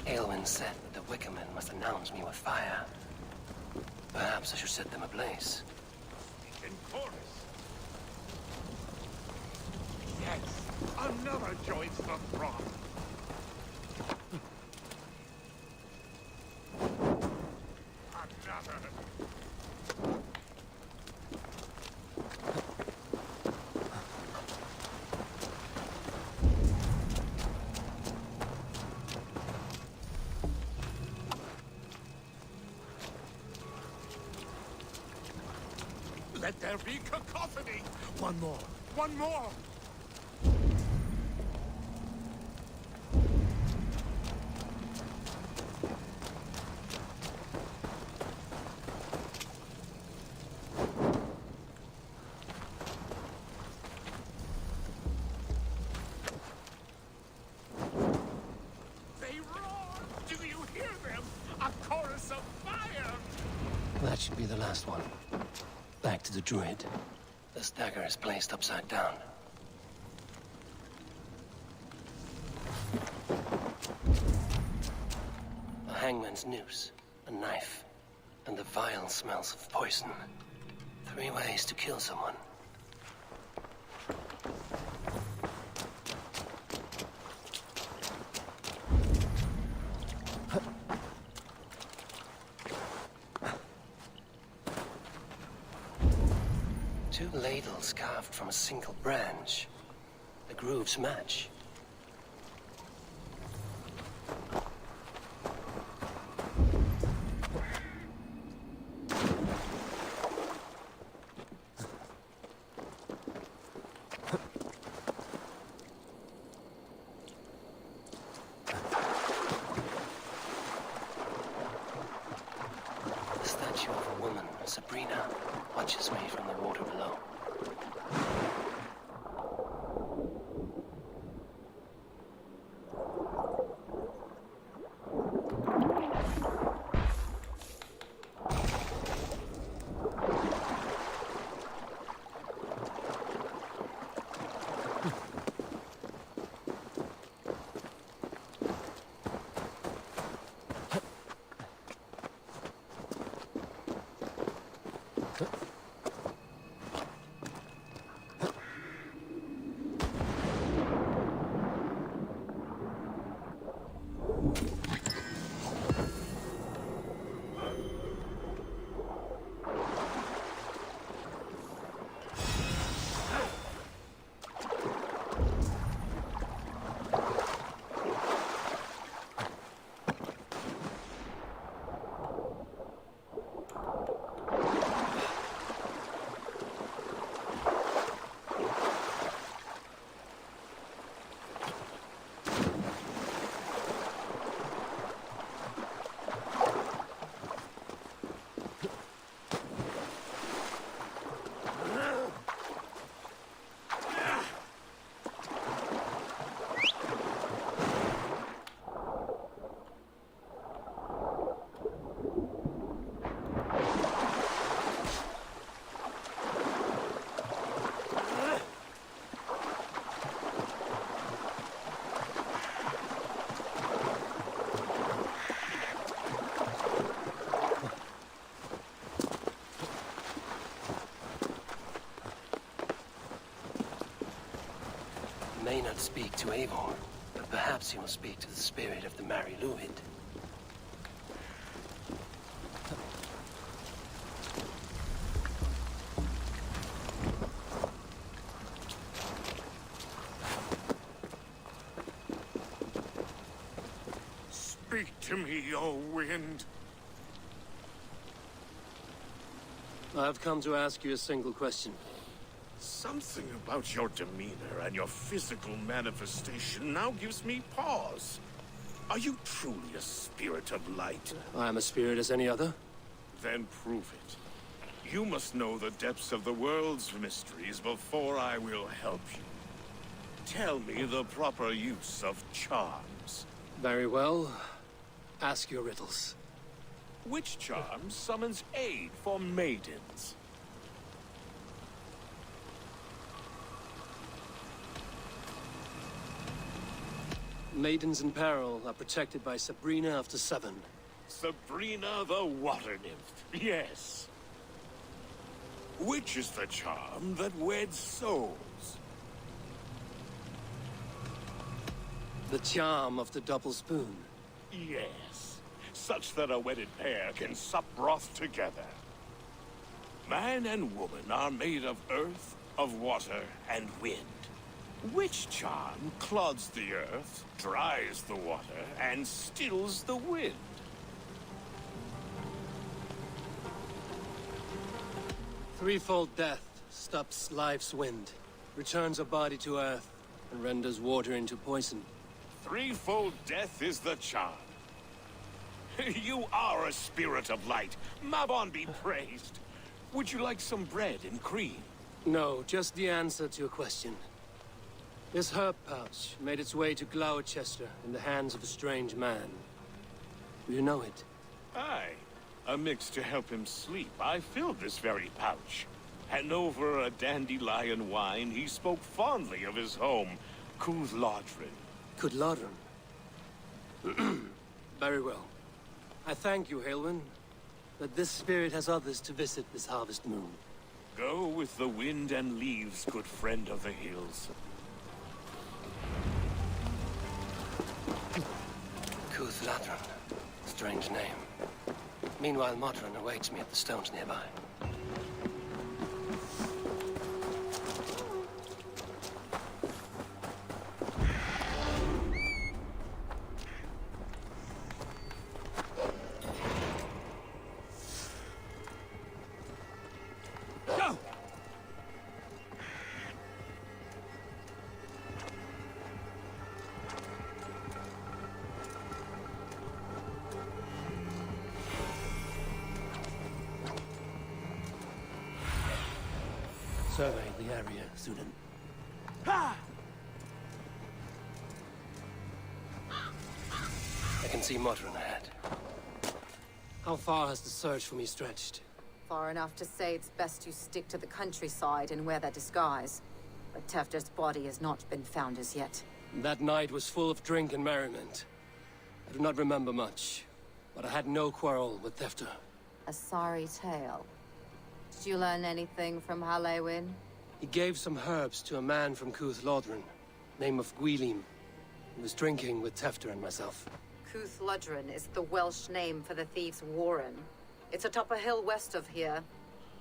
Aelwyn said that the Wickermen must announce me with fire. Perhaps I should set them ablaze. In chorus. Yes, another joins the throng. Another. Let there be cacophony! One more! One more! They roar! Do you hear them? A chorus of fire! That should be the last one. Back to the druid. The stagger is placed upside down. A hangman's noose, a knife, and the vile smells of poison. 3 ways to kill someone. Two ladles carved from a single branch. The grooves match. The statue of a woman, Sabrina, watches me from the water below. May not speak to Eivor, but perhaps he will speak to the spirit of the Mary Luid. Speak to me, O wind. I've come to ask you a single question. Something about your demeanor and your physical manifestation now gives me pause. Are you truly a spirit of light? I am a spirit as any other. Then prove it. You must know the depths of the world's mysteries before I will help you. Tell me the proper use of charms. Very well. Ask your riddles. Which charm summons aid for maidens? Maidens in peril are protected by Sabrina after 7. Sabrina the water nymph, yes. Which is the charm that weds souls? The charm of the double spoon. Yes, such that a wedded pair can sup broth together. Man and woman are made of earth, of water, and wind. Which charm clods the earth, dries the water, and stills the wind? Threefold death stops life's wind, returns a body to earth, and renders water into poison. Threefold death is the charm. You are a spirit of light. Mabon be praised. Would you like some bread and cream? No, just the answer to your question. This herb pouch made its way to Gloucester in the hands of a strange man. Do you know it? Aye. A mix to help him sleep. I filled this very pouch. And over a dandelion wine, he spoke fondly of his home, Cooth-Lodrin. Cooth-Lodrin? Very well. I thank you, Halwyn, that this spirit has others to visit this harvest moon. Go with the wind and leaves, good friend of the hills. Cooth-Lodrin. Strange name. Meanwhile, Modron awaits me at the stones nearby. Go! Survey the area, Sudan. Ha! I can see Modron ahead. How far has the search for me stretched? Far enough to say it's best you stick to the countryside and wear that disguise. But Tefder's body has not been found as yet. That night was full of drink and merriment. I do not remember much, but I had no quarrel with Tefder. A sorry tale. Did you learn anything from Halewin? He gave some herbs to a man from Cooth-Lodrin, name of Gwylim. He was drinking with Tefder and myself. Cooth-Lodrin is the Welsh name for the thieves' warren. It's atop a hill west of here.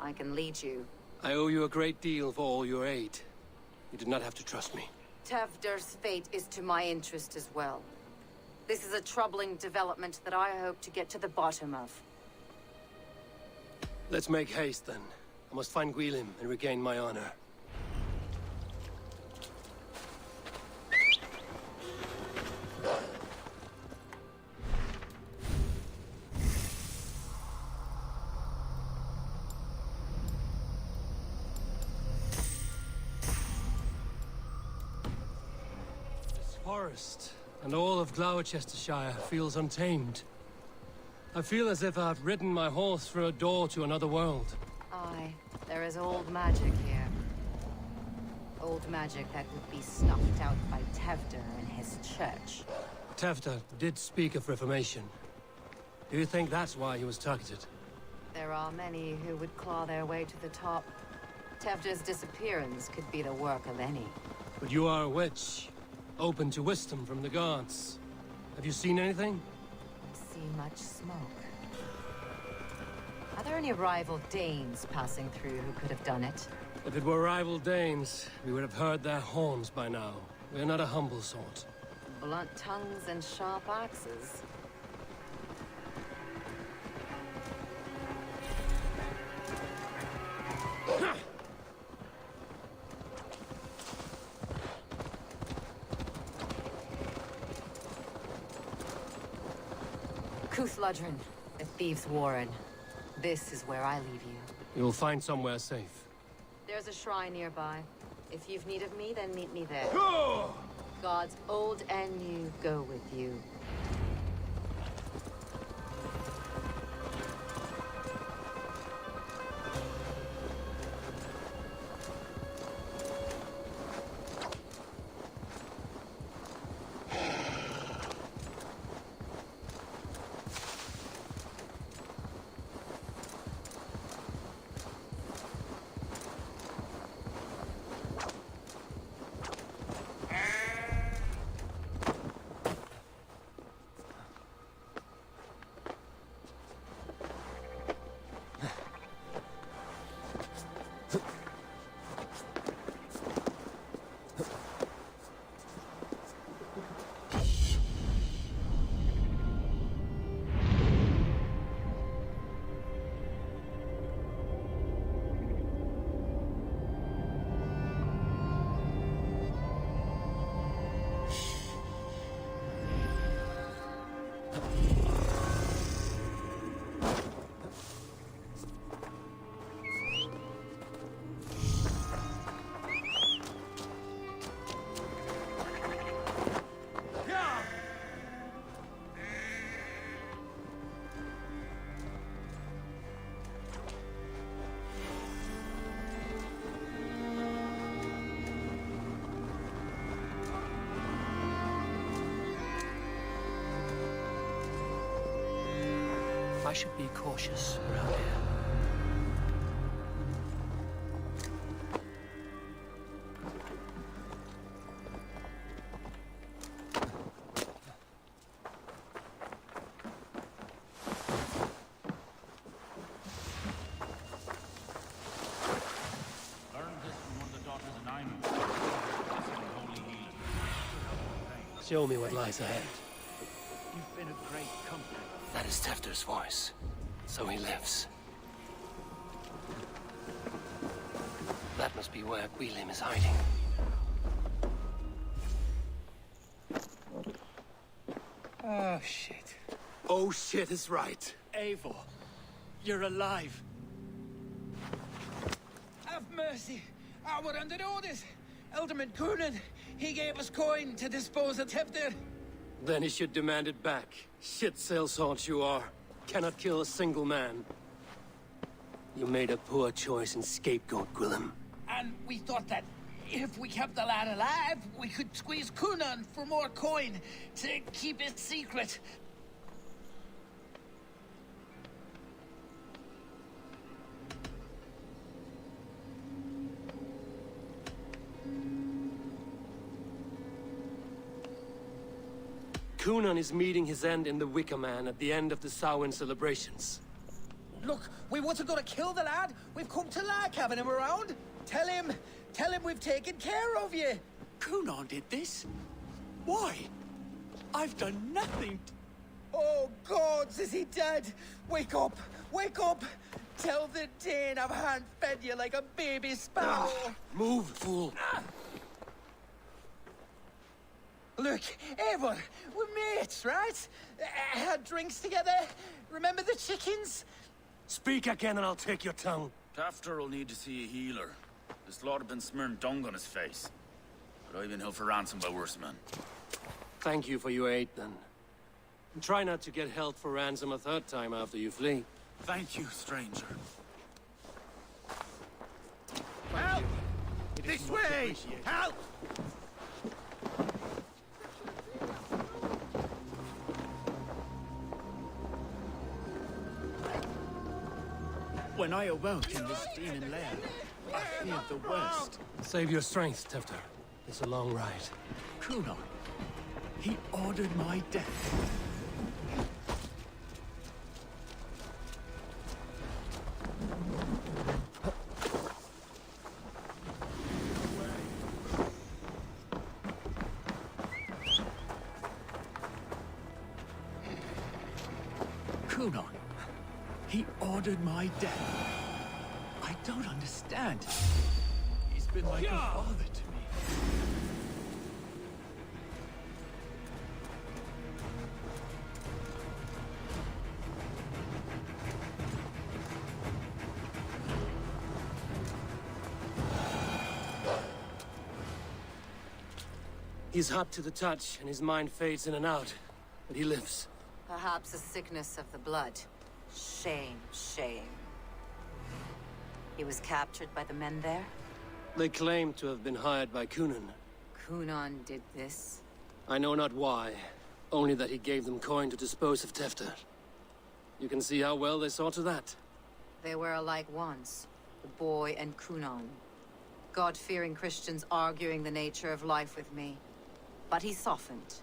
I can lead you. I owe you a great deal for all your aid. You did not have to trust me. Tefder's fate is to my interest as well. This is a troubling development that I hope to get to the bottom of. Let's make haste, then. I must find Gwylim and regain my honor. This forest and all of Gloucestershire feels untamed. I feel as if I've ridden my horse through a door to another world. Aye, there is old magic here. Old magic that would be snuffed out by Tefder and his church. Tefder did speak of reformation. Do you think that's why he was targeted? There are many who would claw their way to the top. Tefder's disappearance could be the work of any. But you are a witch, open to wisdom from the gods. Have you seen anything? See much smoke. Are there any rival Danes passing through who could have done it? If it were rival Danes, we would have heard their horns by now. We are not a humble sort. Blunt tongues and sharp axes. Cúthladrin, the Thieves' Warren. This is where I leave you. You'll find somewhere safe. There's a shrine nearby. If you've need of me, then meet me there. Gods old and new go with you. I should be cautious around here. Show me what lies ahead. You've been a great comfort. That is Tefter's voice. So he lives. That must be where Gwilym is hiding. Oh, shit. Oh shit is right. Eivor, you're alive. Have mercy. We're under orders. Alderman Coonan, he gave us coin to dispose of Tefter. Then he should demand it back. Shit sellsword you are. Cannot kill a single man. You made a poor choice in scapegoat, Gwilym. And we thought that if we kept the lad alive, we could squeeze Coonan for more coin to keep it secret. Coonan is meeting his end in the Wicker Man at the end of the Samhain celebrations. Look, we wasn't gonna kill the lad. We've come to like having him around. Tell him we've taken care of you. Coonan did this? Why? I've done nothing. Oh, gods, is he dead? Wake up! Wake up! Tell the Dane I've hand-fed you like a baby sparrow. Move, fool. Look, Eivor, we're mates, right? Had drinks together. Remember the chickens? Speak again and I'll take your tongue. Tafter will need to see a healer. This lord have been smearing dung on his face. But I've been held for ransom by worse men. Thank you for your aid, then. And try not to get held for ransom a third time after you flee. Thank you, stranger. Help! This way! Help! When I awoke in this demon lair, I feared the worst. Save your strength, Tefter. It's a long ride. Coonan, he ordered my death. Coonan, he ordered my death. I don't understand. He's been like a father to me. He's hot to the touch, and his mind fades in and out. But he lives. Perhaps a sickness of the blood. Shame, shame. He was captured by the men there? They claim to have been hired by Kunan. Kunan did this? I know not why. Only that he gave them coin to dispose of Tefter. You can see how well they saw to that. They were alike once. The boy and Kunan. God-fearing Christians arguing the nature of life with me. But he softened.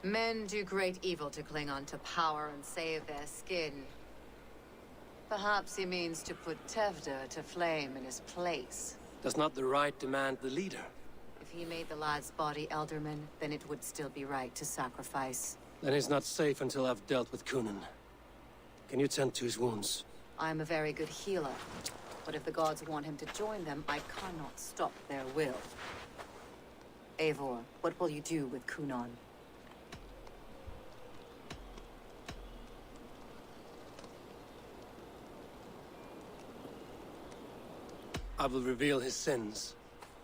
Men do great evil to cling on to power and save their skin. Perhaps he means to put Tevda to flame in his place. Does not the right demand the leader? If he made the lad's body Elderman, then it would still be right to sacrifice. Then he's not safe until I've dealt with Kunan. Can you tend to his wounds? I'm a very good healer. But if the gods want him to join them, I cannot stop their will. Eivor, what will you do with Kunan? I will reveal his sins.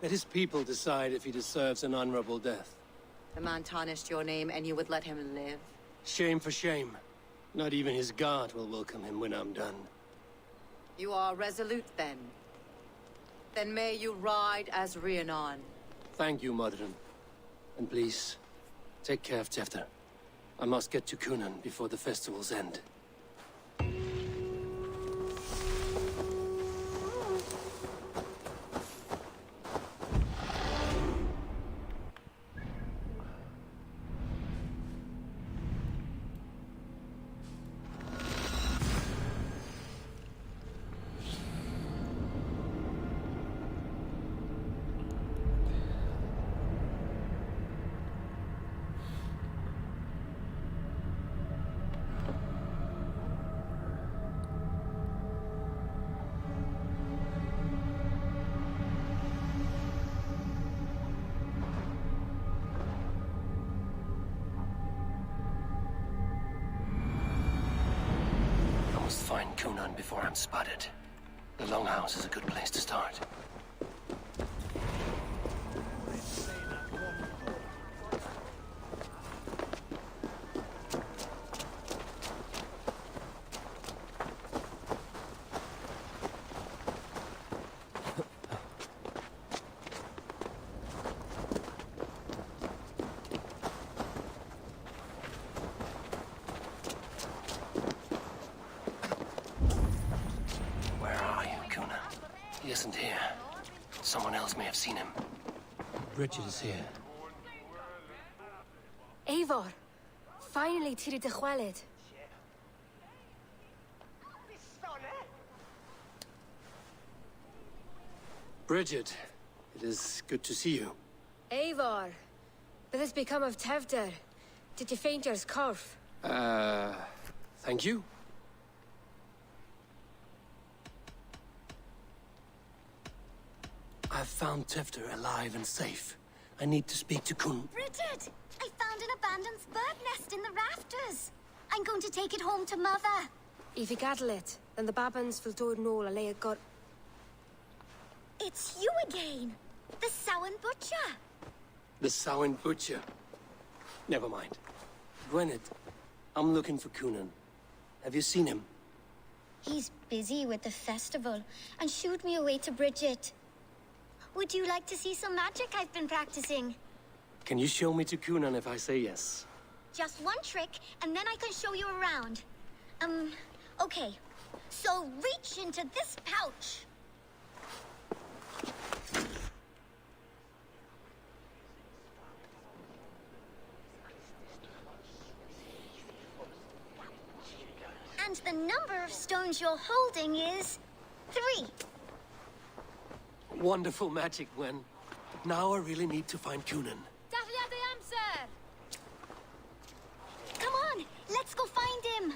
Let his people decide if he deserves an honorable death. The man tarnished your name and you would let him live? Shame for shame. Not even his guard will welcome him when I'm done. You are resolute, then. Then may you ride as Rhiannon. Thank you, Modron. And please, take care of Tefter. I must get to Kunan before the festival's end. Find Kunan before I'm spotted. The Longhouse is a good place to start. He isn't here. Someone else may have seen him. Bridget is here. Eivor, finally tiri de chwaled. Bridget, it is good to see you. Eivor, what has become of Tevder? Did you faint your scarf? Thank you. I've found Tefter alive and safe. I need to speak to Kun. Bridget! I found an abandoned bird nest in the rafters. I'm going to take it home to Mother. If you gaddle it, then the Babans will do no lay it got. It's you again! The Samhain Butcher! The Samhain Butcher? Never mind. Gwynedd, I'm looking for Kunan. Have you seen him? He's busy with the festival and shooed me away to Bridget. Would you like to see some magic I've been practicing? Can you show me to Kunan if I say yes? Just one trick, and then I can show you around. Okay. So reach into this pouch. And the number of stones you're holding is 3. Wonderful magic, Gwen. But now I really need to find Kunan. Come on, let's go find him.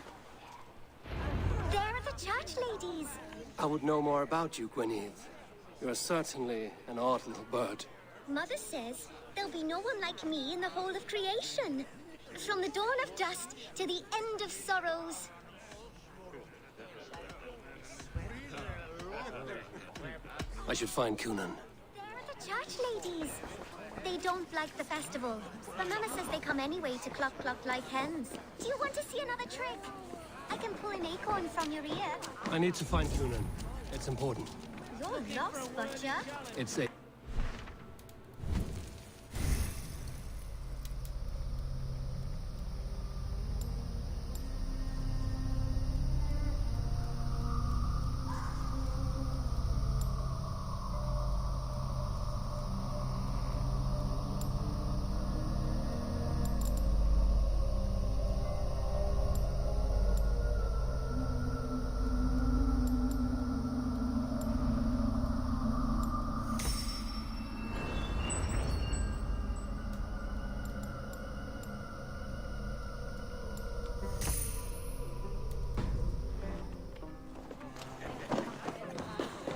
There are the church ladies. I would know more about you, Gwynedd. You are certainly an odd little bird. Mother says there'll be no one like me in the whole of creation. From the dawn of dust to the end of sorrows. I should find Kunan. There are the church church ladies. They don't like the festival, but Mama says they come anyway to cluck like hens. Do you want to see another trick? I can pull an acorn from your ear. I need to find Kunan. It's important. You're lost, Butcher. It's a...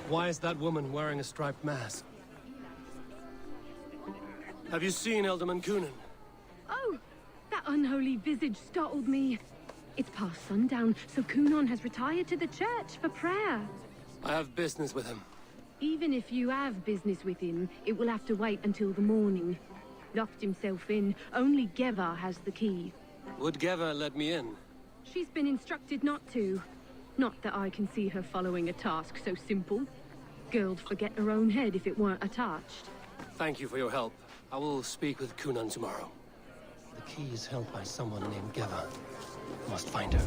Why is that woman wearing a striped mask? Have you seen Elderman Kunan? Oh, that unholy visage startled me. It's past sundown, so Kunan has retired to the church for prayer. I have business with him. Even if you have business with him, it will have to wait until the morning. Locked himself in. Only Geva has the key. Would Geva let me in? She's been instructed not to. Not that I can see her following a task so simple. Girl'd forget her own head if it weren't attached. Thank you for your help. I will speak with Kunan tomorrow. The key is held by someone named Geva. I must find her.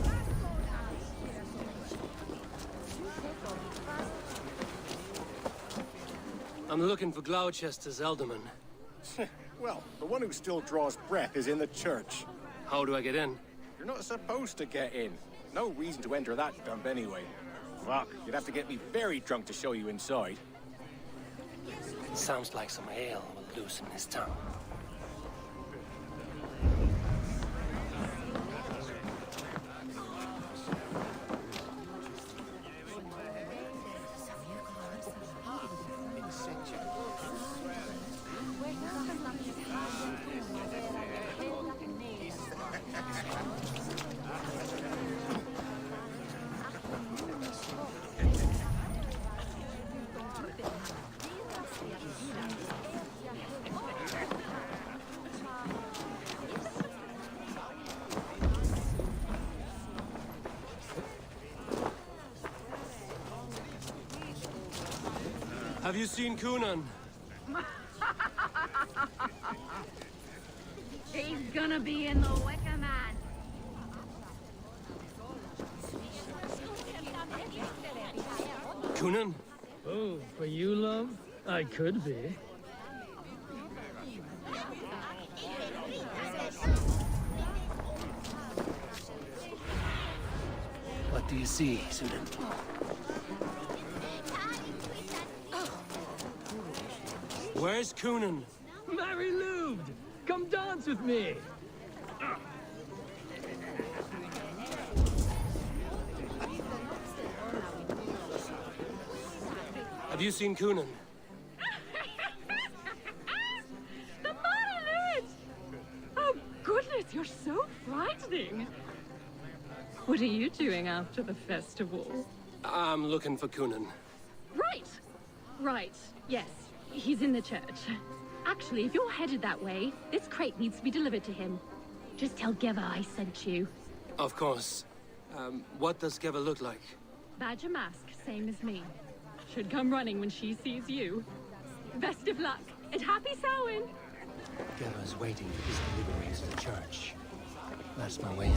I'm looking for Gloucester's Elderman. Well, the one who still draws breath is in the church. How do I get in? You're not supposed to get in. No reason to enter that dump anyway. Fuck, you'd have to get me very drunk to show you inside. It sounds like some ale will loosen his tongue. Have you seen Kunan? He's gonna be in the Wicker Man. Kunan? Oh, for you, love? I could be. What do you see, Sunan? Where's Kunan? Mary Lubed! Come dance with me! Have you seen Kunan? The monolith! Oh, goodness, you're so frightening. What are you doing after the festival? I'm looking for Kunan. Right. Right. Yes. He's in the church. Actually, if you're headed that way, this crate needs to be delivered to him. Just tell Geva I sent you. Of course. What does Geva look like? Badger mask, same as me. Should come running when she sees you. Best of luck, and happy Samhain! Geva's waiting for his deliveries to the church. That's my way in.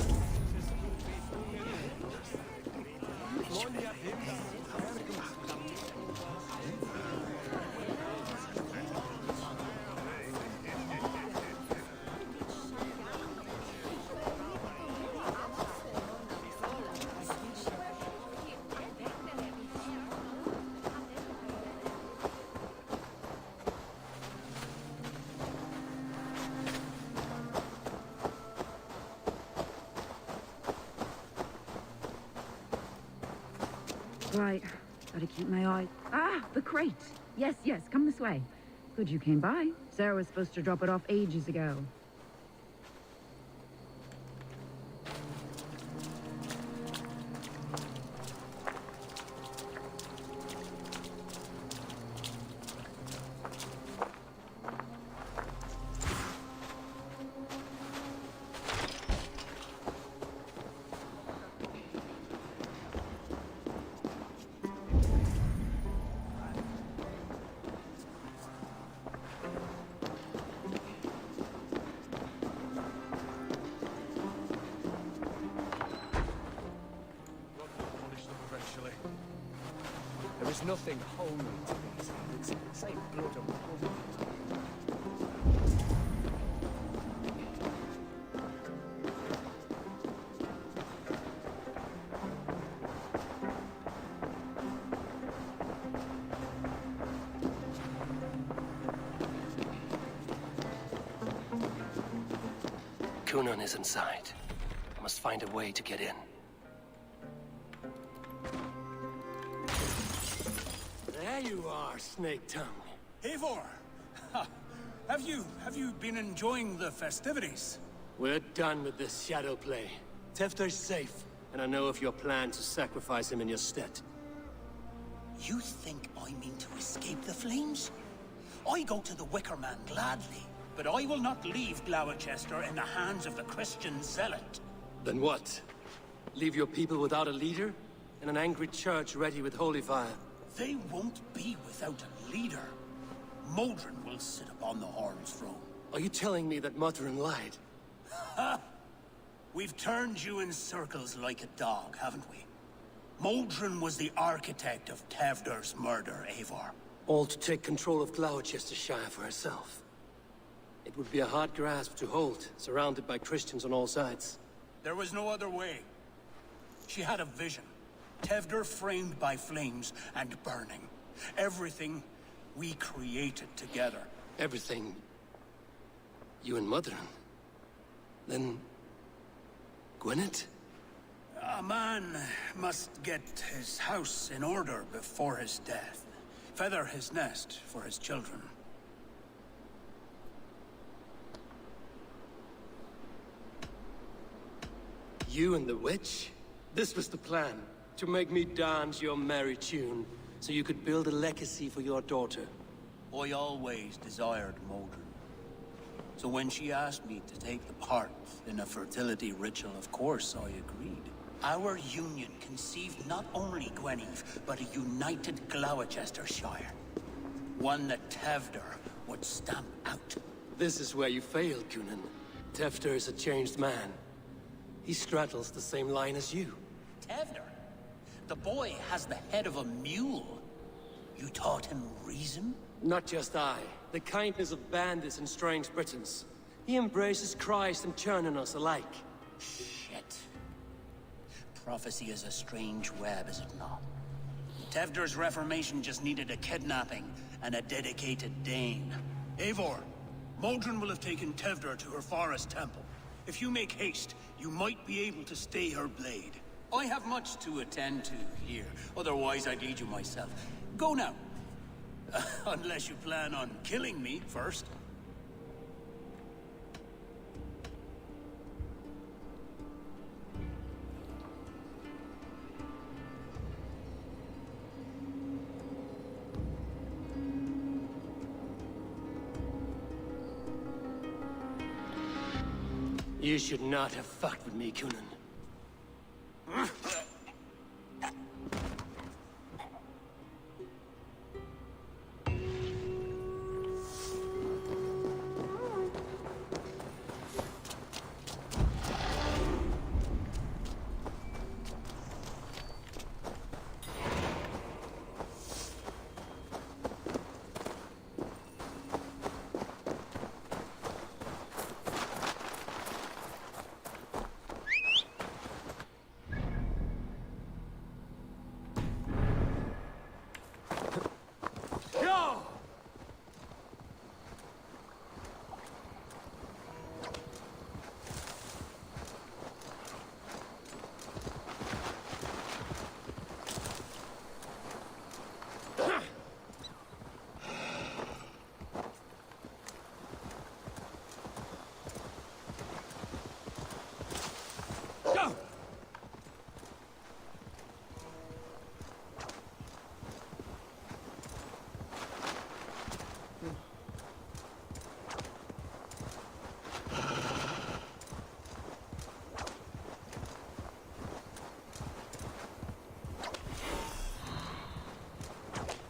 Right. Gotta keep my eye. Ah, the crate! Yes, yes, come this way. Good you came by. Sarah was supposed to drop it off ages ago. nothing holy to these hands, save blood and woman. Kunan is inside. I must find a way to get in. There you are, Snake Tongue. Eivor! Have you been enjoying the festivities? We're done with this shadow play. Tefter's safe, and I know of your plan to sacrifice him in your stead. You think I mean to escape the flames? I go to the Wicker Man gladly, but I will not leave Gloucester in the hands of the Christian zealot. Then what? Leave your people without a leader? And an angry church ready with holy fire? They won't be without a leader. Modron will sit upon the Horn's throne. Are you telling me that Modron lied? Ha! We've turned you in circles like a dog, haven't we? Modron was the architect of Tevder's murder, Eivor. All to take control of Gloucestershire for herself. It would be a hard grasp to hold, surrounded by Christians on all sides. There was no other way. She had a vision. Tevder framed by flames and burning. Everything we created together. Everything? You and Modron? Then... Gwynedd? A man must get his house in order before his death. Feather his nest for his children. You and the witch? This was the plan. To make me dance your merry tune, so you could build a legacy for your daughter. I always desired Modron. So when she asked me to take the part in a fertility ritual, of course I agreed. Our union conceived not only Gweneve, but a united Gloucestershire. One that Tevder would stamp out. This is where you failed, Kunan. Tefter is a changed man. He straddles the same line as you. Tevder? The boy has the head of a mule. You taught him reason? Not just I. The kindness of bandits and strange Britons. He embraces Christ and churning us alike. Shit. Prophecy is a strange web, is it not? Tevder's reformation just needed a kidnapping and a dedicated Dane. Eivor, Modron will have taken Tevder to her forest temple. If you make haste, you might be able to stay her blade. I have much to attend to here, otherwise I'd lead you myself. Go now. Unless you plan on killing me first. You should not have fucked with me, Kunan.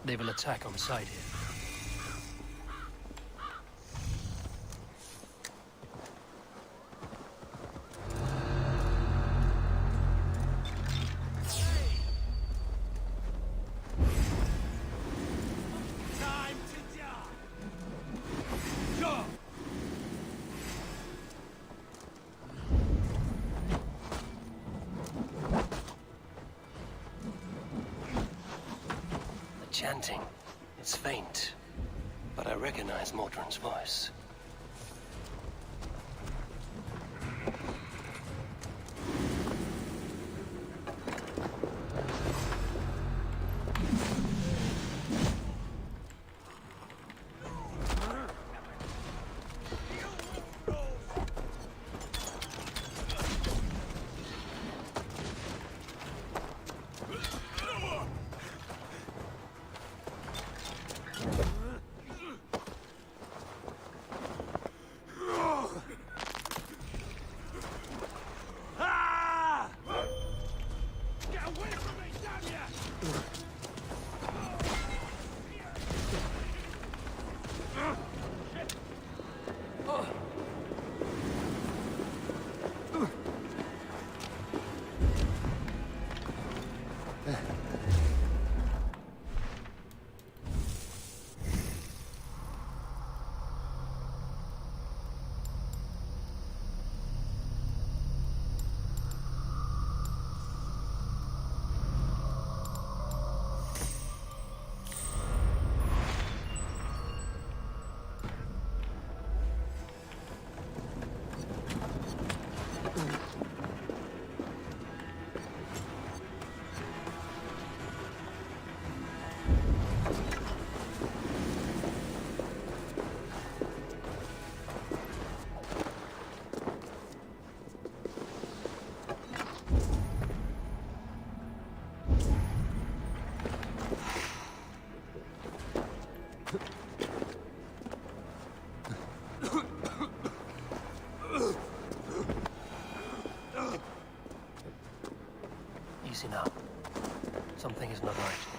They will attack on sight here. chanting. It's faint, but I recognize Mordrin's voice. Easy now. Something is not right.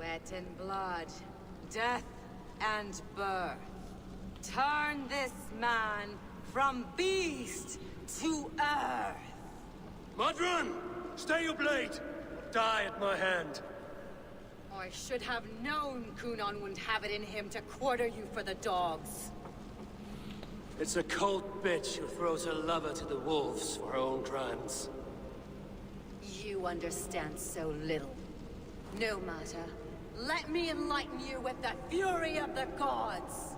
Sweat and blood, death and birth. Turn this man from beast to earth. Mordrin! Stay your blade! Or die at my hand. I should have known Kunon wouldn't have it in him to quarter you for the dogs. It's a cold bitch who throws her lover to the wolves for her own crimes. You understand so little. No matter. Let me enlighten you with the fury of the gods!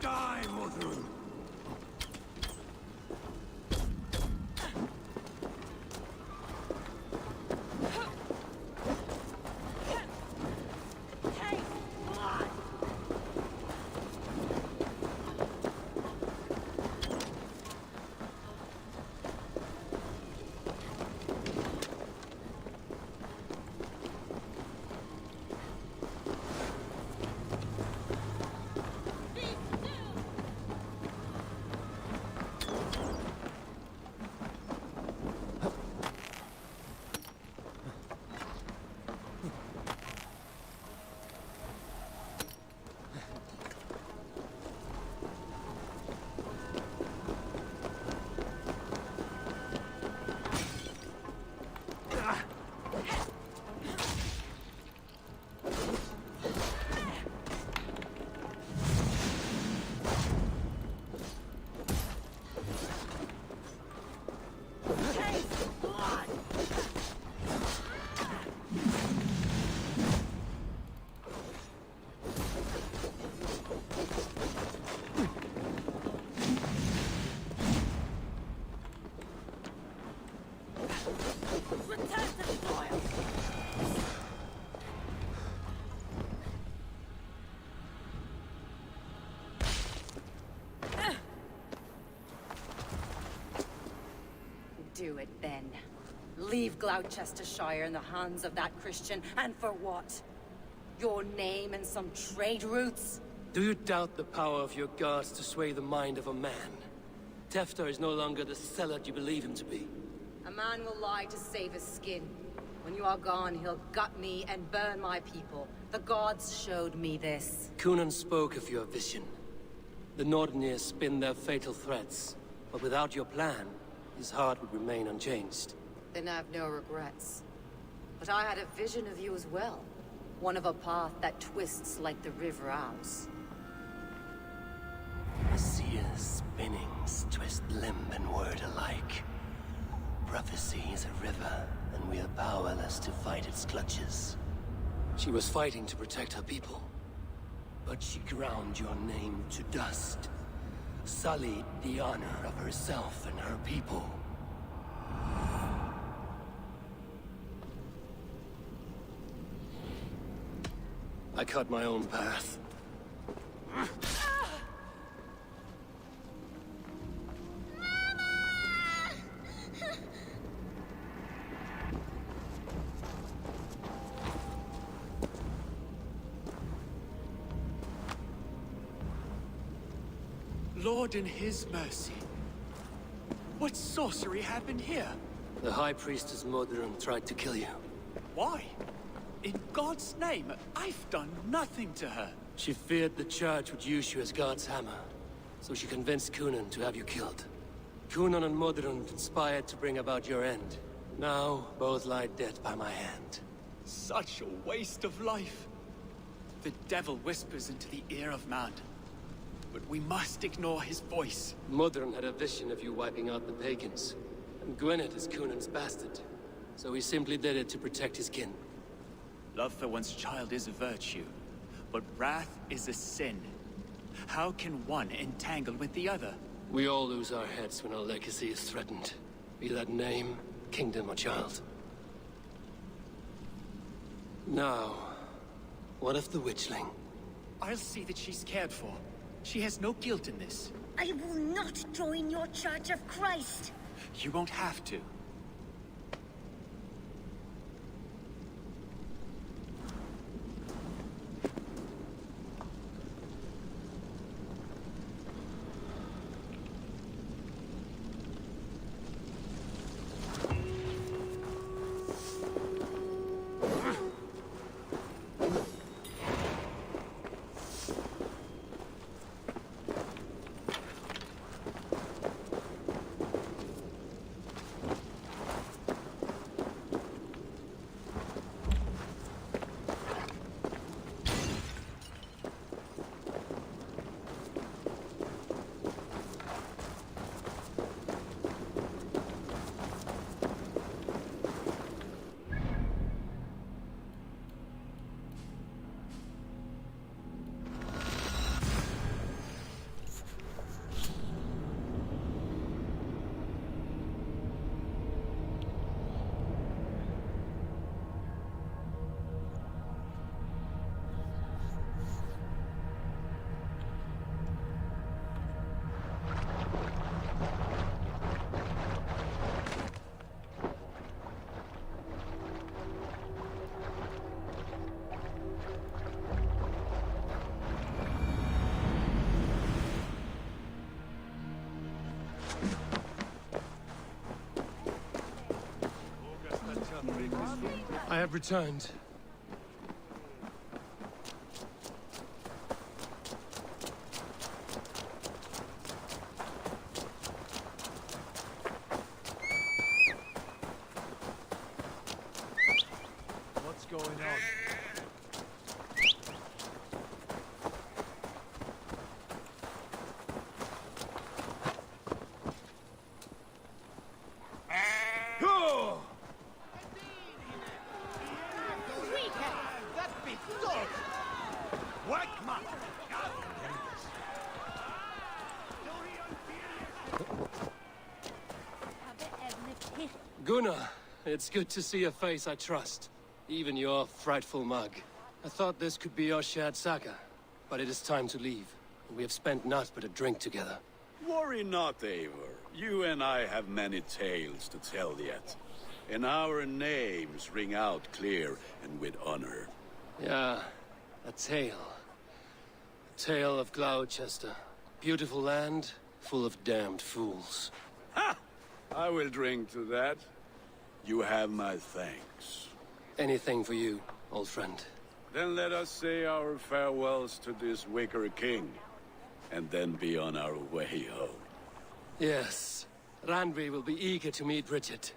Die, Mother! Do it then. Leave Gloucestershire in the hands of that Christian, and for what? Your name and some trade routes? Do you doubt the power of your gods to sway the mind of a man? Tefter is no longer the zealot you believe him to be. A man will lie to save his skin. When you are gone, he'll gut me and burn my people. The gods showed me this. Cunan spoke of your vision. The Nordenir spin their fatal threats, but without your plan, his heart would remain unchanged. Then I've no regrets. But I had a vision of you as well. One of a path that twists like the river Ouse. A seer's spinnings twist limb and word alike. Prophecy is a river, and we are powerless to fight its clutches. She was fighting to protect her people, but she ground your name to dust. Sullied the honor of herself and her people. I cut my own path. Lord in his mercy. What sorcery happened here? The High Priestess Modron tried to kill you. Why? In God's name, I've done nothing to her. She feared the Church would use you as God's hammer, so she convinced Cunan to have you killed. Cunan and Modron conspired to bring about your end. Now, both lie dead by my hand. Such a waste of life. The devil whispers into the ear of man. But we must ignore his voice. Modron had a vision of you wiping out the pagans. And Gwynedd is Cunan's bastard. So he simply did it to protect his kin. Love for one's child is a virtue, but wrath is a sin. How can one entangle with the other? We all lose our heads when our legacy is threatened. Be that name, kingdom, or child. Now, what of the witchling? I'll see that she's cared for. She has no guilt in this. I will not join your Church of Christ. You won't have to. I have returned. What's going on? Gunnar, it's good to see a face I trust. Even your frightful mug. I thought this could be our shared saga, but it is time to leave. We have spent naught but a drink together. Worry not, Eivor. You and I have many tales to tell yet. And our names ring out clear and with honor. Yeah, a tale. A tale of Gloucester. Beautiful land, full of damned fools. Ha! I will drink to that. You have my thanks. Anything for you, old friend. Then let us say our farewells to this wicker king, and then be on our way home. Yes, Randvi will be eager to meet Bridget.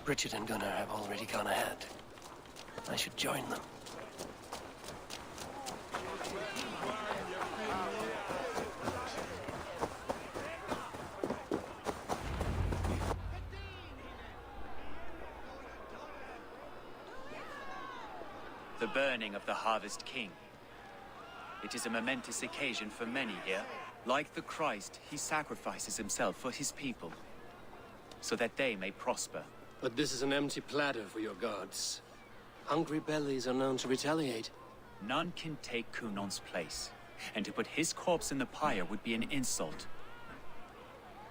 Bridget and Gunnar have already gone ahead. I should join them. The burning of the Harvest King. It is a momentous occasion for many here. Like the Christ, he sacrifices himself for his people, so that they may prosper. But this is an empty platter for your gods. Hungry bellies are known to retaliate. None can take Kunon's place, and to put his corpse in the pyre would be an insult.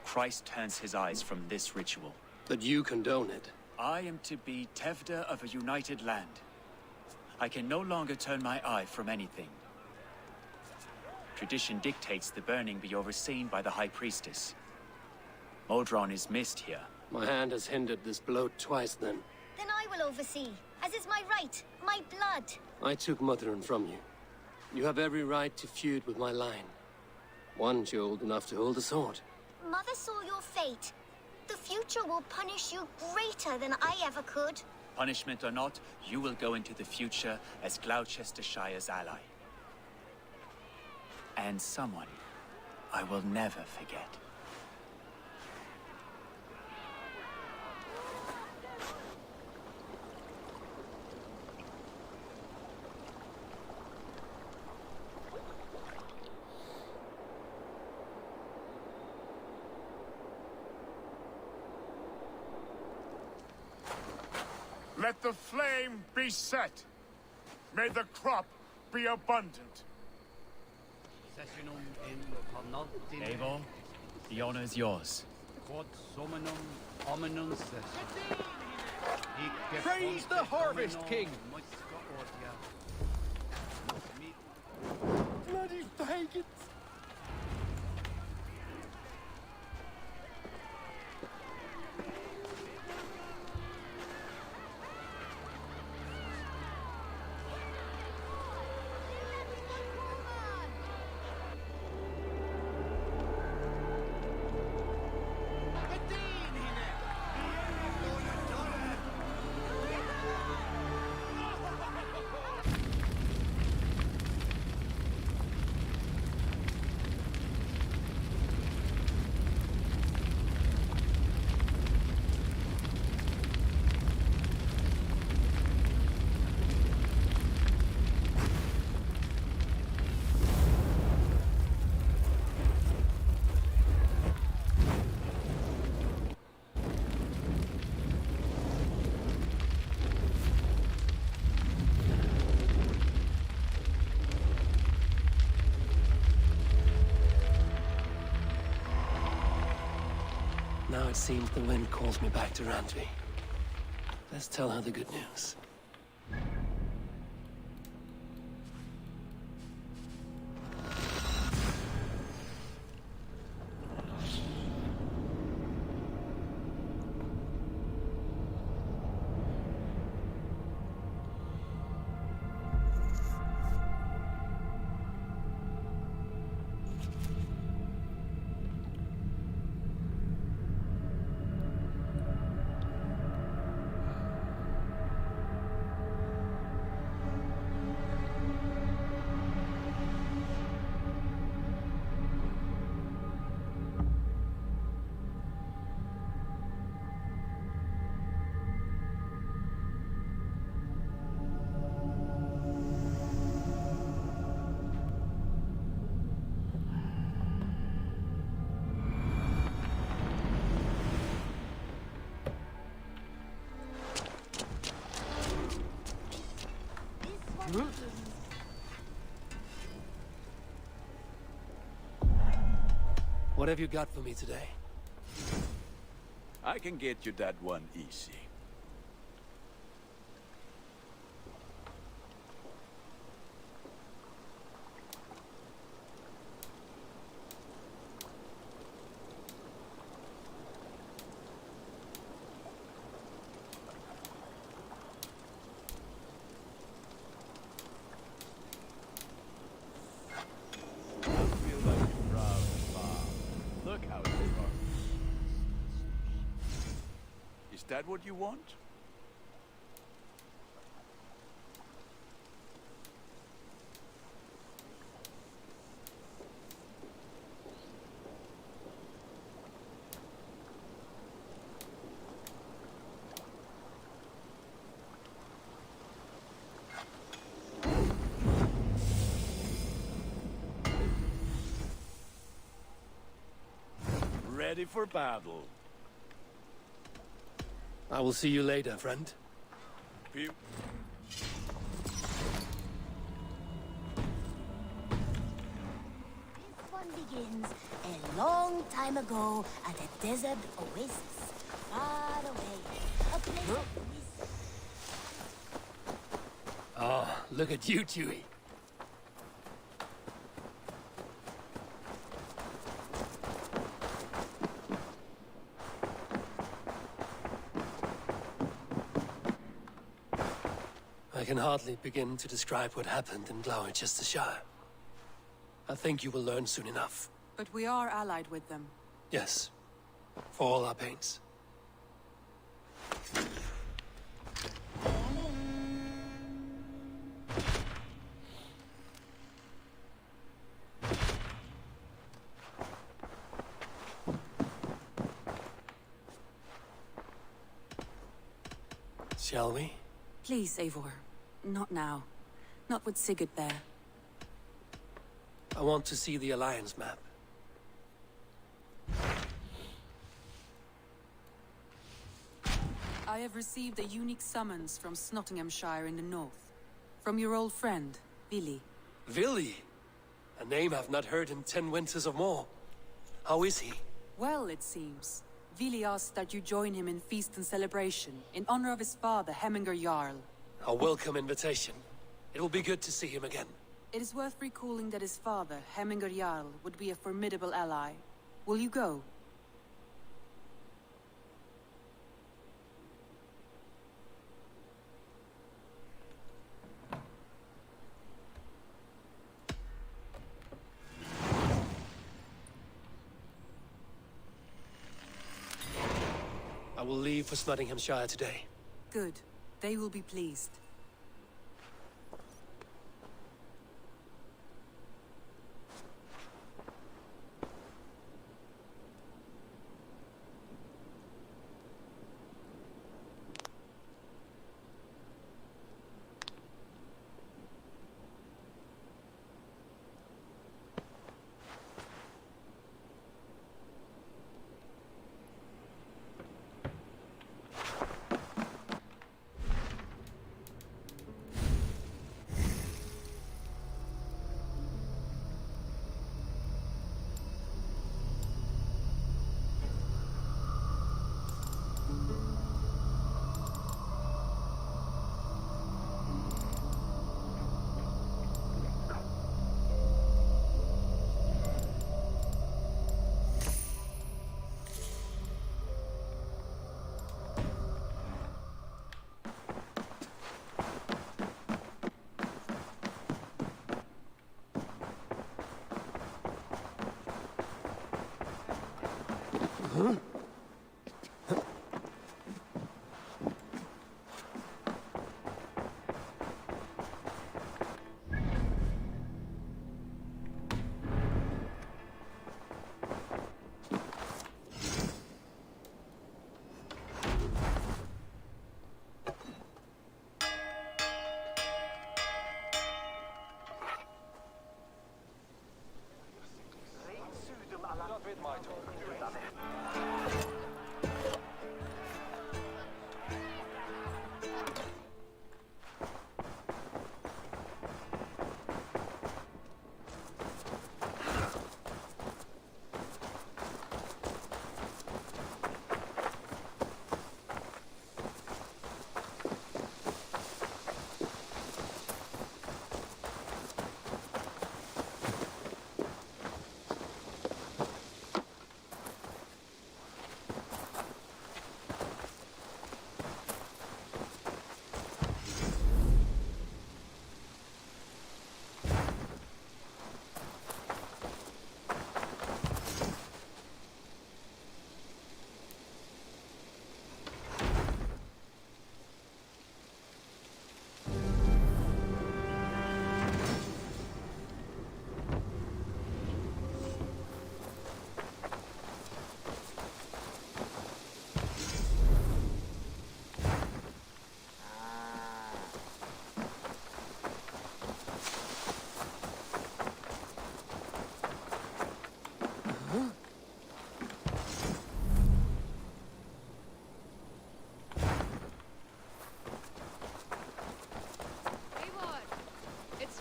Christ turns his eyes from this ritual. But you condone it. I am to be Tevda of a united land. I can no longer turn my eye from anything. Tradition dictates the burning be overseen by the High Priestess. Modron is missed here. My hand has hindered this bloat twice then. Then I will oversee, as is my right, my blood. I took Motherun from you. You have every right to feud with my line. Once you're old enough to hold a sword. Mother saw your fate. The future will punish you greater than I ever could. Punishment or not, you will go into the future as Gloucestershire's ally. And someone I will never forget. Let the flame be set. May the crop be abundant. Eivor, the honor is yours. Praise the Harvest King! Bloody pagans! Now it seems the wind calls me back to Randvi. Let's tell her the good news. What have you got for me today? I can get you that one easy. Is that what you want? Ready for battle. I will see you later, friend. This one begins a long time ago at a desert oasis, far away. A place of wisdom. Oh, look at you, Chewie. I can hardly begin to describe what happened in Gloucestershire. I think you will learn soon enough. But we are allied with them. Yes, for all our pains. Shall we? Please, Eivor. Not now. Not with Sigurd there. I want to see the Alliance map. I have received a unique summons from Nottinghamshire in the north. From your old friend, Vili. Vili? A name I've not heard in 10 winters or more. How is he? Well, it seems. Vili asked that you join him in feast and celebration, in honor of his father, Heminger Jarl. A welcome invitation. It will be good to see him again. It is worth recalling that his father, Heminger Jarl, would be a formidable ally. Will you go? I will leave for Nottinghamshire today. Good. They will be pleased.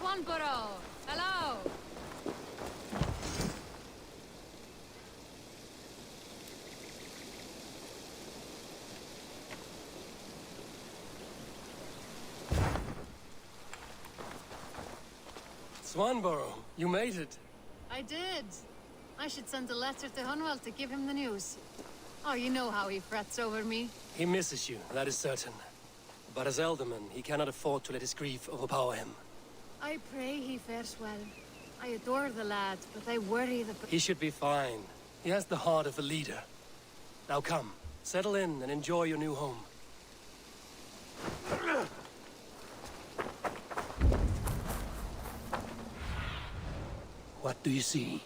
Swanborough! Hello! Swanborough, you made it. I did. I should send a letter to Hunwell to give him the news. Oh, you know how he frets over me. He misses you, that is certain. But as Elderman, he cannot afford to let his grief overpower him. I pray he fares well. I adore the lad, but I worry that... He should be fine. He has the heart of a leader. Now come, settle in and enjoy your new home. What do you see?